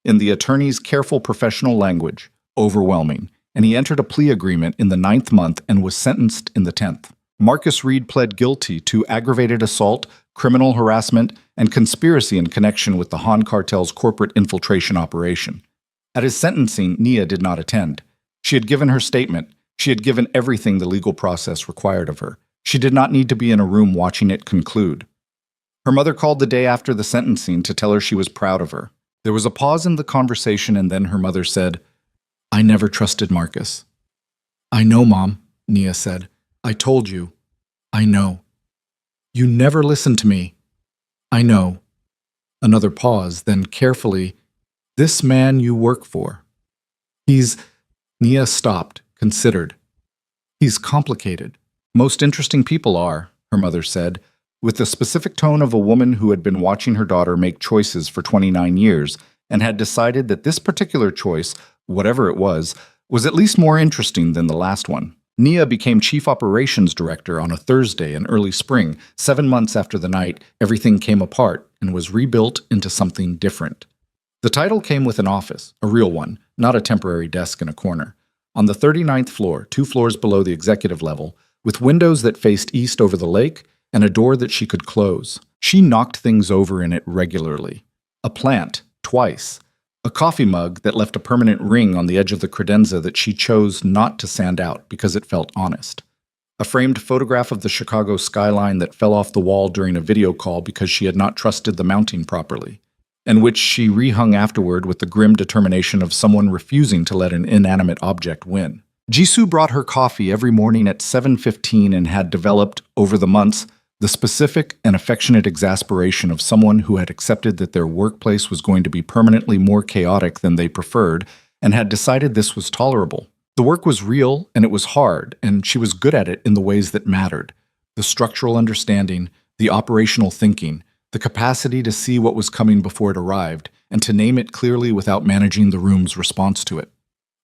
in the attorney's careful professional language, overwhelming, and he entered a plea agreement in the 9th month and was sentenced in the 10th. Marcus Reed pled guilty to aggravated assault, criminal harassment, and conspiracy in connection with the Han cartel's corporate infiltration operation. At his sentencing, Nia did not attend. She had given her statement. She had given everything the legal process required of her. She did not need to be in a room watching it conclude. Her mother called the day after the sentencing to tell her she was proud of her. There was a pause in the conversation, and then her mother said, "I never trusted Marcus." "I know, Mom," Nia said. "I told you. I know. You never listened to me. I know." Another pause, then carefully, "This man you work for. He's—" Nia stopped, considered. "He's complicated. Most interesting people are," her mother said, with the specific tone of a woman who had been watching her daughter make choices for 29 years and had decided that this particular choice, whatever it was at least more interesting than the last one. Nia became Chief Operations Director on a Thursday in early spring, 7 months after the night everything came apart and was rebuilt into something different. The title came with an office, a real one, not a temporary desk in a corner, on the 39th floor, 2 floors below the executive level, with windows that faced east over the lake and a door that she could close. She knocked things over in it regularly. A plant, twice. A coffee mug that left a permanent ring on the edge of the credenza that she chose not to sand out because it felt honest. A framed photograph of the Chicago skyline that fell off the wall during a video call because she had not trusted the mounting properly, and which she rehung afterward with the grim determination of someone refusing to let an inanimate object win. Jisoo brought her coffee every morning at 7:15 and had developed, over the months, the specific and affectionate exasperation of someone who had accepted that their workplace was going to be permanently more chaotic than they preferred and had decided this was tolerable. The work was real and it was hard, and she was good at it in the ways that mattered. The structural understanding, the operational thinking, the capacity to see what was coming before it arrived, and to name it clearly without managing the room's response to it.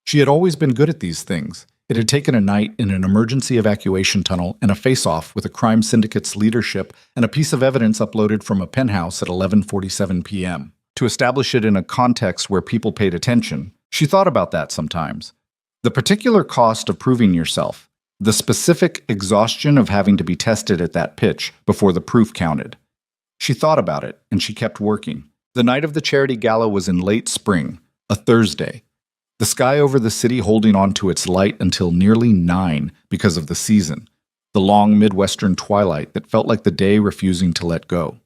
She had always been good at these things. It had taken a night in an emergency evacuation tunnel and a face-off with a crime syndicate's leadership and a piece of evidence uploaded from a penthouse at 11:47 p.m. to establish it in a context where people paid attention. She thought about that sometimes. The particular cost of proving yourself, the specific exhaustion of having to be tested at that pitch before the proof counted. She thought about it, and she kept working. The night of the charity gala was in late spring, a Thursday. The sky over the city holding on to its light until nearly 9 because of the season, the long Midwestern twilight that felt like the day refusing to let go.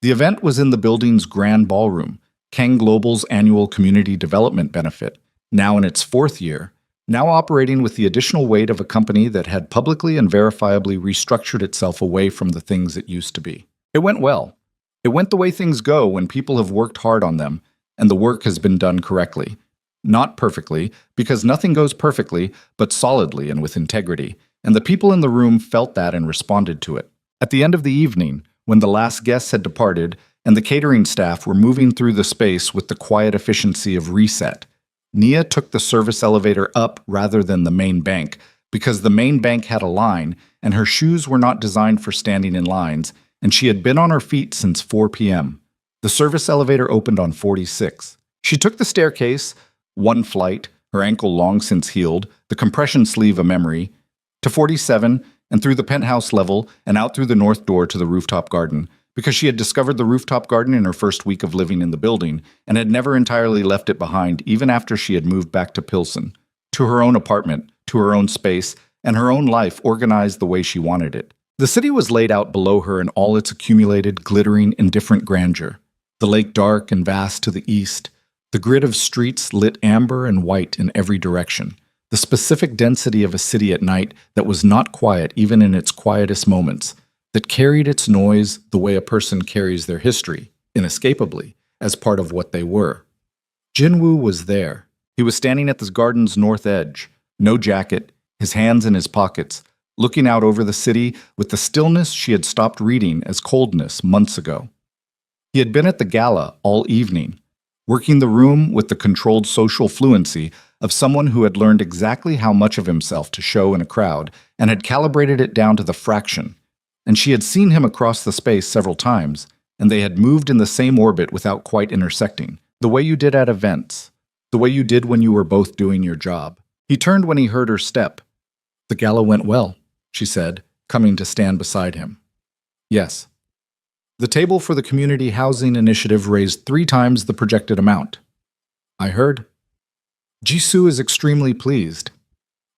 The event was in the building's grand ballroom, Kang Global's annual community development benefit, now in its 4th year, now operating with the additional weight of a company that had publicly and verifiably restructured itself away from the things it used to be. It went well. It went the way things go when people have worked hard on them, and the work has been done correctly. Not perfectly, because nothing goes perfectly, but solidly and with integrity, and the people in the room felt that and responded to it. At the end of the evening, when the last guests had departed, and the catering staff were moving through the space with the quiet efficiency of reset, Nia took the service elevator up rather than the main bank, because the main bank had a line, and her shoes were not designed for standing in lines, and she had been on her feet since 4 p.m. The service elevator opened on 46. She took the staircase, one flight, her ankle long since healed, the compression sleeve a memory, to 47, and through the penthouse level and out through the north door to the rooftop garden, because she had discovered the rooftop garden in her first week of living in the building and had never entirely left it behind even after she had moved back to Pilsen, to her own apartment, to her own space, and her own life organized the way she wanted it. The city was laid out below her in all its accumulated, glittering, indifferent grandeur. The lake dark and vast to the east, the grid of streets lit amber and white in every direction, the specific density of a city at night that was not quiet even in its quietest moments, that carried its noise the way a person carries their history, inescapably, as part of what they were. Jinwoo was there. He was standing at the garden's north edge, no jacket, his hands in his pockets, looking out over the city with the stillness she had stopped reading as coldness months ago. He had been at the gala all evening, working the room with the controlled social fluency of someone who had learned exactly how much of himself to show in a crowd and had calibrated it down to the fraction. And she had seen him across the space several times, and they had moved in the same orbit without quite intersecting, the way you did at events, the way you did when you were both doing your job. He turned when he heard her step. "The gala went well," she said, coming to stand beside him. "Yes." The table for the community housing initiative raised 3 times the projected amount. "I heard." Jisoo is extremely pleased.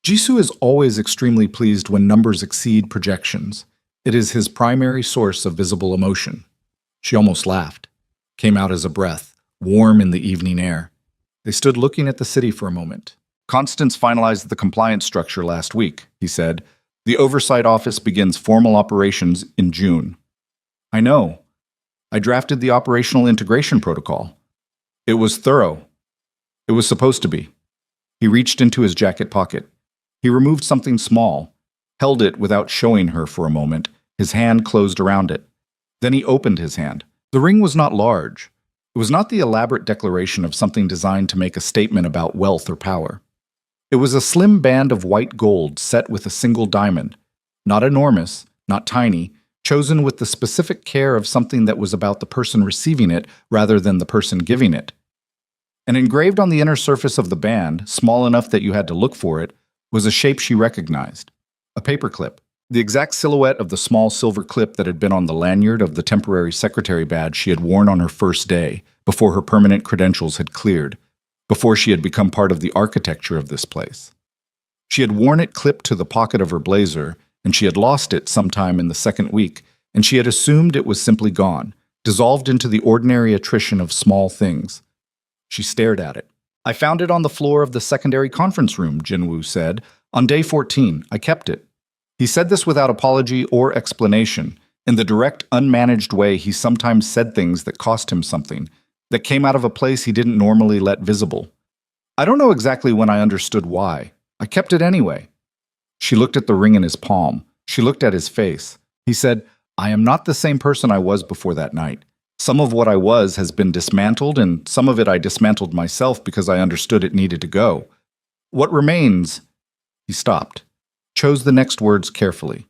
Jisoo is always extremely pleased when numbers exceed projections. It is his primary source of visible emotion. She almost laughed, came out as a breath, warm in the evening air. They stood looking at the city for a moment. "Constance finalized the compliance structure last week," he said. "The oversight office begins formal operations in June." "I know. I drafted the operational integration protocol. It was thorough. It was supposed to be." He reached into his jacket pocket. He removed something small, held it without showing her for a moment, his hand closed around it. Then he opened his hand. The ring was not large. It was not the elaborate declaration of something designed to make a statement about wealth or power. It was a slim band of white gold set with a single diamond, not enormous, not tiny, chosen with the specific care of something that was about the person receiving it rather than the person giving it. And engraved on the inner surface of the band, small enough that you had to look for it, was a shape she recognized. A paperclip, The exact silhouette of the small silver clip that had been on the lanyard of the temporary secretary badge she had worn on her first day, before her permanent credentials had cleared, before she had become part of the architecture of this place. She had worn it clipped to the pocket of her blazer, and she had lost it sometime in the second week, and she had assumed it was simply gone, dissolved into the ordinary attrition of small things. She stared at it. "I found it on the floor of the secondary conference room," Jinwoo said. "On day 14, I kept it." He said this without apology or explanation, in the direct, unmanaged way he sometimes said things that cost him something, that came out of a place he didn't normally let visible. "I don't know exactly when I understood why. I kept it anyway." She looked at the ring in his palm. She looked at his face. He said, "I am not the same person I was before that night. Some of what I was has been dismantled, and some of it I dismantled myself because I understood it needed to go. What remains—" He stopped, chose the next words carefully.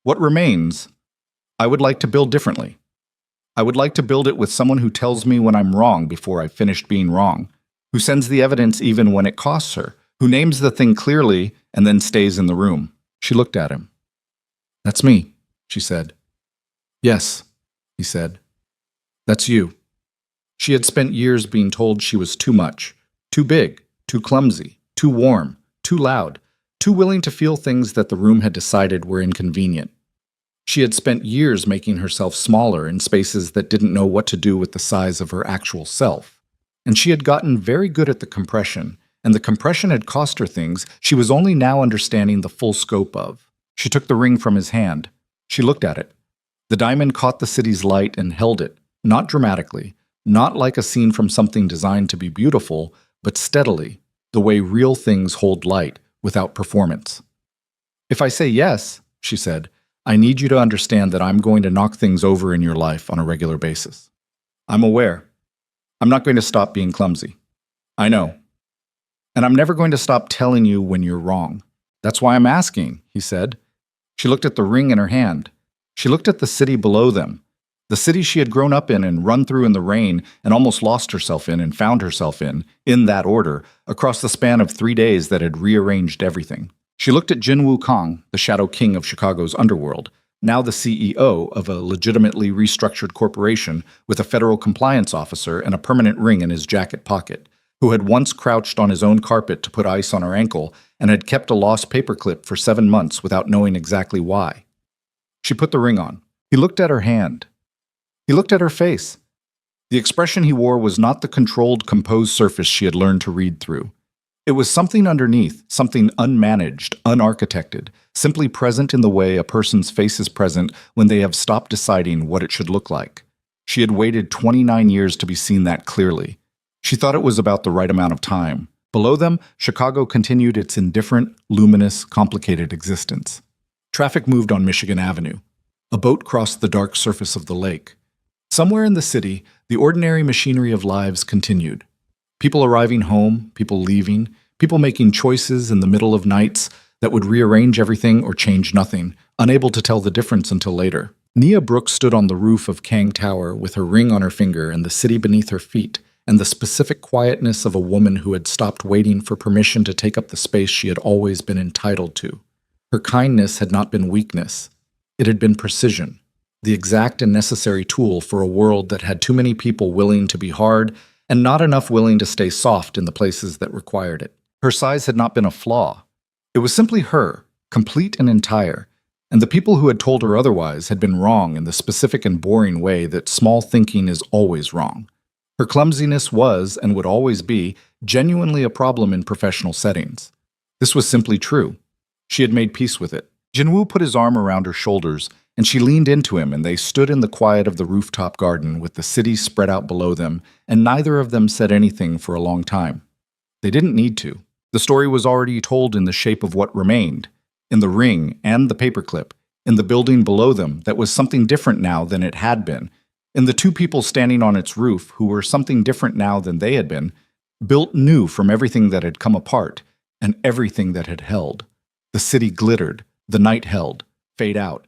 "What remains, I would like to build differently. I would like to build it with someone who tells me when I'm wrong before I've finished being wrong, who sends the evidence even when it costs her, who names the thing clearly and then stays in the room." She looked at him. "That's me," she said. "Yes," he said. "That's you." She had spent years being told she was too much, too big, too clumsy, too warm, too loud, too willing to feel things that the room had decided were inconvenient. She had spent years making herself smaller in spaces that didn't know what to do with the size of her actual self. And she had gotten very good at the compression, and the compression had cost her things she was only now understanding the full scope of. She took the ring from his hand. She looked at it. The diamond caught the city's light and held it, not dramatically, not like a scene from something designed to be beautiful, but steadily, the way real things hold light, without performance. "If I say yes," she said, "I need you to understand that I'm going to knock things over in your life on a regular basis. I'm aware. I'm not going to stop being clumsy. I know. And I'm never going to stop telling you when you're wrong. That's why I'm asking," he said. She looked at the ring in her hand. She looked at the city below them, the city she had grown up in and run through in the rain and almost lost herself in and found herself in that order, across the span of 3 days that had rearranged everything. She looked at Jinwoo Kang, the shadow king of Chicago's underworld, now the CEO of a legitimately restructured corporation with a federal compliance officer and a permanent ring in his jacket pocket, who had once crouched on his own carpet to put ice on her ankle and had kept a lost paperclip for 7 months without knowing exactly why. She put the ring on. He looked at her hand. He looked at her face. The expression he wore was not the controlled, composed surface she had learned to read through. It was something underneath, something unmanaged, unarchitected, simply present in the way a person's face is present when they have stopped deciding what it should look like. She had waited 29 years to be seen that clearly. She thought it was about the right amount of time. Below them, Chicago continued its indifferent, luminous, complicated existence. Traffic moved on Michigan Avenue. A boat crossed the dark surface of the lake. Somewhere in the city, the ordinary machinery of lives continued. People arriving home, people leaving, people making choices in the middle of nights that would rearrange everything or change nothing, unable to tell the difference until later. Nia Brooks stood on the roof of Kang Tower with her ring on her finger and the city beneath her feet, and the specific quietness of a woman who had stopped waiting for permission to take up the space she had always been entitled to. Her kindness had not been weakness. It had been precision, the exact and necessary tool for a world that had too many people willing to be hard and not enough willing to stay soft in the places that required it. Her size had not been a flaw. It was simply her, complete and entire, and the people who had told her otherwise had been wrong in the specific and boring way that small thinking is always wrong. Her clumsiness was, and would always be, genuinely a problem in professional settings. This was simply true. She had made peace with it. Jinwoo put his arm around her shoulders, and she leaned into him, and they stood in the quiet of the rooftop garden with the city spread out below them, and neither of them said anything for a long time. They didn't need to. The story was already told in the shape of what remained, in the ring and the paperclip, in the building below them that was something different now than it had been, in the two people standing on its roof who were something different now than they had been, built new from everything that had come apart and everything that had held. The city glittered, the night held, fade out,